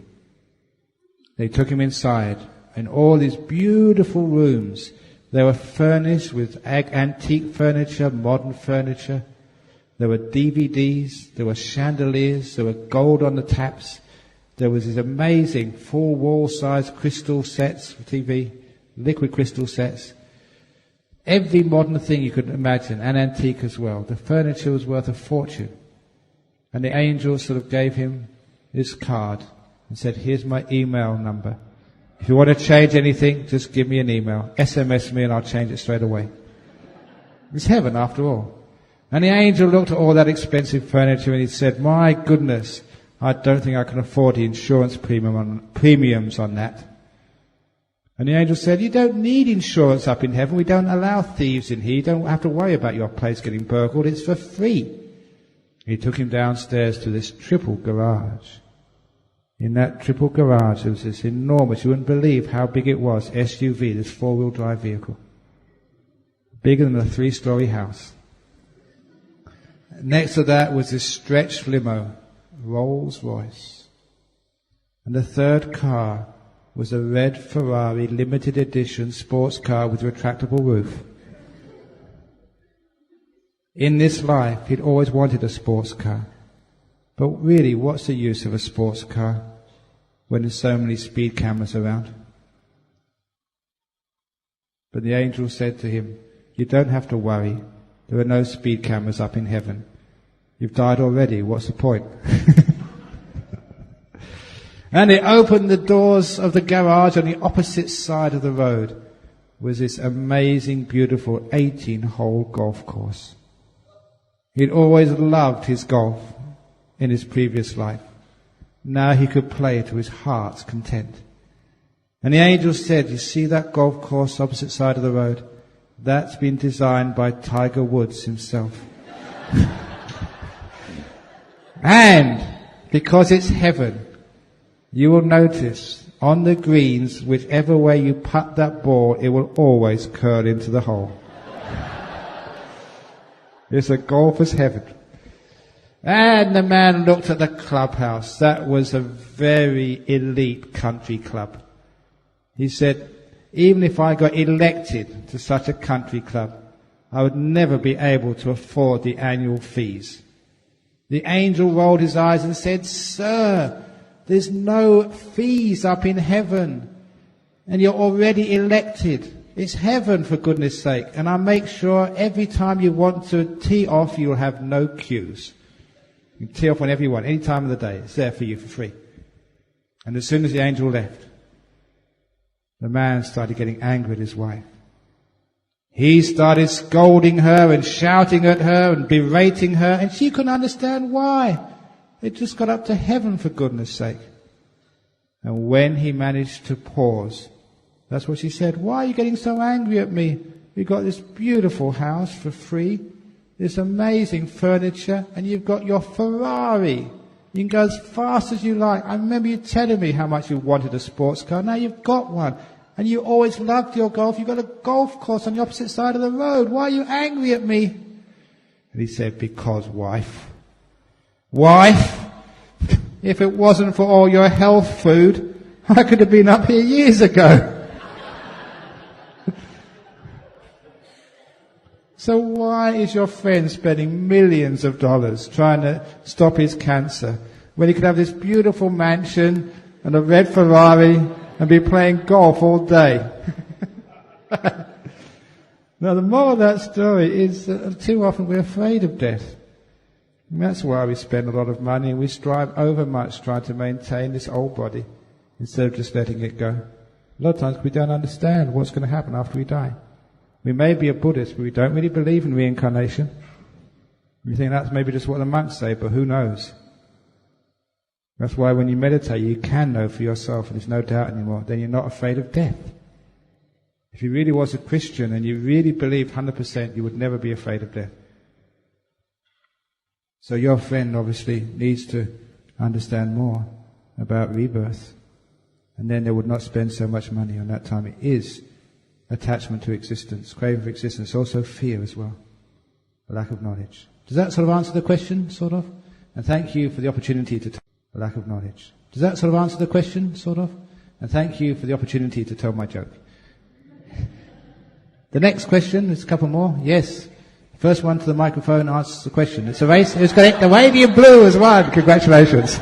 They took him inside, and all these beautiful rooms, they were furnished with antique furniture, modern furniture. There were DVDs, there were chandeliers, there were gold on the taps. There was these amazing full wall-sized crystal sets for TV, liquid crystal sets. Every modern thing you could imagine, and antique as well. The furniture was worth a fortune. And the angel sort of gave him his card and said, here's my email number. If you want to change anything, just give me an email. SMS me and I'll change it straight away. It's heaven after all. And the angel looked at all that expensive furniture and he said, my goodness, I don't think I can afford the insurance premiums on that. And the angel said, you don't need insurance up in heaven. We don't allow thieves in here. You don't have to worry about your place getting burgled. It's for free. He took him downstairs to this triple garage. In that triple garage, there was this enormous, you wouldn't believe how big it was, SUV, this four-wheel drive vehicle. Bigger than a 3-story house. Next to that was this stretched limo, Rolls Royce. And the third car was a red Ferrari limited edition sports car with retractable roof. In this life, he'd always wanted a sports car. But really, what's the use of a sports car when there's so many speed cameras around? But the angel said to him, you don't have to worry. There are no speed cameras up in heaven. You've died already. What's the point? And he opened the doors of the garage. On the opposite side of the road was this amazing, beautiful 18-hole golf course. He'd always loved his golf in his previous life. Now he could play to his heart's content. And the angel said, you see that golf course opposite side of the road? That's been designed by Tiger Woods himself. And because it's heaven, you will notice on the greens, whichever way you putt that ball, it will always curl into the hole. It's a golfer's heaven. And the man looked at the clubhouse. That was a very elite country club. He said, even if I got elected to such a country club, I would never be able to afford the annual fees. The angel rolled his eyes and said, sir, there's no fees up in heaven. And you're already elected. It's heaven, for goodness sake. And I make sure every time you want to tee off, you'll have no queues. You can tee off whenever you want, any time of the day. It's there for you for free. And as soon as the angel left, the man started getting angry at his wife. He started scolding her and shouting at her and berating her, and she couldn't understand why. It just got up to heaven, for goodness sake. And when he managed to pause, that's what she said. Why are you getting so angry at me? We got this beautiful house for free, this amazing furniture, and you've got your Ferrari. You can go as fast as you like. I remember you telling me how much you wanted a sports car. Now you've got one. And you always loved your golf. You've got a golf course on the opposite side of the road. Why are you angry at me? And he said, because wife, if it wasn't for all your health food, I could have been up here years ago. So why is your friend spending millions of dollars trying to stop his cancer when he could have this beautiful mansion and a red Ferrari and be playing golf all day? Now the moral of that story is that too often we're afraid of death. And that's why we spend a lot of money and we strive overmuch trying to maintain this old body instead of just letting it go. A lot of times we don't understand what's going to happen after we die. We may be a Buddhist, but we don't really believe in reincarnation. We think that's maybe just what the monks say, but who knows? That's why when you meditate, you can know for yourself, and there's no doubt anymore. Then you're not afraid of death. If you really was a Christian and you really believed 100%, you would never be afraid of death. So your friend obviously needs to understand more about rebirth, and then they would not spend so much money on that time. It is attachment to existence, craving for existence, also fear as well, a lack of knowledge. Does that sort of answer the question, sort of? And thank you for the opportunity to a lack of knowledge. Does that sort of answer the question, sort of? And thank you for the opportunity to tell my joke. The next question, there's a couple more. Yes. First one to the microphone answers the question. It's a race. Who's got it? The wavy and blue has won. Congratulations.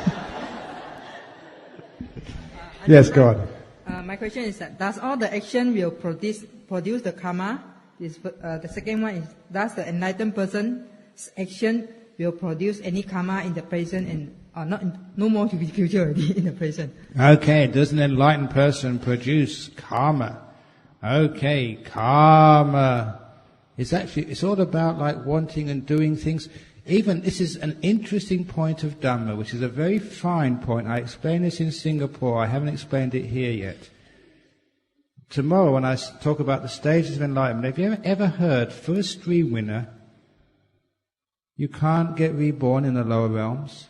Yes, go on. My question is that does all the action will produce the karma? The second one is, does the enlightened person's action will produce any karma in the present and no more to be future already in the present? Okay, does an enlightened person produce karma? Okay, karma. It's all about like wanting and doing things. Even this is an interesting point of Dhamma, which is a very fine point. I explained this in Singapore. I haven't explained it here yet. Tomorrow when I talk about the stages of enlightenment, have you ever heard, for a stream winner, you can't get reborn in the lower realms,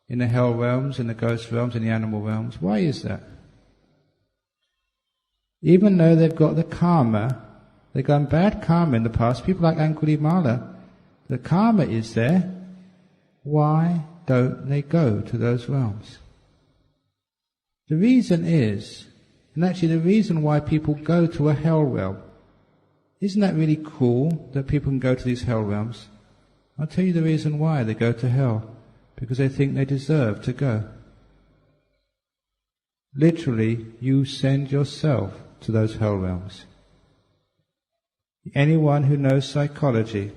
in the hell realms, in the ghost realms, in the animal realms? Why is that? Even though they've got the karma, they've done bad karma in the past, people like Angulimala, the karma is there. Why don't they go to those realms? The reason is, and actually the reason why people go to a hell realm, isn't that really cool that people can go to these hell realms? I'll tell you the reason why they go to hell. Because they think they deserve to go. Literally, you send yourself to those hell realms. Anyone who knows psychology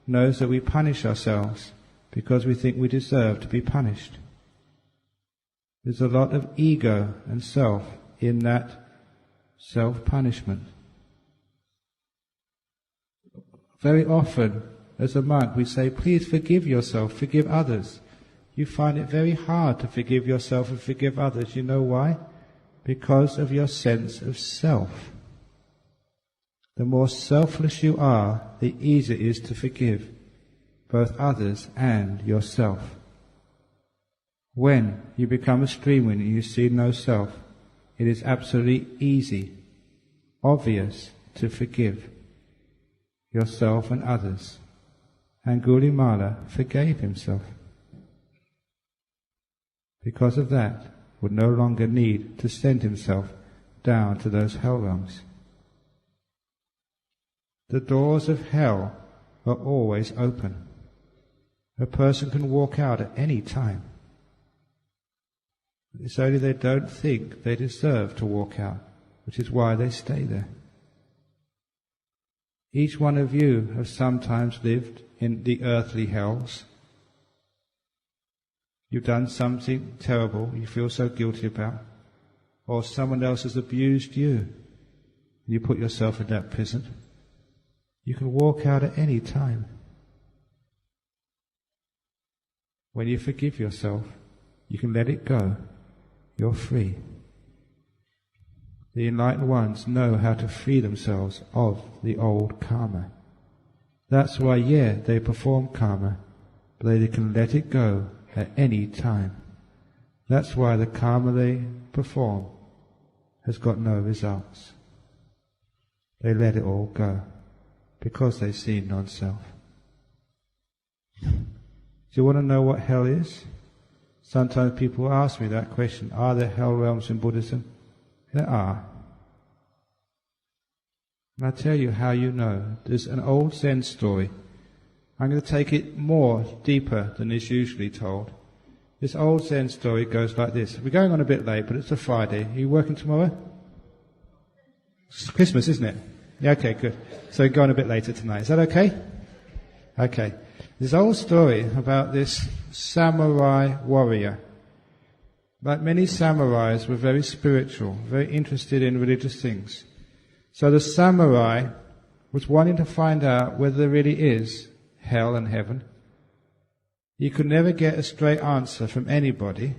knows that we punish ourselves because we think we deserve to be punished. There's a lot of ego and self in that self-punishment. Very often, as a monk, we say, please forgive yourself, forgive others. You find it very hard to forgive yourself and forgive others. You know why? Because of your sense of self. The more selfless you are, the easier it is to forgive both others and yourself. When you become a stream winner and you see no self, it is absolutely easy, obvious to forgive yourself and others. Angulimala forgave himself. Because of that, would no longer need to send himself down to those hell realms. The doors of hell are always open. A person can walk out at any time. It's only they don't think they deserve to walk out, which is why they stay there. Each one of you have sometimes lived in the earthly hells. You've done something terrible you feel so guilty about, or someone else has abused you. You put yourself in that prison. You can walk out at any time. When you forgive yourself, you can let it go. You're free. The enlightened ones know how to free themselves of the old karma. That's why, they perform karma, but they can let it go at any time. That's why the karma they perform has got no results. They let it all go, because they see non-self. Do you want to know what hell is? Sometimes people ask me that question, are there hell realms in Buddhism? There are. And I'll tell you how you know. There's an old Zen story. I'm going to take it more deeper than is usually told. This old Zen story goes like this. We're going on a bit late, but it's a Friday. Are you working tomorrow? It's Christmas, isn't it? Yeah, okay, good. So we're going a bit later tonight. Is that okay? Okay. This old story about this samurai warrior. Like many samurais were very spiritual, very interested in religious things. So the samurai was wanting to find out whether there really is hell and heaven. He could never get a straight answer from anybody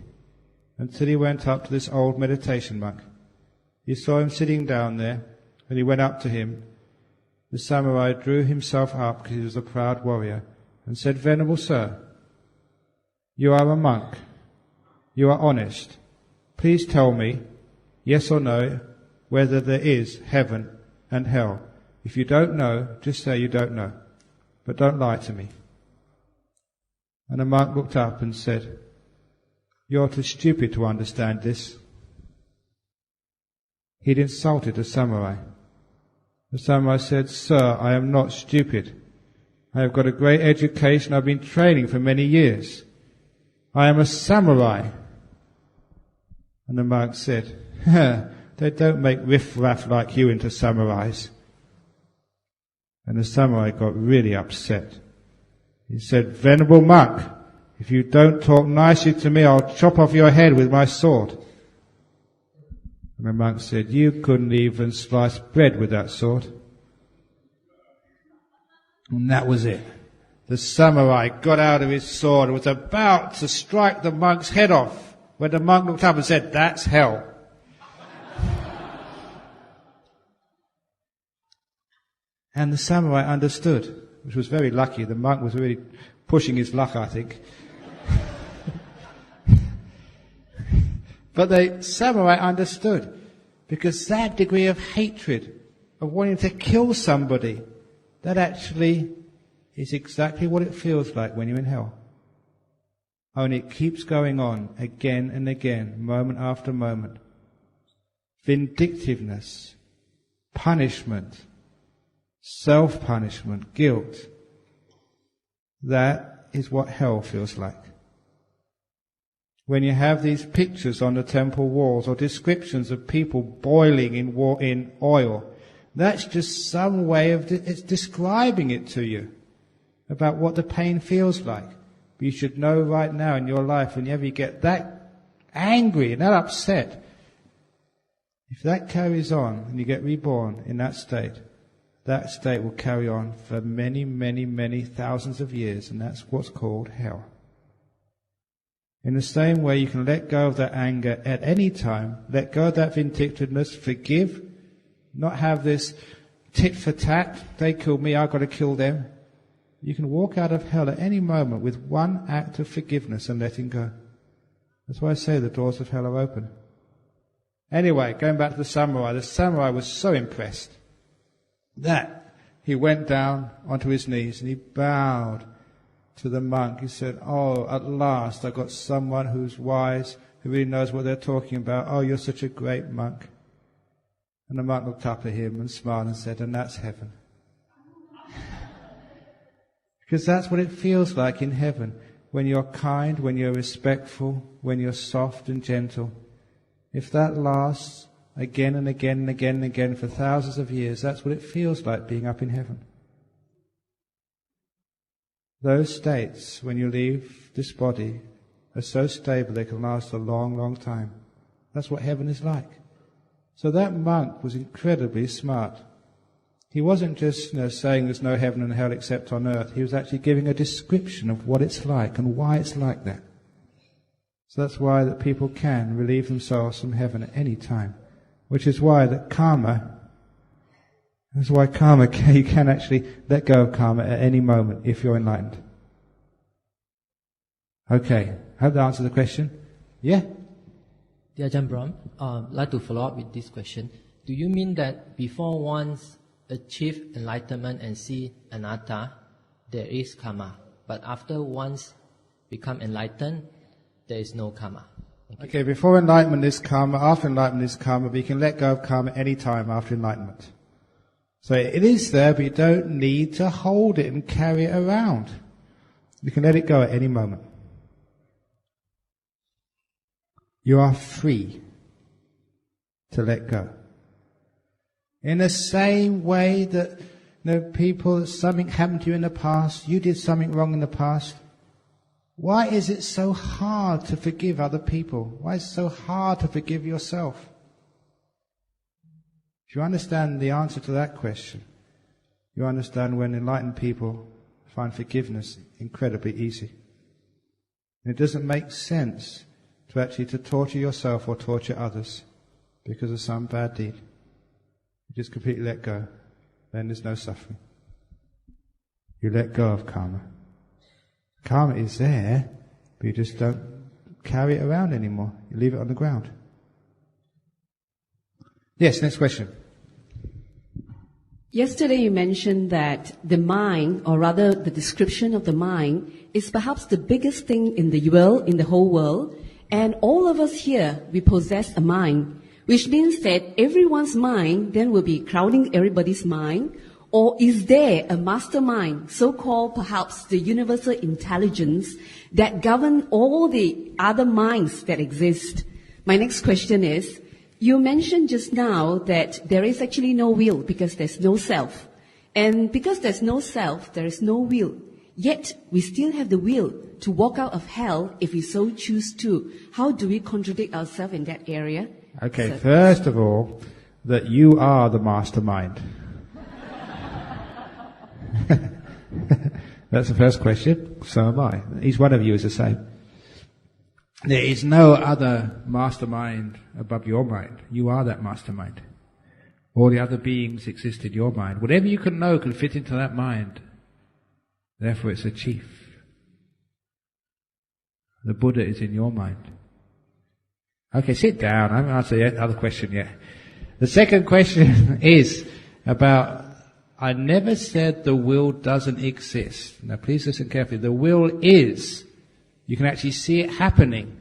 until he went up to this old meditation monk. He saw him sitting down there, and he went up to him. The samurai drew himself up, because he was a proud warrior, and said, "Venerable sir, you are a monk. You are honest. Please tell me, yes or no, whether there is heaven and hell. If you don't know, just say you don't know, but don't lie to me." And the monk looked up and said, "You're too stupid to understand this." He'd insulted the samurai. The samurai said, "Sir, I am not stupid. I have got a great education. I've been training for many years. I am a samurai." And the monk said, "They don't make riff-raff like you into samurais." And the samurai got really upset. He said, "Venerable monk, if you don't talk nicely to me, I'll chop off your head with my sword." And the monk said, "You couldn't even slice bread with that sword." And that was it. The samurai got out of his sword and was about to strike the monk's head off when the monk looked up and said, "That's hell." And the samurai understood, which was very lucky. The monk was really pushing his luck, I think. But the samurai understood, because that degree of hatred, of wanting to kill somebody, that actually is exactly what it feels like when you're in hell. Only it keeps going on again and again, moment after moment. Vindictiveness, punishment, self-punishment, guilt. That is what hell feels like. When you have these pictures on the temple walls or descriptions of people boiling in oil, that's just some way of it's describing it to you about what the pain feels like. But you should know right now in your life, whenever you get that angry and that upset, if that carries on and you get reborn in that state will carry on for many, many, many thousands of years, and that's what's called hell. In the same way, you can let go of that anger at any time, let go of that vindictiveness, forgive, not have this tit for tat, they killed me, I've got to kill them. You can walk out of hell at any moment with one act of forgiveness and letting go. That's why I say the doors of hell are open. Anyway, going back to the samurai was so impressed that he went down onto his knees and he bowed to the monk. He said, "Oh, at last I got someone who's wise, who really knows what they're talking about. Oh, you're such a great monk." And the monk looked up at him and smiled and said, "And that's heaven." Because that's what it feels like in heaven. When you're kind, when you're respectful, when you're soft and gentle. If that lasts again and again and again and again for thousands of years, that's what it feels like being up in heaven. Those states, when you leave this body, are so stable they can last a long, long time. That's what heaven is like. So that monk was incredibly smart. He wasn't just saying there's no heaven and hell except on earth. He was actually giving a description of what it's like and why it's like that. So that's why that people can relieve themselves from heaven at any time. Which is why that you can actually let go of karma at any moment if you're enlightened. Okay, hope that answers the question. Yeah? Dear Ajahn Brahm, I'd like to follow up with this question. Do you mean that before one's achieve enlightenment and see anatta, there is karma, but after one's become enlightened, there is no karma? Okay, before enlightenment is karma, after enlightenment is karma, but you can let go of karma any time after enlightenment. So it is there, but you don't need to hold it and carry it around. You can let it go at any moment. You are free to let go. In the same way that something happened to you in the past, you did something wrong in the past. Why is it so hard to forgive other people? Why is it so hard to forgive yourself? If you understand the answer to that question, you understand when enlightened people find forgiveness incredibly easy. And it doesn't make sense to actually to torture yourself or torture others because of some bad deed. You just completely let go. Then there's no suffering. You let go of karma. Karma is there, but you just don't carry it around anymore. You leave it on the ground. Yes, next question. Yesterday you mentioned that the mind, or rather the description of the mind, is perhaps the biggest thing in the world, in the whole world, and all of us here, we possess a mind, which means that everyone's mind then will be crowding everybody's mind, or is there a mastermind, so-called perhaps the universal intelligence, that govern all the other minds that exist? My next question is, you mentioned just now that there is actually no will because there's no self. And because there's no self, there is no will. Yet, we still have the will to walk out of hell if we so choose to. How do we contradict ourselves in that area? Okay, first of all, that you are the mastermind. That's the first question. So am I. Each one of you is the same. There is no other mastermind above your mind. You are that mastermind. All the other beings exist in your mind. Whatever you can know can fit into that mind. Therefore it's a chief. The Buddha is in your mind. Okay, sit down. I haven't answered the other question yet. The second question is about, I never said the will doesn't exist. Now please listen carefully. The will is. You can actually see it happening.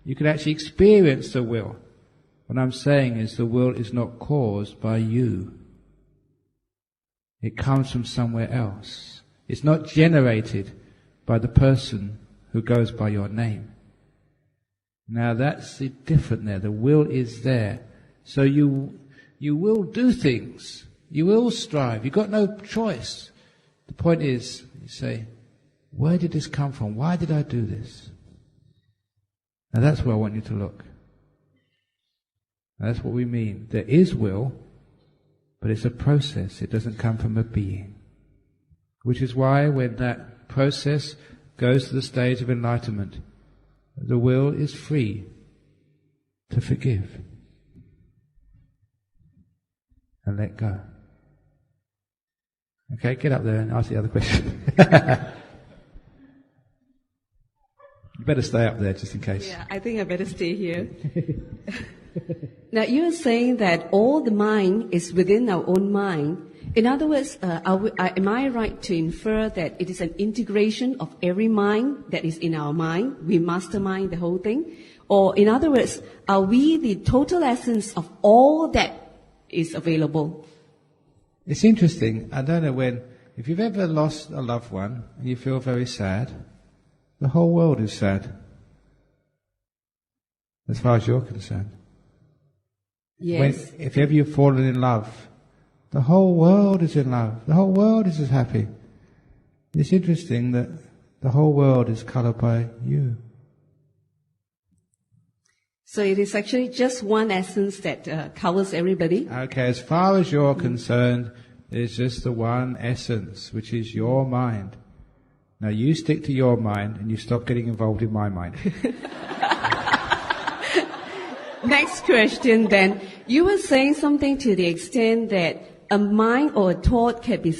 You can actually experience the will. What I'm saying is the will is not caused by you. It comes from somewhere else. It's not generated by the person who goes by your name. Now that's different there. The will is there. So you will do things. You will strive. You've got no choice. The point is, you say, where did this come from? Why did I do this? Now that's where I want you to look. Now that's what we mean. There is will, but it's a process. It doesn't come from a being. Which is why when that process goes to the stage of enlightenment, the will is free to forgive and let go. Okay, get up there and ask the other question. You better stay up there just in case. Yeah, I think I better stay here. Now, you're saying that all the mind is within our own mind. In other words, am I right to infer that it is an integration of every mind that is in our mind? We mastermind the whole thing? Or in other words, are we the total essence of all that is available? It's interesting. I don't know if you've ever lost a loved one and you feel very sad, the whole world is sad. As far as you're concerned. Yes. If ever you've fallen in love, the whole world is in love. The whole world is as happy. It's interesting that the whole world is colored by you. So it is actually just one essence that covers everybody? Okay, as far as you're concerned, there's just the one essence, which is your mind. Now you stick to your mind and you stop getting involved in my mind. Next question then. You were saying something to the extent that a mind or a thought can be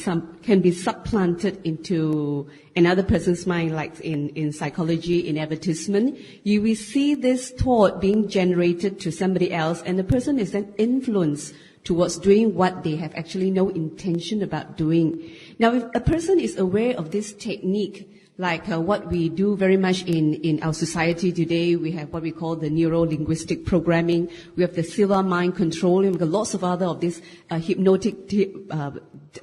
supplanted into another person's mind, like in psychology, in advertisement. You will see this thought being generated to somebody else, and the person is then influenced towards doing what they have actually no intention about doing. Now, if a person is aware of this technique, like what we do very much in our society today, we have what we call the neuro-linguistic programming, we have the Silva mind control, and we've got lots of other of these hypnotic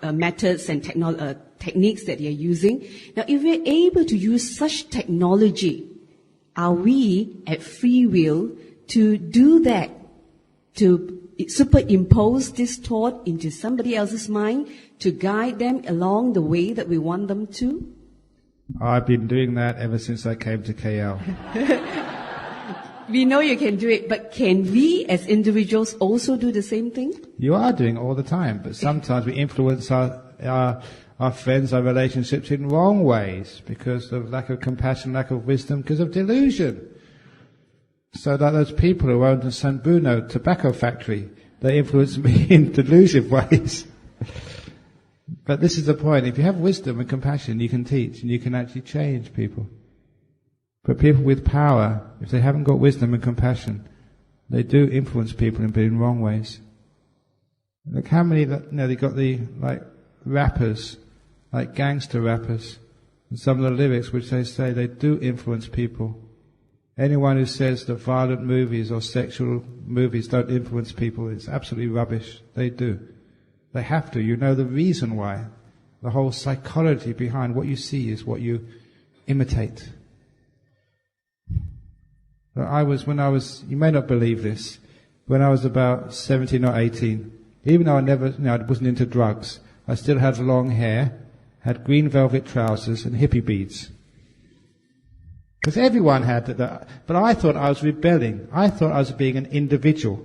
methods and techniques that you're using. Now, if we're able to use such technology, are we at free will to do that, to superimpose this thought into somebody else's mind, to guide them along the way that we want them to? I've been doing that ever since I came to KL. We know you can do it, but can we as individuals also do the same thing? You are doing it all the time, but sometimes we influence our friends, our relationships in wrong ways because of lack of compassion, lack of wisdom, because of delusion. So that those people who own the San Bruno tobacco factory, they influence me in delusive ways. But this is the point. If you have wisdom and compassion, you can teach and you can actually change people. But people with power, if they haven't got wisdom and compassion, they do influence people in wrong ways. Look how many, they got the, rappers, like gangster rappers, and some of the lyrics which they say, they do influence people. Anyone who says that violent movies or sexual movies don't influence people, it's absolutely rubbish. They do. They have to. You know the reason why. The whole psychology behind what you see is what you imitate. You may not believe this, when I was about 17 or 18, even though I wasn't into drugs, I still had long hair, had green velvet trousers and hippie beads. Because everyone had that. But I thought I was rebelling. I thought I was being an individual.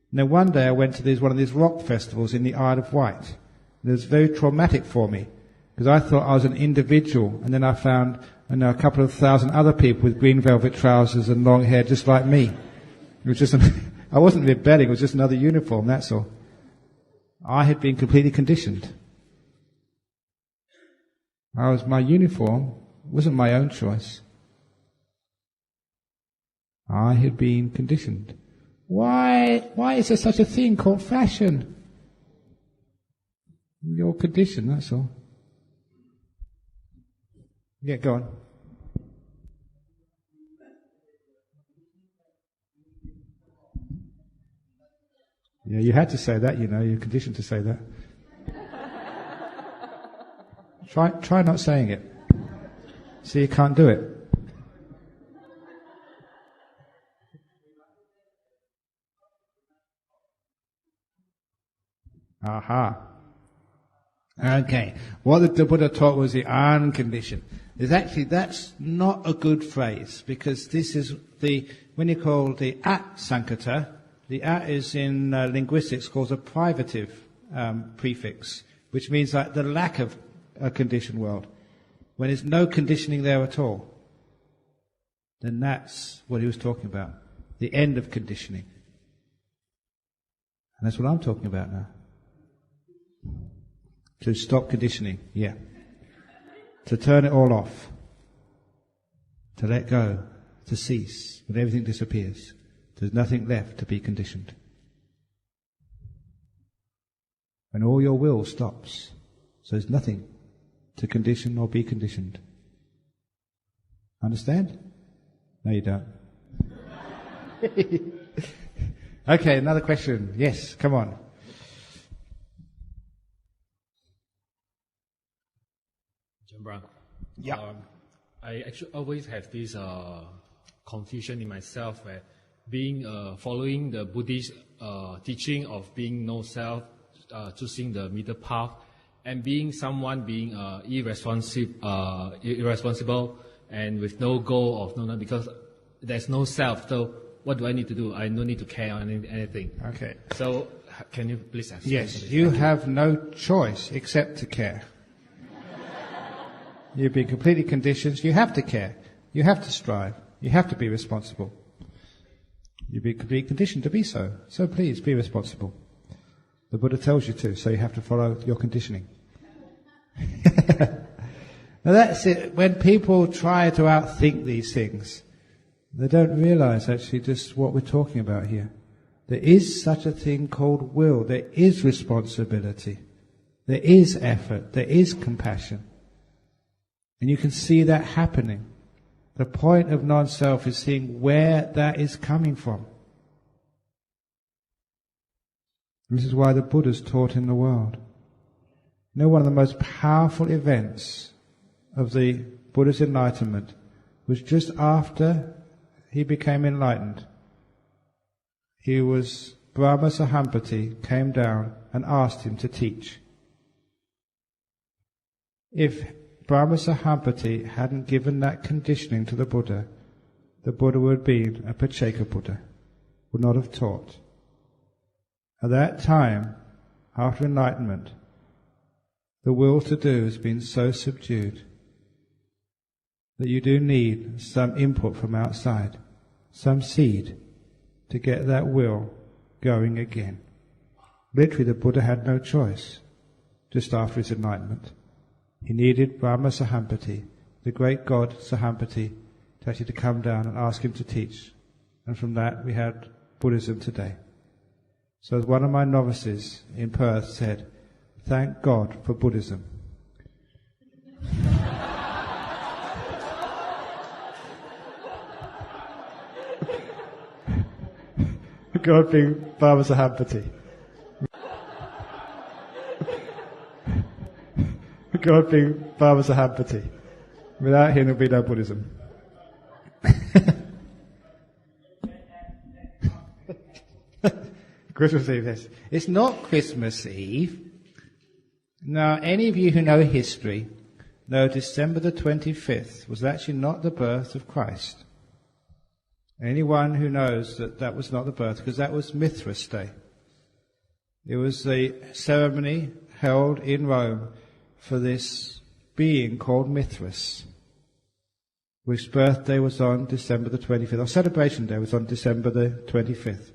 And then one day I went to one of these rock festivals in the Isle of Wight. It was very traumatic for me, because I thought I was an individual, and then I found a couple of thousand other people with green velvet trousers and long hair just like me. It was just I wasn't rebelling, it was just another uniform, that's all. I had been completely conditioned. My uniform wasn't my own choice. I had been conditioned. Why is there such a thing called fashion? You're conditioned, that's all. Yeah, go on. Yeah, you had to say that, you're conditioned to say that. Try not saying it. See, you can't do it. Aha. Okay. What the Buddha taught was the unconditioned. That's not a good phrase, because this is when you call the at sankata, the at is in linguistics called a privative prefix, which means like the lack of a conditioned world. When there's no conditioning there at all, then that's what he was talking about. The end of conditioning. And that's what I'm talking about now. To stop conditioning, yeah. To turn it all off. To let go. To cease. When everything disappears. There's nothing left to be conditioned. When all your will stops. So there's nothing to condition or be conditioned. Understand? No, you don't. Okay, another question. Yes, come on. Ajahn Brahm. Yeah. I actually always have this confusion in myself where following the Buddhist teaching of being no self, choosing the middle path, and being irresponsible and with no goal of no, because there's no self. So what do I need to do? I no need to care on anything. Okay. So can you please explain? Yes, you have no choice except to care. You've been completely conditioned. You have to care. You have to strive. You have to be responsible. You've been completely conditioned to be so. So please, be responsible. The Buddha tells you to, so you have to follow your conditioning. Now that's it. When people try to outthink these things, they don't realize actually just what we're talking about here. There is such a thing called will. There is responsibility. There is effort. There is compassion. And you can see that happening. The point of non-self is seeing where that is coming from. This is why the Buddha's taught in the world. You know, one of the most powerful events of the Buddha's enlightenment was just after he became enlightened. Brahma Sahampati came down and asked him to teach. If Brahma Sahampati hadn't given that conditioning to the Buddha would have been a Pacceka Buddha, would not have taught. At that time, after enlightenment, The will to do has been so subdued that you do need some input from outside, some seed, to get that will going again. Literally, the Buddha had no choice just after his enlightenment. He needed Brahma Sahampati, the great god Sahampati, to actually come down and ask him to teach. And from that we had Buddhism today. So as one of my novices in Perth said, "Thank God for Buddhism." God being Brahma Sahampati. God being Brahma Sahampati. Without him there will be no Buddhism. Christmas Eve, yes. It's not Christmas Eve. Now, any of you who know history know December the 25th was actually not the birth of Christ. Anyone who knows that that was not the birth, because that was Mithras Day. It was the ceremony held in Rome for this being called Mithras, which birthday was on December the 25th, or celebration day was on December the 25th.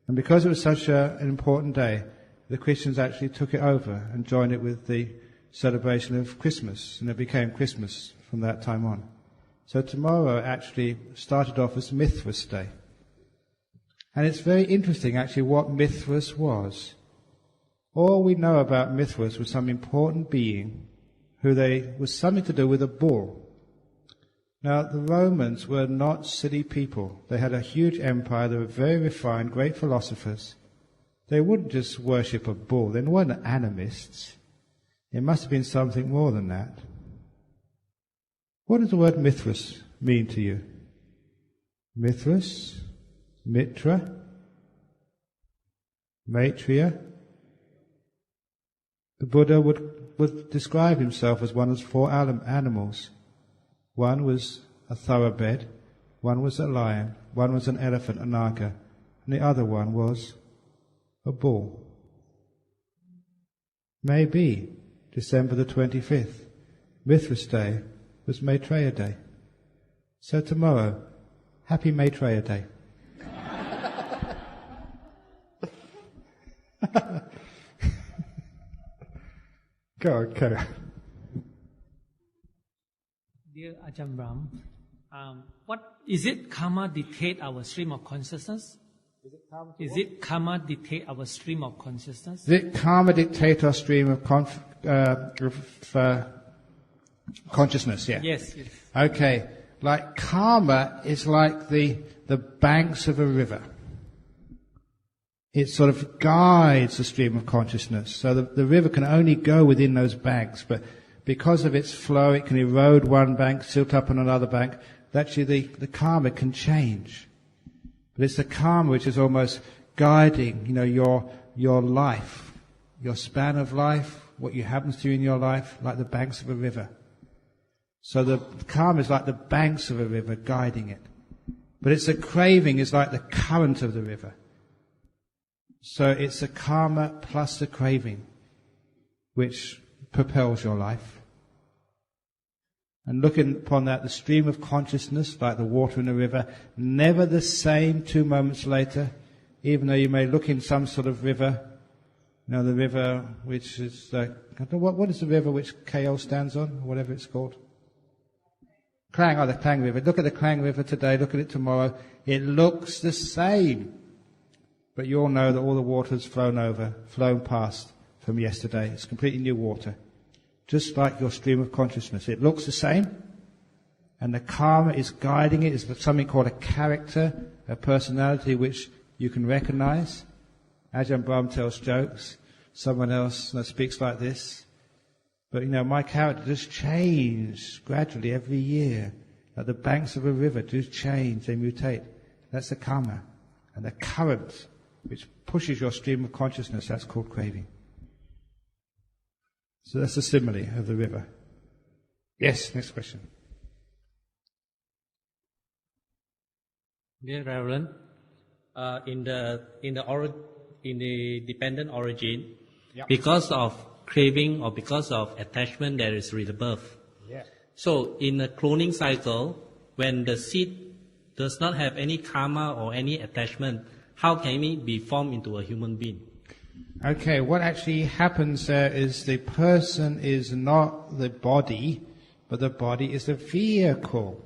And because it was such an important day, the Christians actually took it over and joined it with the celebration of Christmas, and it became Christmas from that time on. So tomorrow actually started off as Mithras Day. And it's very interesting actually what Mithras was. All we know about Mithras was some important being was something to do with a bull. Now, the Romans were not silly people. They had a huge empire. They were very refined, great philosophers. They wouldn't just worship a bull. They weren't animists. It must have been something more than that. What does the word Mithras mean to you? Mithras? Mitra? Maitreya? The Buddha would describe himself as one of 4 animals. One was a thoroughbred, one was a lion, one was an elephant, a naga, and the other one was a bull. Maybe December the 25th, Mithras Day, was Maitreya Day. So tomorrow, happy Maitreya Day. Go on, carry on. Dear Ajahn Brahm, what is it karma dictate our stream of consciousness? Is it karma dictate our stream of consciousness? Is it karma dictate our stream of consciousness? Yeah. Yes, yes. Okay. Like karma is like the banks of a river. It sort of guides the stream of consciousness. So the river can only go within those banks, but because of its flow, it can erode one bank, silt up on another bank. Actually, the karma can change. But it's the karma which is almost guiding, your life, your span of life, what happens to you in your life, like the banks of a river. So the karma is like the banks of a river guiding it. But it's a craving is like the current of the river. So it's the karma plus the craving which propels your life. And looking upon that, the stream of consciousness, like the water in the river, never the same 2 moments later, even though you may look in some sort of river, the river which is, what is the river which KL stands on, or whatever it's called? Klang, the Klang River. Look at the Klang River today, look at it tomorrow. It looks the same. But you all know that all the water's flown past from yesterday. It's completely new water. Just like your stream of consciousness. It looks the same, and the karma is guiding it. It's something called a character, a personality which you can recognize. Ajahn Brahm tells jokes. Someone else speaks like this. But my character just changes gradually every year. Like the banks of a river do change, they mutate. That's the karma. And the current which pushes your stream of consciousness, that's called craving. So that's the simile of the river. Yes, next question. Dear Reverend, in the dependent origin, Yep. because of craving or because of attachment, there is rebirth. Yeah. So in a cloning cycle, when the seed does not have any karma or any attachment, how can it be formed into a human being? Okay, what actually happens there is the person is not the body, but the body is the vehicle.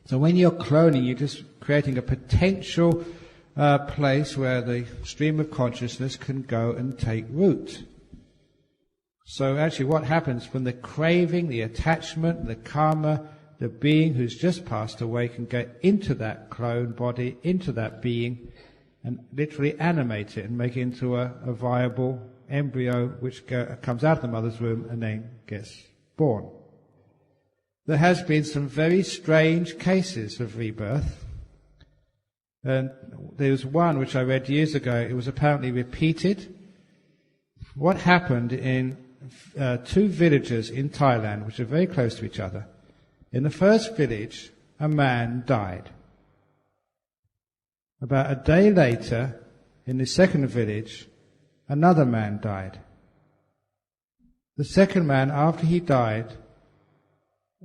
So when you're cloning, you're just creating a potential place where the stream of consciousness can go and take root. So actually what happens when the craving, the attachment, the karma, the being who's just passed away can get into that clone body, into that being, and literally animate it and make it into a viable embryo which comes out of the mother's womb and then gets born. There has been some very strange cases of rebirth. And there was one which I read years ago. It was apparently repeated. What happened in 2 villages in Thailand, which are very close to each other. In the first village, a man died. About a day later, in the second village, another man died. The second man, after he died,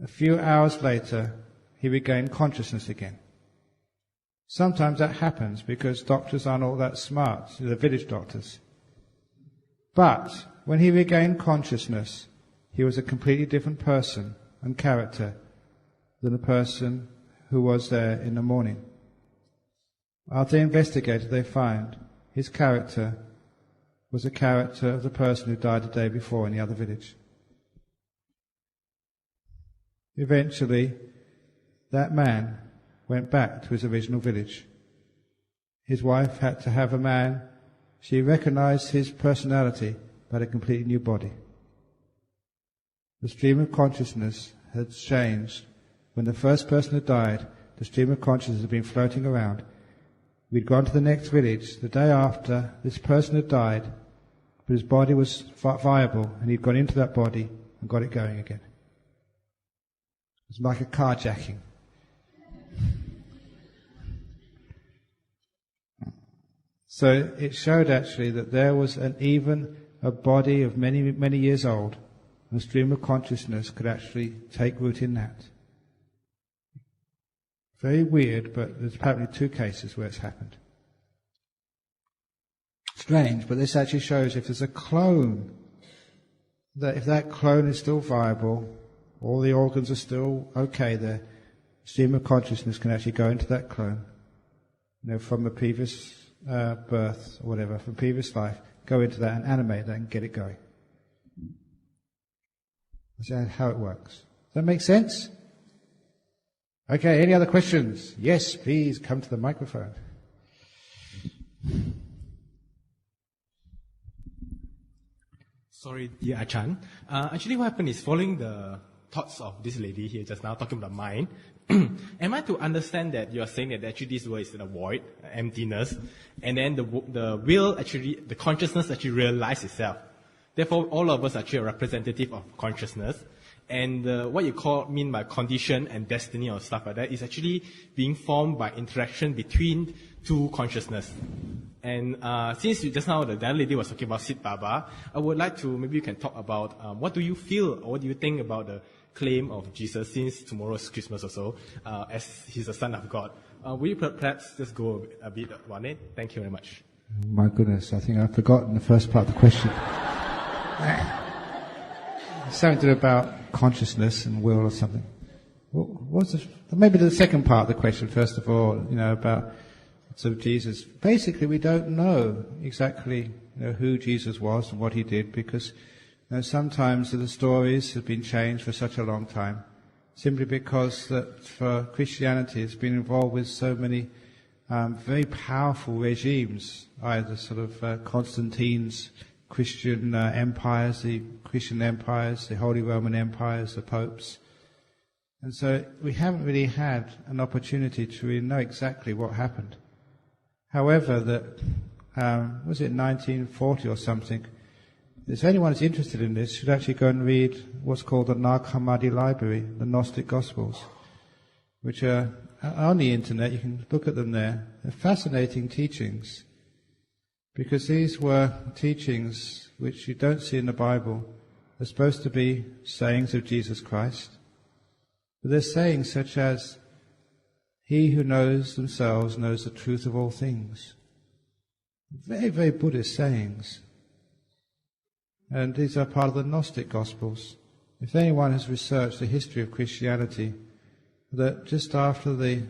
a few hours later, he regained consciousness again. Sometimes that happens because doctors aren't all that smart, the village doctors. But when he regained consciousness, he was a completely different person and character than the person who was there in the morning. After they investigated, they found his character was the character of the person who died the day before in the other village. Eventually, that man went back to his original village. His wife had to have a man. She recognized his personality, but a completely new body. The stream of consciousness had changed. When the first person had died, the stream of consciousness had been floating around. We'd gone to the next village. The day after, this person had died, but his body was viable, and he'd gone into that body and got it going again. It was like a carjacking. So it showed actually that there was even a body of many, many years old, and the stream of consciousness could actually take root in that. Very weird, but there's apparently 2 cases where it's happened. Strange, but this actually shows if there's a clone, that if that clone is still viable, all the organs are still okay there, stream of consciousness can actually go into that clone, from a previous birth or whatever, from previous life, go into that and animate that and get it going. That's how it works. Does that make sense? Okay, any other questions? Yes, please come to the microphone. Sorry, dear Ajahn. Actually, what happened is following the thoughts of this lady here just now, talking about mind. Am I to understand that you are saying that actually this world is in a void, emptiness, and then the will actually, the consciousness actually realizes itself. Therefore, all of us are actually a representative of consciousness. And what you mean by condition and destiny or stuff like that is actually being formed by interaction between 2 consciousness. And since just now the other lady was talking about Sid Baba, I would like to, maybe you can talk about what do you feel or what do you think about the claim of Jesus, since tomorrow is Christmas or so, as he's the Son of God. Will you perhaps just go a bit on it? Thank you very much. My goodness, I think I've forgotten the first part of the question. Something to do about consciousness and will or something. Maybe the second part of the question, first of all, about Jesus. Basically, we don't know exactly who Jesus was and what he did, because sometimes the stories have been changed for such a long time, simply because that for Christianity it's been involved with so many very powerful regimes, either sort of Constantine's Christian empires, the Christian empires, the Holy Roman empires, the popes. And so we haven't really had an opportunity to really know exactly what happened. However, was it 1940 or something, if anyone is interested in this, should actually go and read what's called the Nag Hammadi Library, the Gnostic Gospels, which are on the internet. You can look at them there. They're fascinating teachings, Because these were teachings which you don't see in the Bible. They're supposed to be sayings of Jesus Christ. But they're sayings such as, "He who knows themselves knows the truth of all things." Very, very Buddhist sayings. And these are part of the Gnostic Gospels. If anyone has researched the history of Christianity, that just after the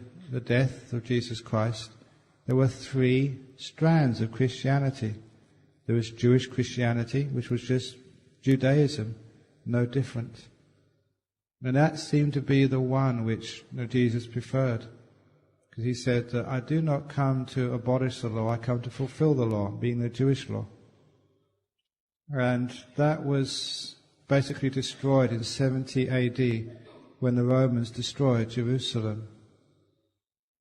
death of Jesus Christ, there were 3 strands of Christianity. There was Jewish Christianity, which was just Judaism, no different. And that seemed to be the one which Jesus preferred. Because he said that I do not come to abolish the law, I come to fulfill the law, being the Jewish law. And that was basically destroyed in 70 AD when the Romans destroyed Jerusalem.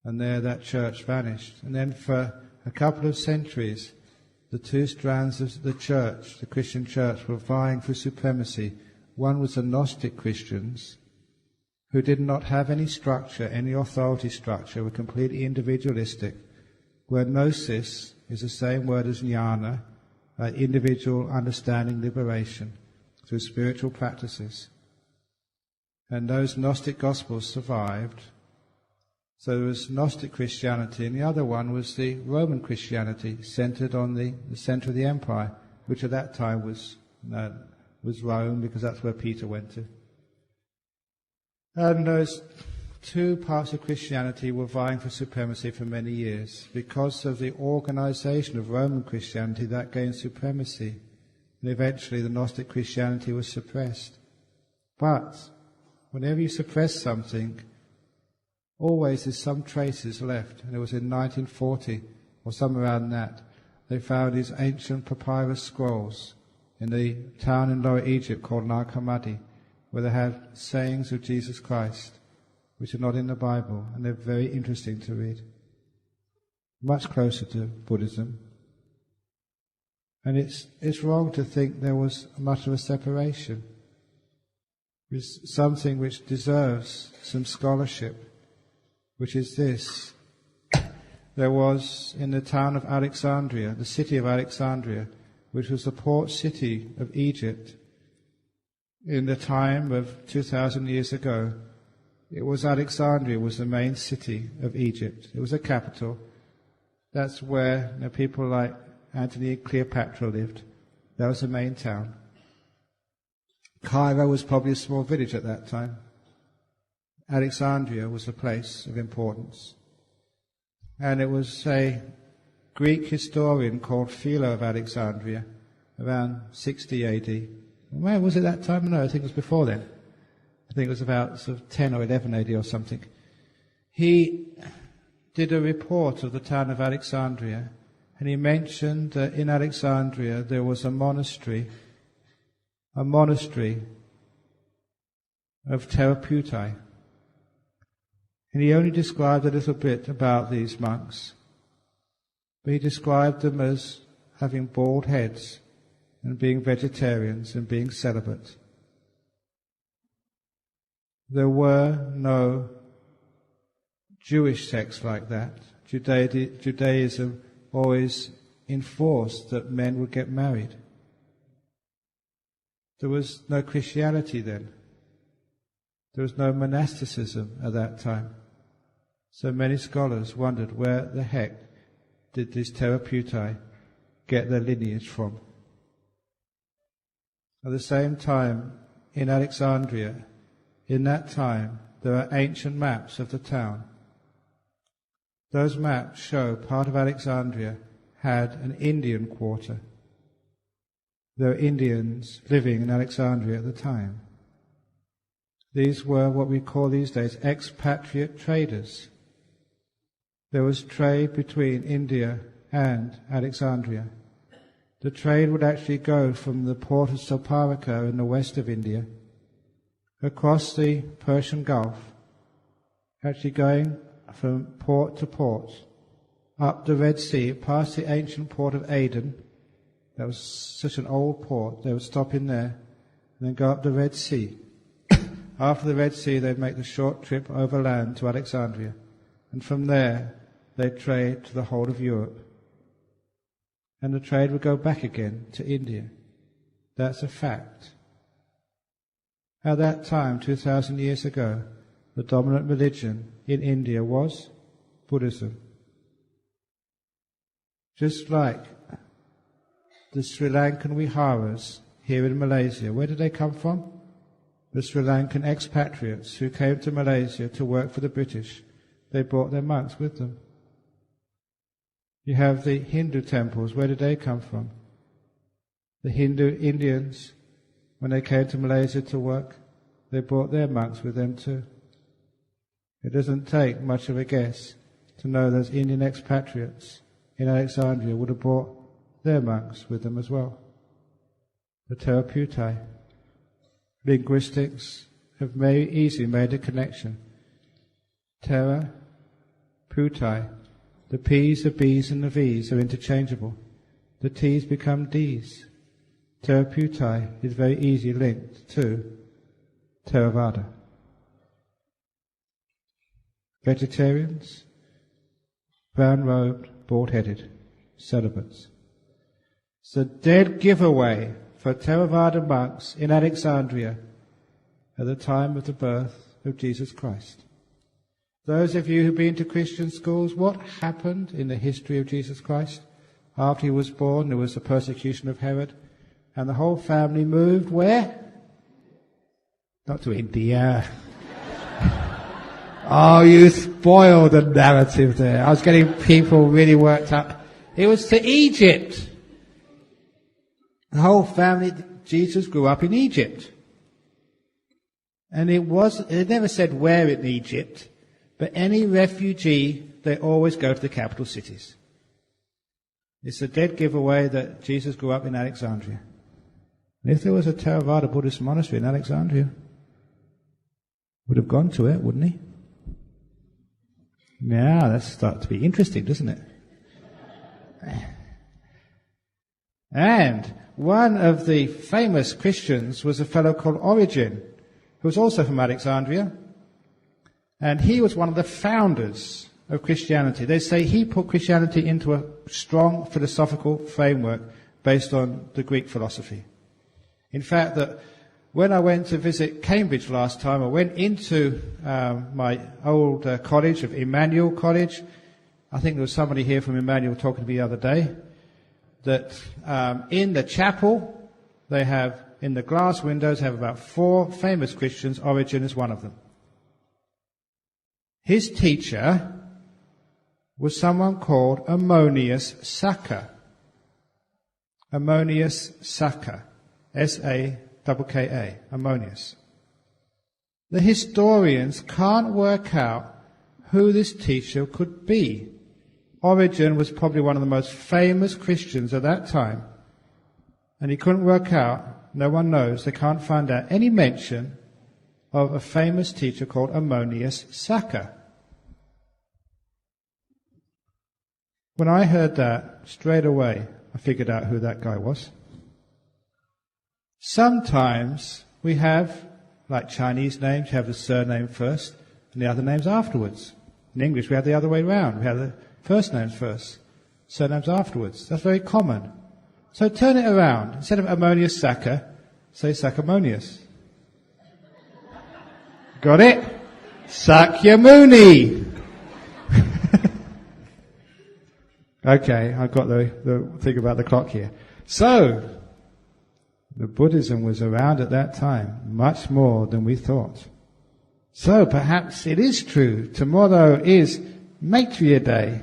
And there that church vanished. And then for a couple of centuries, the 2 strands of the church, the Christian church, were vying for supremacy. One was the Gnostic Christians, who did not have any structure, any authority structure, were completely individualistic, where gnosis is the same word as jnana, individual understanding, liberation, through spiritual practices. And those Gnostic Gospels survived. So there was Gnostic Christianity, and the other one was the Roman Christianity, centered on the center of the empire, which at that time was Rome, because that's where Peter went to. And those 2 parts of Christianity were vying for supremacy for many years. Because of the organization of Roman Christianity, that gained supremacy. And eventually the Gnostic Christianity was suppressed. But whenever you suppress something, always there's some traces left. And it was in 1940, or somewhere around that, they found these ancient papyrus scrolls in the town in Lower Egypt called Nag Hammadi, where they have sayings of Jesus Christ, which are not in the Bible, and they're very interesting to read. Much closer to Buddhism. And it's wrong to think there was much of a separation. It's something which deserves some scholarship, which is this. There was in the town of Alexandria, the city of Alexandria, which was the port city of Egypt, in the time of 2,000 years ago, it was Alexandria was the main city of Egypt. It was a capital. That's where people like Antony and Cleopatra lived. That was the main town. Cairo was probably a small village at that time. Alexandria was a place of importance. And it was a Greek historian called Philo of Alexandria, around 60 AD. Where was it that time? No, I think it was before then. I think it was about sort of 10 or 11 AD or something. He did a report of the town of Alexandria, and he mentioned that in Alexandria there was a monastery of Therapeutae. And he only described a little bit about these monks, but he described them as having bald heads, and being vegetarians and being celibate. There were no Jewish sects like that. Judaism always enforced that men would get married. There was no Christianity then. There was no monasticism at that time. So many scholars wondered where the heck did these Therapeutae get their lineage from. At the same time, in Alexandria, in that time, there are ancient maps of the town. Those maps show part of Alexandria had an Indian quarter. There were Indians living in Alexandria at the time. These were what we call these days expatriate traders. There was trade between India and Alexandria. The trade would actually go from the port of Soparaka in the west of India, across the Persian Gulf, actually going from port to port, up the Red Sea, past the ancient port of Aden. That was such an old port. They would stop in there, and then go up the Red Sea. After the Red Sea, they'd make the short trip overland to Alexandria, and from there they'd trade to the whole of Europe. and the trade would go back again to India. That's a fact. At that time, 2,000 years ago, the dominant religion in India was Buddhism. Just like the Sri Lankan Viharas here in Malaysia. Where did they come from? The Sri Lankan expatriates who came to Malaysia to work for the British. They brought their monks with them. You have the Hindu temples. Where did they come from? The Hindu Indians, when they came to Malaysia to work, they brought their monks with them too. It doesn't take much of a guess to know those Indian expatriates in Alexandria would have brought their monks with them as well. The Therapeutae. Linguistics have very easily made a connection. Terra, putai. The P's, the B's and the V's are interchangeable. The T's become D's. Therapeutae is very easily linked to Theravada. Vegetarians, brown-robed, bald-headed, celibates. It's a dead giveaway for Theravada monks in Alexandria at the time of the birth of Jesus Christ. Those of you who've been to Christian schools, what happened in the history of Jesus Christ? After he was born, there was the persecution of Herod, and the whole family moved where? Not to India. Oh, you spoiled the narrative there. I was getting people really worked up. It was to Egypt. The whole family, Jesus grew up in Egypt. And it never said where in Egypt, but any refugee, they always go to the capital cities. It's a dead giveaway that Jesus grew up in Alexandria. And if there was a Theravada Buddhist monastery in Alexandria, would have gone to it, wouldn't he? Now that's starting to be interesting, doesn't it? And one of the famous Christians was a fellow called Origen, who was also from Alexandria. And he was one of the founders of Christianity. They say he put Christianity into a strong philosophical framework based on the Greek philosophy. In fact, that when I went to visit Cambridge last time, I went into my old college of Emmanuel College. I think there was somebody here from Emmanuel talking to me the other day, that in the chapel, they have, in the glass windows, have about 4 famous Christians. Origen is one of them. His teacher was someone called Ammonius Saccas. Ammonius Saccas. S-A-K-K-A. Ammonius. The historians can't work out who this teacher could be. Origen was probably one of the most famous Christians at that time. And he couldn't work out, no one knows, they can't find out any mention of a famous teacher called Ammonius Saccas. When I heard that, straight away, I figured out who that guy was. Sometimes we have, like Chinese names, you have the surname first and the other names afterwards. In English, we have the other way around. We have the first names first, surnames afterwards. That's very common. So turn it around. Instead of Ammonius Saccas, say Saccamonius. Got it? Sakyamuni. Okay, I've got the thing about the clock here. So, the Buddhism was around at that time, much more than we thought. So perhaps it is true. Tomorrow is Maitreya Day,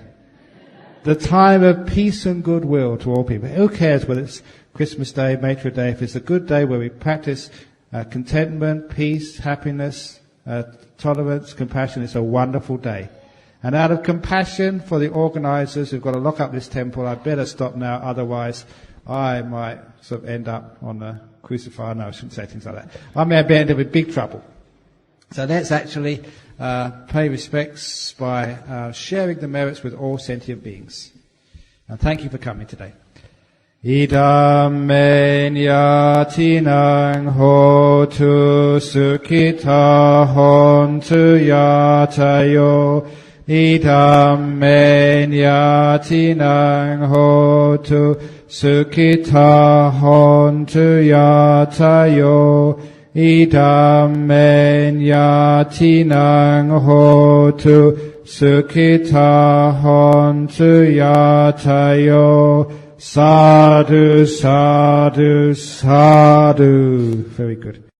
the time of peace and goodwill to all people. Who cares whether it's Christmas Day, Maitreya Day, if it's a good day where we practice contentment, peace, happiness, tolerance, compassion, it's a wonderful day. And out of compassion for the organizers who've got to lock up this temple, I better stop now, otherwise I might sort of end up on the crucified. No, I shouldn't say things like that. I may end up in big trouble. So let's actually pay respects by sharing the merits with all sentient beings. And thank you for coming today. Idam men yatinang hotu sukhita hontu yatayo idam menyatinang hotu sukhita hontu yatayo idam menyatinang hotu sukhita hontu yatayo. Sadhu, sadhu, sadhu. Very good.